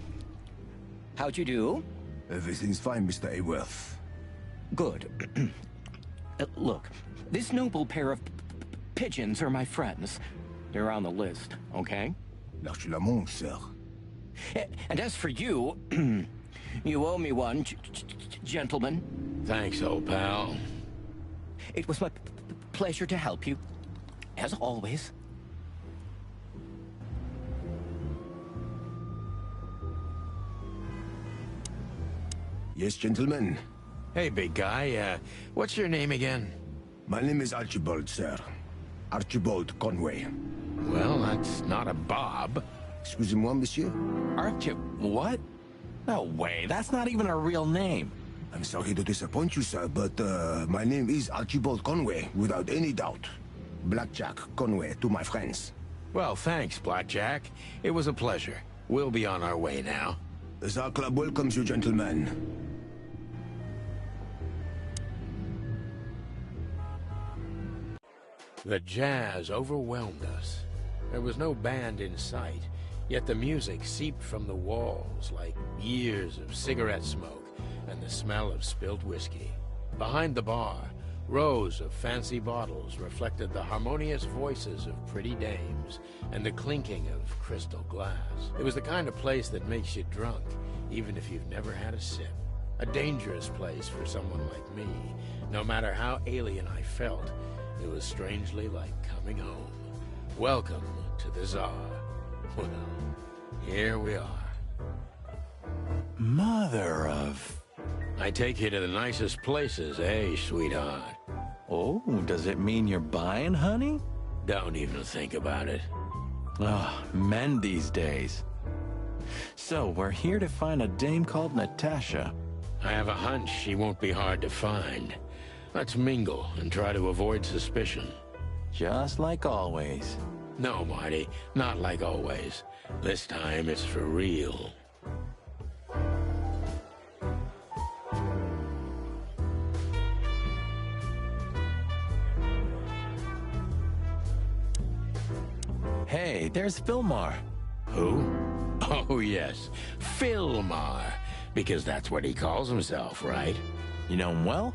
Speaker 16: how'd you do?
Speaker 7: Everything's fine, Mr. Aworth.
Speaker 16: Good. Look, this noble pair of pigeons are my friends. They're on the list, okay?
Speaker 7: L'archulament, sir.
Speaker 16: And as for you, you owe me one, gentlemen.
Speaker 13: Thanks, old pal.
Speaker 16: It was my pleasure to help you, as always.
Speaker 7: Yes, gentlemen.
Speaker 13: Hey, big guy, what's your name again?
Speaker 7: My name is Archibald, sir. Archibald Conway.
Speaker 13: Well, that's not a Bob.
Speaker 7: Excusez-moi, monsieur?
Speaker 10: What? No way, that's not even a real name.
Speaker 7: I'm sorry to disappoint you, sir, but my name is Archibald Conway, without any doubt. Blackjack Conway to my friends.
Speaker 13: Well, thanks, Blackjack. It was a pleasure. We'll be on our way now.
Speaker 7: The club welcomes you, gentlemen.
Speaker 13: The jazz overwhelmed us. There was no band in sight, yet the music seeped from the walls like years of cigarette smoke and the smell of spilled whiskey. Behind the bar, rows of fancy bottles reflected the harmonious voices of pretty dames and the clinking of crystal glass. It was the kind of place that makes you drunk, even if you've never had a sip. A dangerous place for someone like me. No matter how alien I felt, it was strangely like coming home. Welcome to the Tsar. Well, here we are.
Speaker 10: Mother of...
Speaker 13: I take you to the nicest places, eh, sweetheart?
Speaker 10: Oh, does it mean you're buying, honey?
Speaker 13: Don't even think about it.
Speaker 10: Ah, men these days. So, we're here to find a dame called Natasha.
Speaker 13: I have a hunch she won't be hard to find. Let's mingle and try to avoid suspicion.
Speaker 10: Just like always.
Speaker 13: No, Marty, not like always. This time it's for real.
Speaker 10: Hey, there's Philmar.
Speaker 13: Who? Oh, yes, Philmar. Because that's what he calls himself, right?
Speaker 10: You know him well?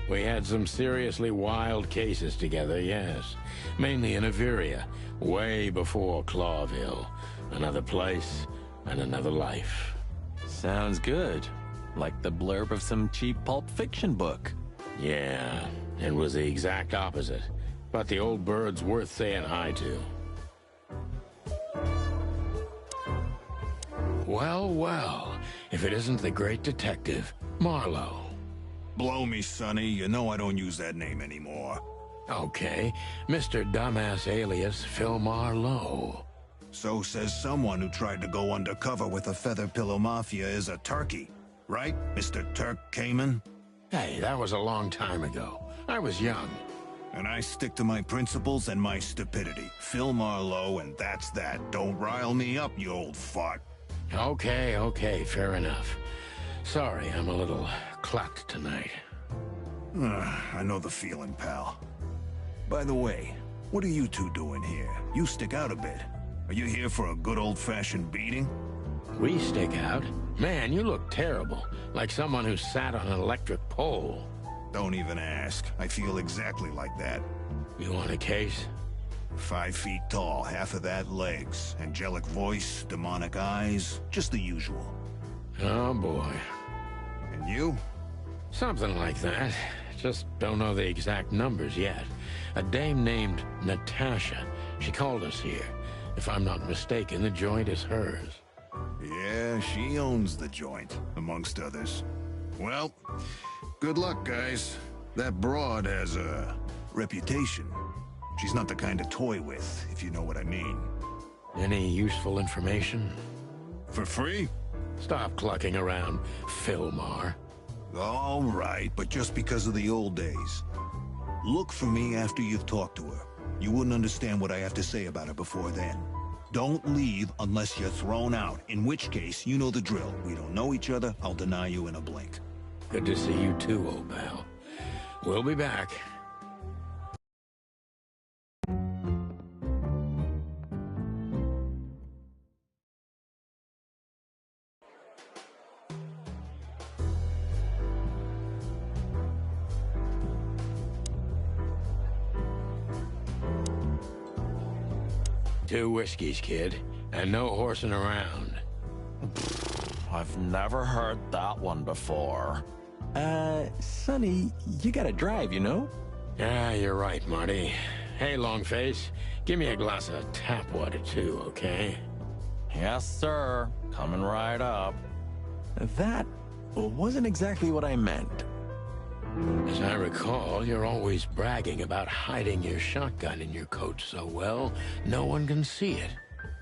Speaker 13: We had some seriously wild cases together, yes. Mainly in Averia, way before Clawville. Another place and another life.
Speaker 10: Sounds good. Like the blurb of some cheap pulp fiction book.
Speaker 13: Yeah, it was the exact opposite. But the old bird's worth saying hi to. Well, well, if it isn't the great detective, Marlowe.
Speaker 8: Blow me, Sonny. You know I don't use that name anymore.
Speaker 13: Okay, Mr. Dumbass alias Phil Marlowe.
Speaker 8: So says someone who tried to go undercover with the Feather Pillow Mafia is a turkey. Right, Mr. Turk Cayman?
Speaker 13: Hey, that was a long time ago. I was young.
Speaker 8: And I stick to my principles and my stupidity. Phil Marlowe, and that's that. Don't rile me up, you old fart.
Speaker 13: Okay, fair enough. Sorry, I'm a little clucked tonight.
Speaker 8: I know the feeling, pal. By the way, what are you two doing here? You stick out a bit. Are you here for a good old-fashioned beating?
Speaker 13: We stick out? Man, you look terrible. Like someone who sat on an electric pole.
Speaker 8: Don't even ask. I feel exactly like that.
Speaker 13: You want a case?
Speaker 8: 5 feet tall, half of that legs. Angelic voice, demonic eyes, just the usual.
Speaker 13: Oh, boy.
Speaker 8: And you?
Speaker 13: Something like that. Just don't know the exact numbers yet. A dame named Natasha. She called us here. If I'm not mistaken, the joint is hers.
Speaker 8: Yeah, she owns the joint, amongst others. Well, good luck, guys. That broad has a reputation. She's not the kind to toy with, if you know what I mean.
Speaker 13: Any useful information?
Speaker 8: For free?
Speaker 13: Stop clucking around, Philmar.
Speaker 8: All right, but just because of the old days. Look for me after you've talked to her. You wouldn't understand what I have to say about her before then. Don't leave unless you're thrown out, in which case, you know the drill. We don't know each other, I'll deny you in a blink.
Speaker 13: Good to see you too, old pal. We'll be back. Two whiskeys, kid, and no horsing around.
Speaker 10: I've never heard that one before. Sonny, you gotta drive, you know?
Speaker 13: Yeah, you're right, Marty. Hey, Longface, give me a glass of tap water too, okay?
Speaker 10: Yes, sir. Coming right up. That wasn't exactly what I meant.
Speaker 13: As I recall, you're always bragging about hiding your shotgun in your coat so well, no one can see it.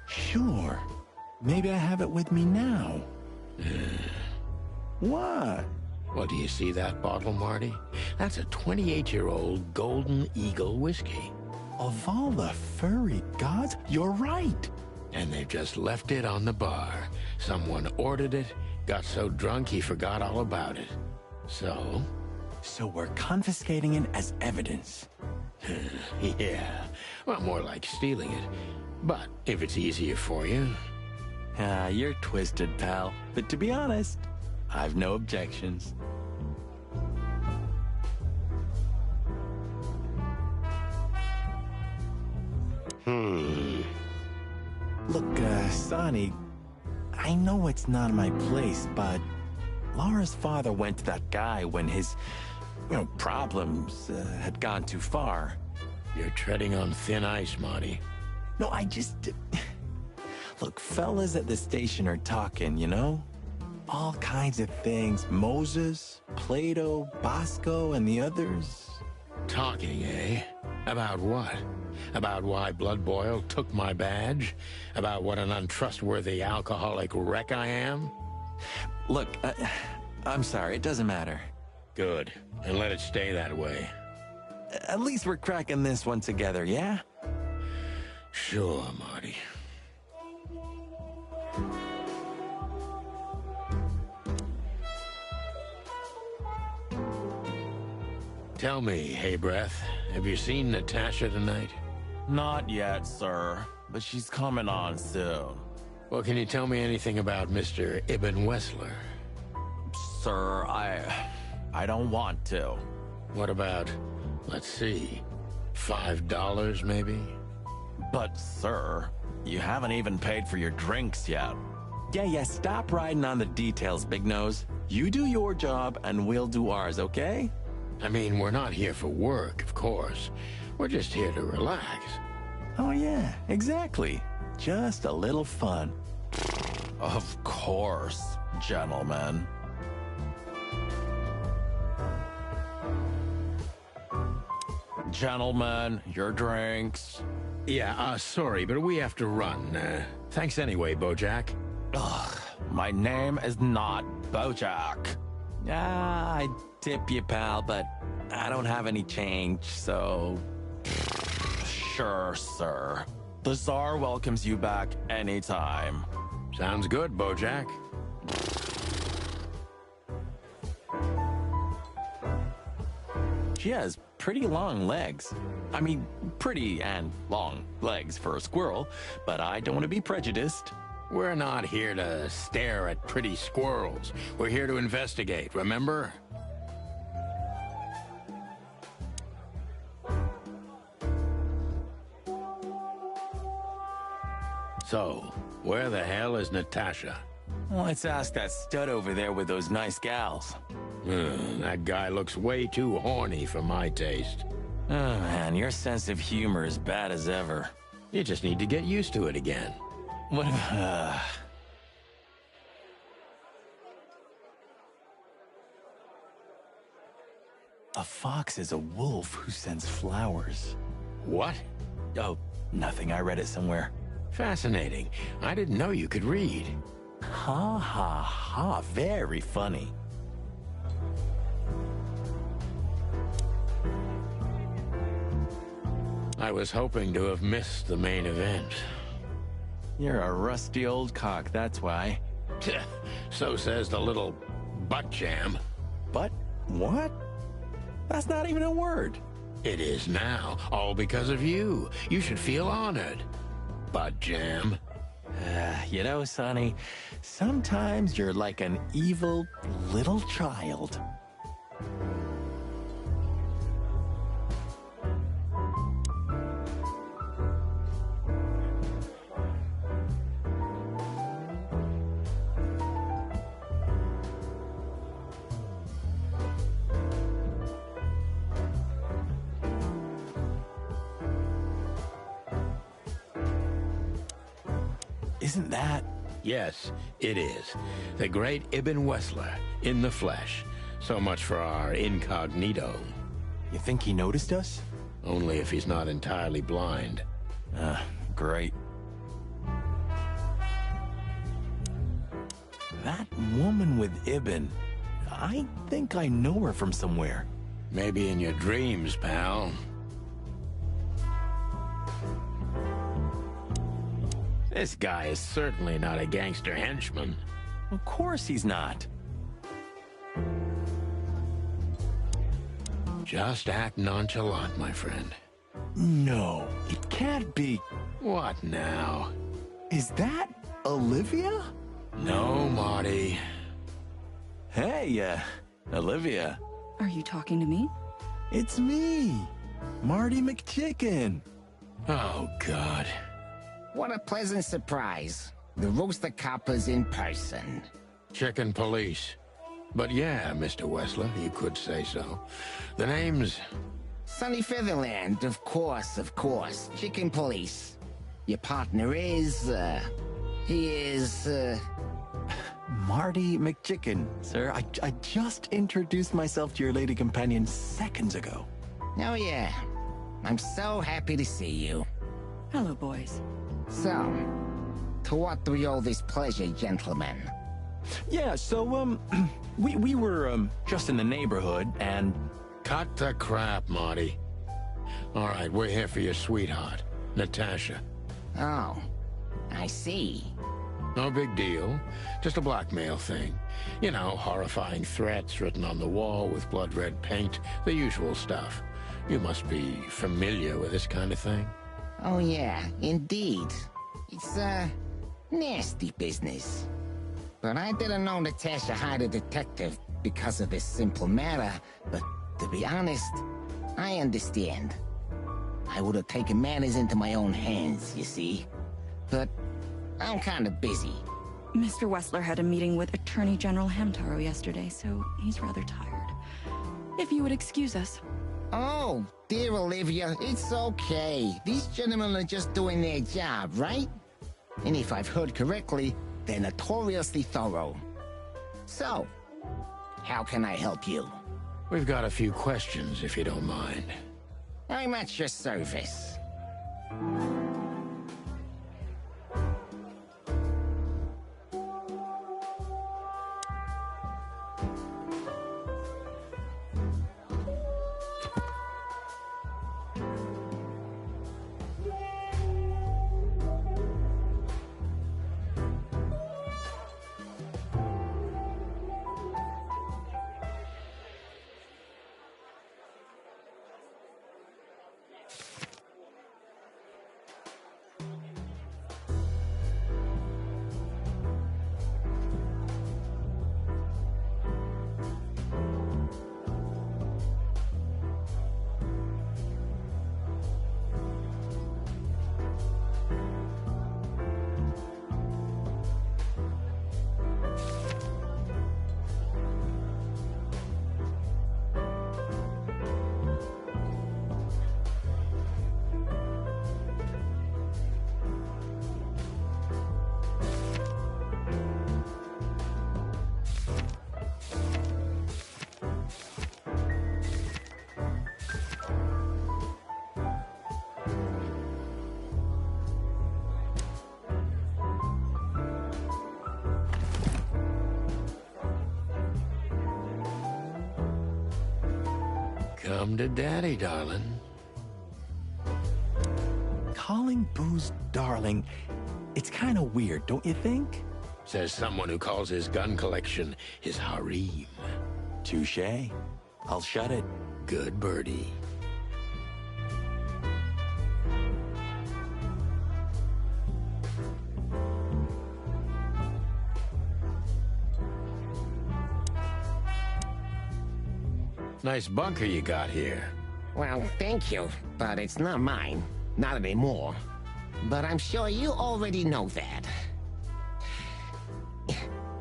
Speaker 10: Sure. Maybe I have it with me now. What?
Speaker 13: Well, do you see that bottle, Marty? That's a 28-year-old Golden Eagle whiskey.
Speaker 10: Of all the furry gods, you're right.
Speaker 13: And they've just left it on the bar. Someone ordered it, got so drunk he forgot all about it. So?
Speaker 10: So we're confiscating it as evidence.
Speaker 13: Yeah. Well, more like stealing it. But if it's easier for you.
Speaker 10: You're twisted, pal. But to be honest, I've no objections. Look, Sonny, I know it's not my place, but Laura's father went to that guy when his, problems had gone too far.
Speaker 13: You're treading on thin ice, Marty.
Speaker 10: No, Look, fellas at the station are talking, you know? All kinds of things. Moses, Plato, Bosco, and the others.
Speaker 13: Talking, eh? About what? About why Blood Boil took my badge? About what an untrustworthy alcoholic wreck I am?
Speaker 10: Look, I'm sorry, it doesn't matter.
Speaker 13: Good, and let it stay that way.
Speaker 10: At least we're cracking this one together, yeah?
Speaker 13: Sure, Marty. Tell me, hey Breath, have you seen Natasha tonight?
Speaker 10: Not yet, sir, but she's coming on soon.
Speaker 13: Well, can you tell me anything about Mr. Ibn Wessler?
Speaker 10: Sir, I don't want to.
Speaker 13: What about, let's see, $5 maybe?
Speaker 10: But, sir, you haven't even paid for your drinks yet. Yeah, stop riding on the details, Big Nose. You do your job, and we'll do ours, okay?
Speaker 13: I mean, we're not here for work, of course. We're just here to relax.
Speaker 10: Oh, yeah, exactly. Just a little fun. Of course, gentlemen. Gentlemen, your drinks.
Speaker 13: Yeah, sorry, but we have to run. Thanks anyway, Bojack.
Speaker 10: Ugh, my name is not Bojack. I tip you, pal, but I don't have any change, so... Sure, sir. The Tsar welcomes you back anytime.
Speaker 13: Sounds good, Bojack.
Speaker 10: She has pretty long legs. I mean, pretty and long legs for a squirrel, but I don't want to be prejudiced.
Speaker 13: We're not here to stare at pretty squirrels. We're here to investigate, remember? So, where the hell is Natasha?
Speaker 10: Let's ask that stud over there with those nice gals.
Speaker 13: That guy looks way too horny for my taste.
Speaker 10: Oh man, your sense of humor is bad as ever.
Speaker 13: You just need to get used to it again.
Speaker 10: What A fox is a wolf who sends flowers.
Speaker 13: What?
Speaker 10: Oh, nothing. I read it somewhere.
Speaker 13: Fascinating. I didn't know you could read.
Speaker 10: Ha ha ha. Very funny.
Speaker 13: I was hoping to have missed the main event.
Speaker 10: You're a rusty old cock, that's why.
Speaker 13: So says the little butt jam.
Speaker 10: But what? That's not even a word.
Speaker 13: It is now, all because of you. You should feel honored. Butt jam.
Speaker 10: You know, Sonny, sometimes you're like an evil little child. Isn't that?
Speaker 13: Yes, it is. The great Ibn Wessler, in the flesh. So much for our incognito.
Speaker 10: You think he noticed us?
Speaker 13: Only if he's not entirely blind.
Speaker 10: Great. That woman with Ibn, I think I know her from somewhere.
Speaker 13: Maybe in your dreams, pal. This guy is certainly not a gangster henchman.
Speaker 10: Of course he's not.
Speaker 13: Just act nonchalant, my friend.
Speaker 10: No, it can't be.
Speaker 13: What now?
Speaker 10: Is that Olivia?
Speaker 13: No, Marty.
Speaker 10: Hey, Olivia.
Speaker 17: Are you talking to me?
Speaker 10: It's me, Marty McChicken.
Speaker 13: Oh, God.
Speaker 5: What a pleasant surprise. The Rooster Copper's in person.
Speaker 13: Chicken police. But yeah, Mr. Wessler, you could say so. The name's...
Speaker 5: Sunny Featherland, of course, of course. Chicken police. Your partner is, he is,
Speaker 10: Marty McChicken, sir. I just introduced myself to your lady companion seconds ago.
Speaker 5: Oh yeah. I'm so happy to see you.
Speaker 17: Hello, boys.
Speaker 5: So, to what do we owe this pleasure, gentlemen?
Speaker 10: Yeah, so, we were, just in the neighborhood, and...
Speaker 13: Cut the crap, Marty. All right, we're here for your sweetheart, Natasha.
Speaker 5: Oh, I see.
Speaker 13: No big deal. Just a blackmail thing. You know, horrifying threats written on the wall with blood-red paint, the usual stuff. You must be familiar with this kind of thing.
Speaker 5: Oh yeah, indeed. It's, nasty business. But I didn't know Natasha hired a detective because of this simple matter, but to be honest, I understand. I would have taken matters into my own hands, you see. But I'm kind of busy.
Speaker 17: Mr. Wessler had a meeting with Attorney General Hamtaro yesterday, so he's rather tired. If you would excuse us.
Speaker 5: Oh, dear Olivia, it's okay. These gentlemen are just doing their job, right? And if I've heard correctly, they're notoriously thorough. So, how can I help you?
Speaker 13: We've got a few questions, if you don't mind.
Speaker 5: I'm at your service.
Speaker 13: Come to Daddy, darling.
Speaker 10: Calling booze darling, it's kind of weird, don't you think?
Speaker 13: Says someone who calls his gun collection his harem.
Speaker 10: Touché. I'll shut it.
Speaker 13: Good birdie. Nice bunker you got here.
Speaker 5: Well, thank you, but it's not mine. Not anymore. But I'm sure you already know that.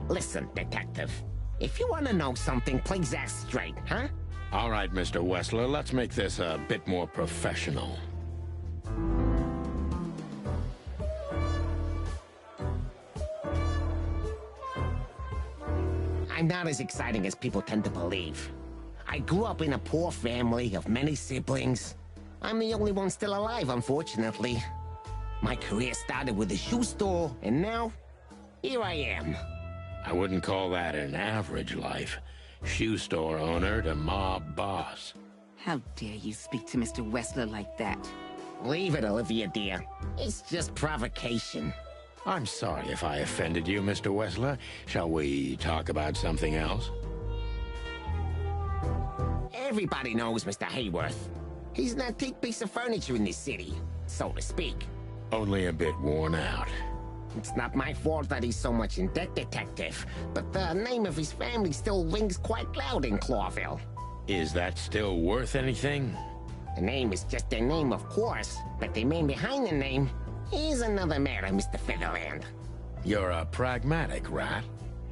Speaker 5: Listen, detective. If you want to know something, please ask straight, huh?
Speaker 13: All right, Mr. Wessler, let's make this a bit more professional.
Speaker 5: I'm not as exciting as people tend to believe. I grew up in a poor family of many siblings. I'm the only one still alive, unfortunately. My career started with a shoe store, and now, here I am.
Speaker 13: I wouldn't call that an average life. Shoe store owner to mob boss.
Speaker 18: How dare you speak to Mr. Wessler like that?
Speaker 5: Leave it, Olivia, dear. It's just provocation.
Speaker 13: I'm sorry if I offended you, Mr. Wessler. Shall we talk about something else?
Speaker 5: Everybody knows Mr. Hayworth. He's an antique piece of furniture in this city, so to speak.
Speaker 13: Only a bit worn out.
Speaker 5: It's not my fault that he's so much in debt, detective, but the name of his family still rings quite loud in Clawville.
Speaker 13: Is that still worth anything?
Speaker 5: The name is just their name, of course, but the man behind the name is another matter, Mr. Featherland.
Speaker 13: You're a pragmatic rat.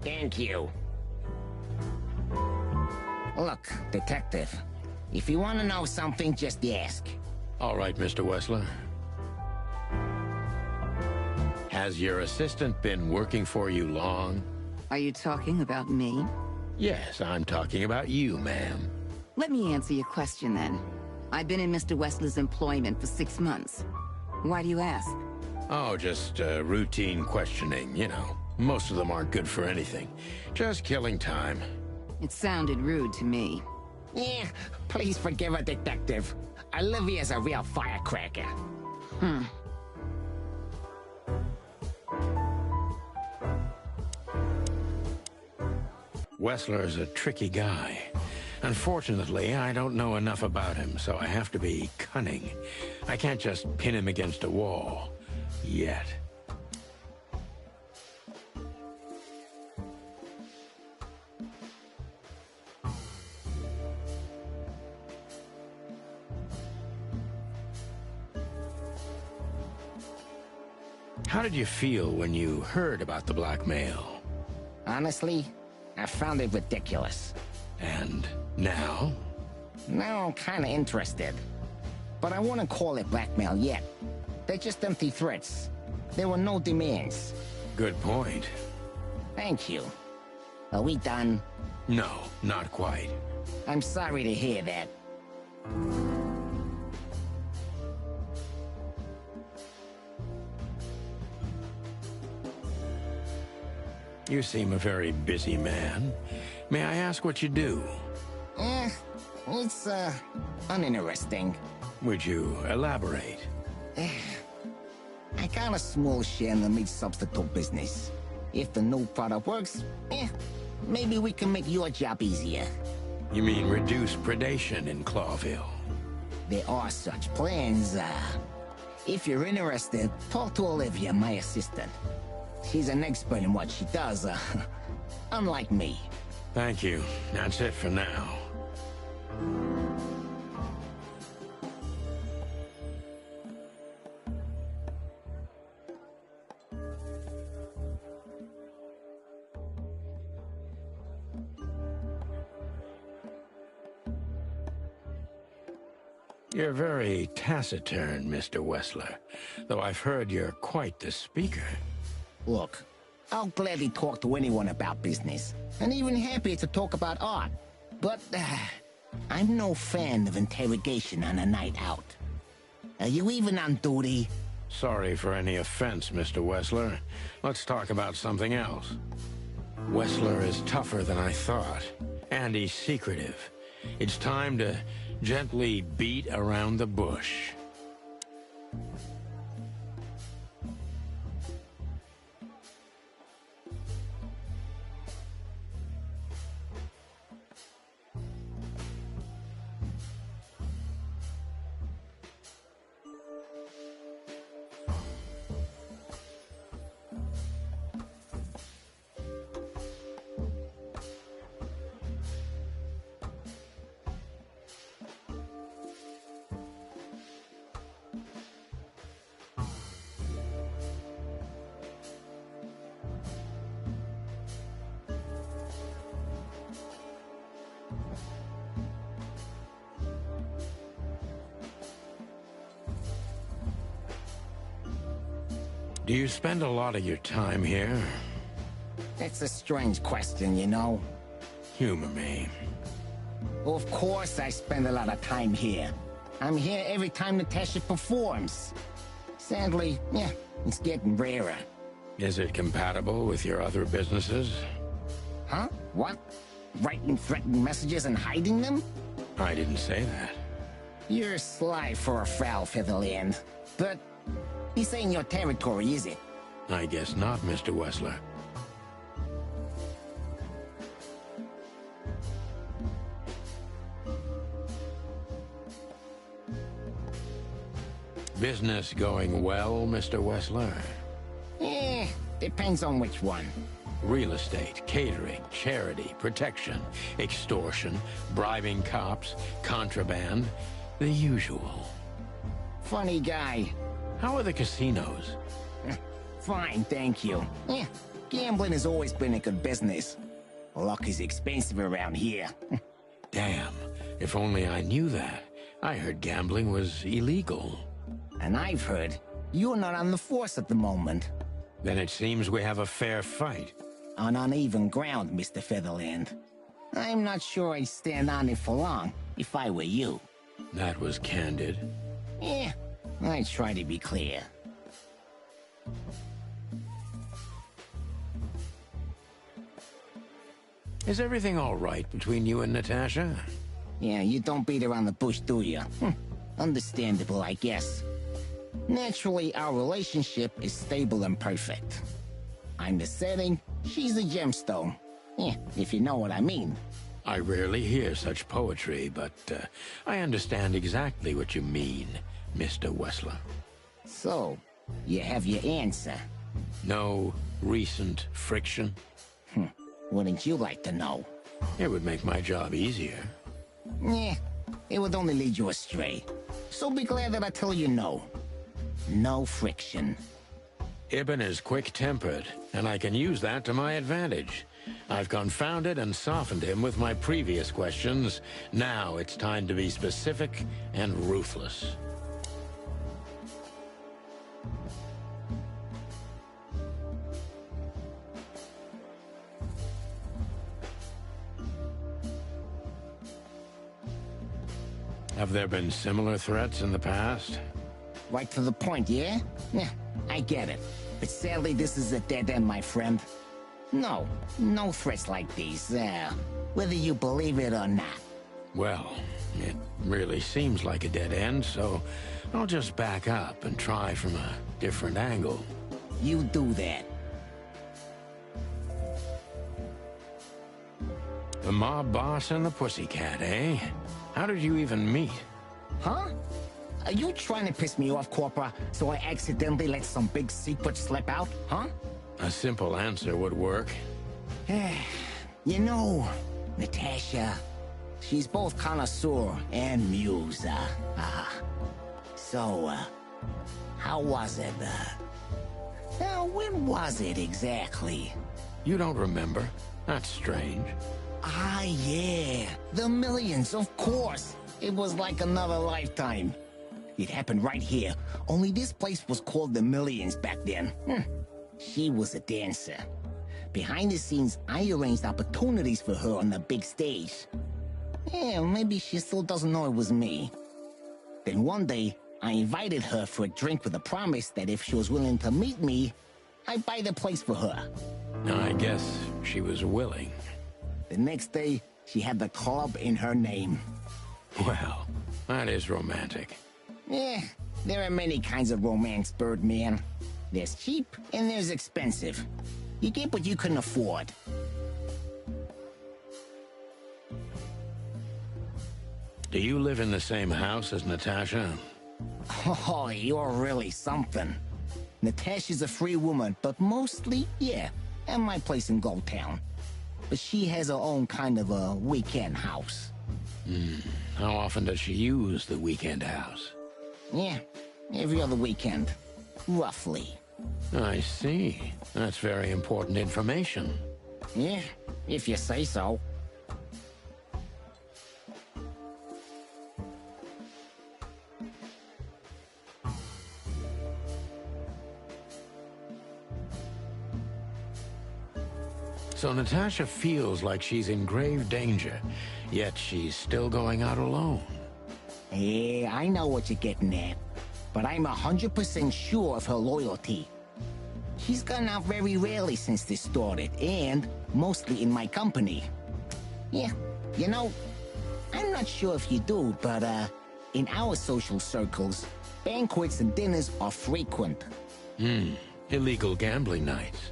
Speaker 5: Thank you. Look, detective, if you want to know something, just ask.
Speaker 13: All right, Mr. Wessler. Has your assistant been working for you long?
Speaker 18: Are you talking about me?
Speaker 13: Yes, I'm talking about you, ma'am.
Speaker 18: Let me answer your question then. I've been in Mr. Wessler's employment for 6 months. Why do you ask?
Speaker 13: Oh, just routine questioning, you know. Most of them aren't good for anything. Just killing time.
Speaker 18: It sounded rude to me.
Speaker 5: Yeah, please forgive a detective. Olivia's a real firecracker.
Speaker 13: Wessler's a tricky guy. Unfortunately, I don't know enough about him, so I have to be cunning. I can't just pin him against a wall. Yet. How did you feel when you heard about the blackmail?
Speaker 5: Honestly, I found it ridiculous.
Speaker 13: And now?
Speaker 5: Now I'm kinda interested. But I wouldn't call it blackmail yet. They're just empty threats. There were no demands.
Speaker 13: Good point.
Speaker 5: Thank you. Are we done?
Speaker 13: No, not quite.
Speaker 5: I'm sorry to hear that.
Speaker 13: You seem a very busy man. May I ask what you do?
Speaker 5: It's, uninteresting.
Speaker 13: Would you elaborate?
Speaker 5: I got a small share in the meat substitute business. If the new product works, maybe we can make your job easier.
Speaker 13: You mean reduce predation in Clawville?
Speaker 5: There are such plans. If you're interested, talk to Olivia, my assistant. She's an expert in what she does, unlike me.
Speaker 13: Thank you. That's it for now. You're very taciturn, Mr. Wessler, though I've heard you're quite the speaker.
Speaker 5: Look, I'll gladly talk to anyone about business, and even happier to talk about art. But, I'm no fan of interrogation on a night out. Are you even on duty?
Speaker 13: Sorry for any offense, Mr. Wessler. Let's talk about something else. Wessler is tougher than I thought, and he's secretive. It's time to Gently beat around the bush. Do you spend a lot of your time here?
Speaker 19: It's a strange question, you know.
Speaker 13: Humor me.
Speaker 19: Well, of course I spend a lot of time here. I'm here every time Natasha performs. Sadly, yeah, it's getting rarer.
Speaker 13: Is it compatible with your other businesses?
Speaker 19: Huh? What? Writing threatening messages and hiding them?
Speaker 13: I didn't say that.
Speaker 19: You're sly for a foul, Featherland. But this ain't your territory, is it?
Speaker 13: I guess not, Mr. Wessler. Business going well, Mr. Wessler?
Speaker 19: Depends on which one.
Speaker 13: Real estate, catering, charity, protection, extortion, bribing cops, contraband, the usual.
Speaker 19: Funny guy.
Speaker 13: How are the casinos?
Speaker 19: Fine, thank you. Gambling has always been a good business. Luck is expensive around here.
Speaker 13: Damn, if only I knew that. I heard gambling was illegal.
Speaker 19: And I've heard you're not on the force at the moment.
Speaker 13: Then it seems we have a fair fight.
Speaker 19: On uneven ground, Mr. Featherland. I'm not sure I'd stand on it for long, if I were you.
Speaker 13: That was candid.
Speaker 19: I try to be clear.
Speaker 13: Is everything all right between you and Natasha?
Speaker 19: Yeah, you don't beat around the bush, do you? Understandable, I guess. Naturally, our relationship is stable and perfect. I'm the setting, she's the gemstone. If you know what I mean.
Speaker 13: I rarely hear such poetry, but I understand exactly what you mean, Mr. Wessler.
Speaker 19: So, you have your answer?
Speaker 13: No recent friction?
Speaker 19: Wouldn't you like to know?
Speaker 13: It would make my job easier.
Speaker 19: It would only lead you astray. So be glad that I tell you no. No friction.
Speaker 13: Ibn is quick-tempered, and I can use that to my advantage. I've confounded and softened him with my previous questions. Now it's time to be specific and ruthless. Have there been similar threats in the past?
Speaker 19: Right to the point, yeah? I get it. But sadly, this is a dead end, my friend. No threats like these, whether you believe it or not.
Speaker 13: Well, it really seems like a dead end, so I'll just back up and try from a different angle.
Speaker 19: You do that.
Speaker 13: The mob boss and the pussycat, eh? How did you even meet?
Speaker 19: Huh? Are you trying to piss me off, Corpora, so I accidentally let some big secret slip out, huh?
Speaker 13: A simple answer would work.
Speaker 19: You know, Natasha, she's both connoisseur and muse. So, how was it? When was it exactly?
Speaker 13: You don't remember? That's strange.
Speaker 19: Yeah, the millions, of course. It was like another lifetime. It happened right here, only this place was called the Millions back then. She was a dancer. Behind the scenes, I arranged opportunities for her on the big stage. Maybe she still doesn't know it was me. Then one day, I invited her for a drink with a promise that if she was willing to meet me, I'd buy the place for her.
Speaker 13: I guess she was willing.
Speaker 19: The next day, she had the club in her name.
Speaker 13: Well, that is romantic.
Speaker 19: Yeah, there are many kinds of romance, Birdman. There's cheap and there's expensive. You get what you can afford.
Speaker 13: Do you live in the same house as Natasha?
Speaker 19: Oh, you're really something. Natasha's a free woman, but mostly, yeah, at my place in Gold Town. But she has her own kind of a weekend house.
Speaker 13: How often does she use the weekend house?
Speaker 19: Yeah, every other weekend, roughly.
Speaker 13: I see. That's very important information.
Speaker 19: Yeah, if you say so.
Speaker 13: So Natasha feels like she's in grave danger, yet she's still going out alone.
Speaker 19: Yeah, I know what you're getting at, but I'm 100% sure of her loyalty. She's gone out very rarely since this started, and mostly in my company. Yeah, you know, I'm not sure if you do, but in our social circles, banquets and dinners are frequent.
Speaker 13: Illegal gambling nights.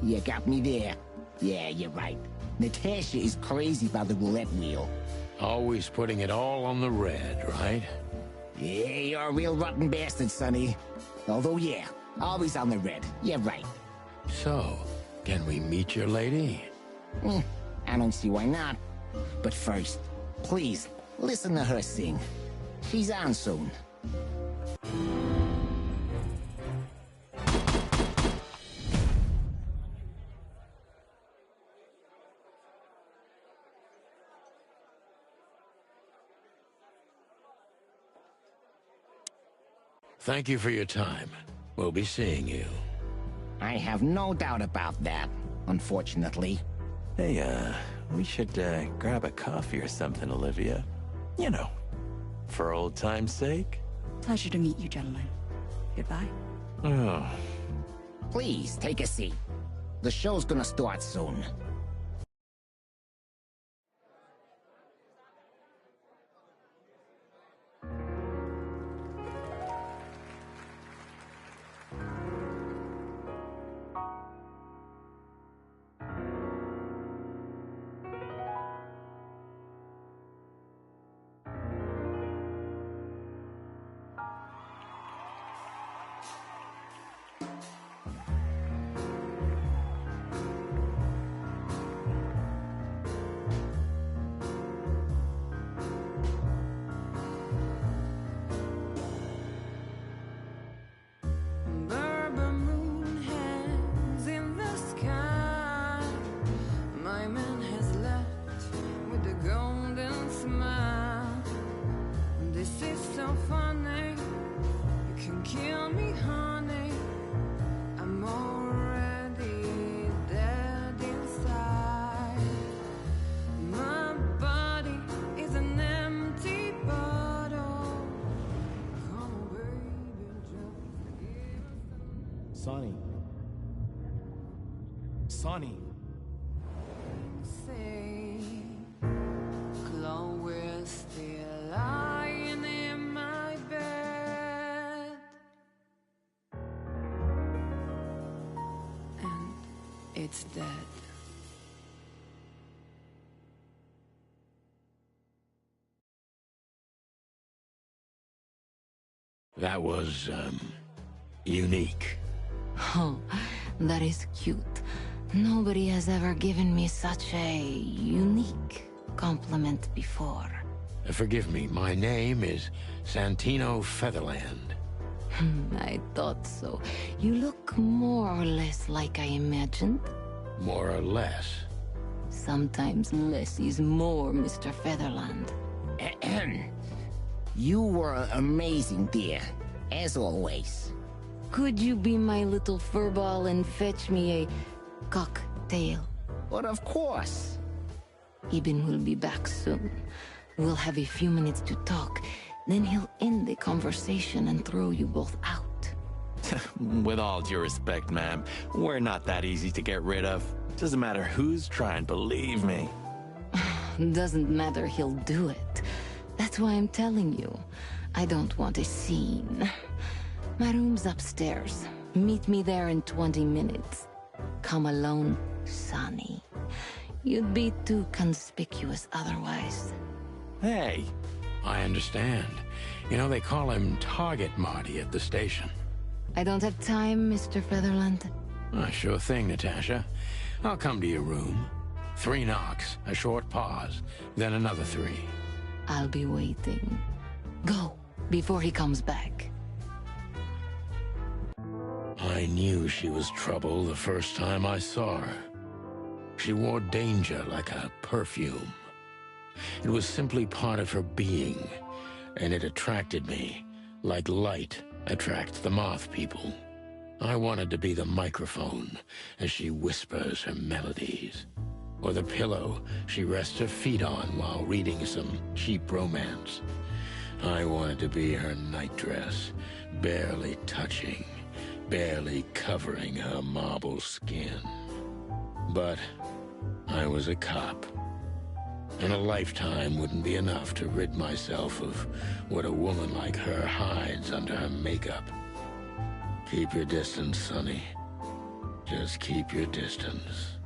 Speaker 19: You got me there. Yeah, you're right. Natasha is crazy about the roulette wheel.
Speaker 13: Always putting it all on the red, right?
Speaker 19: Yeah, you're a real rotten bastard, Sonny. Although, yeah, always on the red. You're right.
Speaker 13: So, can we meet your lady?
Speaker 19: I don't see why not. But first, please, listen to her sing. She's on soon.
Speaker 13: Thank you for your time. We'll be seeing you.
Speaker 19: I have no doubt about that, unfortunately.
Speaker 10: Hey, we should grab a coffee or something, Olivia. You know, for old time's sake.
Speaker 17: Pleasure to meet you, gentlemen. Goodbye.
Speaker 10: Oh.
Speaker 19: Please, take a seat. The show's gonna start soon.
Speaker 20: Sonny. Sonny.
Speaker 21: Say, Chloe's still lying in my bed, and it's dead.
Speaker 13: That was, unique.
Speaker 4: Oh, that is cute. Nobody has ever given me such a unique compliment before.
Speaker 13: Forgive me, my name is Santino Featherland.
Speaker 4: I thought so. You look more or less like I imagined.
Speaker 13: More or less.
Speaker 4: Sometimes less is more, Mr. Featherland.
Speaker 19: You were amazing, dear. As always.
Speaker 4: Could you be my little furball and fetch me a cocktail?
Speaker 19: But of course.
Speaker 4: Eben will be back soon. We'll have a few minutes to talk. Then he'll end the conversation and throw you both out.
Speaker 10: With all due respect, ma'am, we're not that easy to get rid of. Doesn't matter who's trying, believe me.
Speaker 4: Doesn't matter, he'll do it. That's why I'm telling you. I don't want a scene. My room's upstairs. Meet me there in 20 minutes. Come alone, Sonny. You'd be too conspicuous otherwise.
Speaker 13: Hey, I understand. You know, they call him Target Marty at the station.
Speaker 4: I don't have time, Mr. Featherland.
Speaker 13: Sure thing, Natasha. I'll come to your room. 3 knocks, a short pause, then another 3.
Speaker 4: I'll be waiting. Go, before he comes back.
Speaker 13: I knew she was trouble the first time I saw her. She wore danger like a perfume. It was simply part of her being, and it attracted me, like light attracts the moth people. I wanted to be the microphone as she whispers her melodies, or the pillow she rests her feet on while reading some cheap romance. I wanted to be her nightdress, barely touching, barely covering her marble skin. But I was a cop, and a lifetime wouldn't be enough to rid myself of what a woman like her hides under her makeup. Keep your distance, Sonny. Just keep your distance.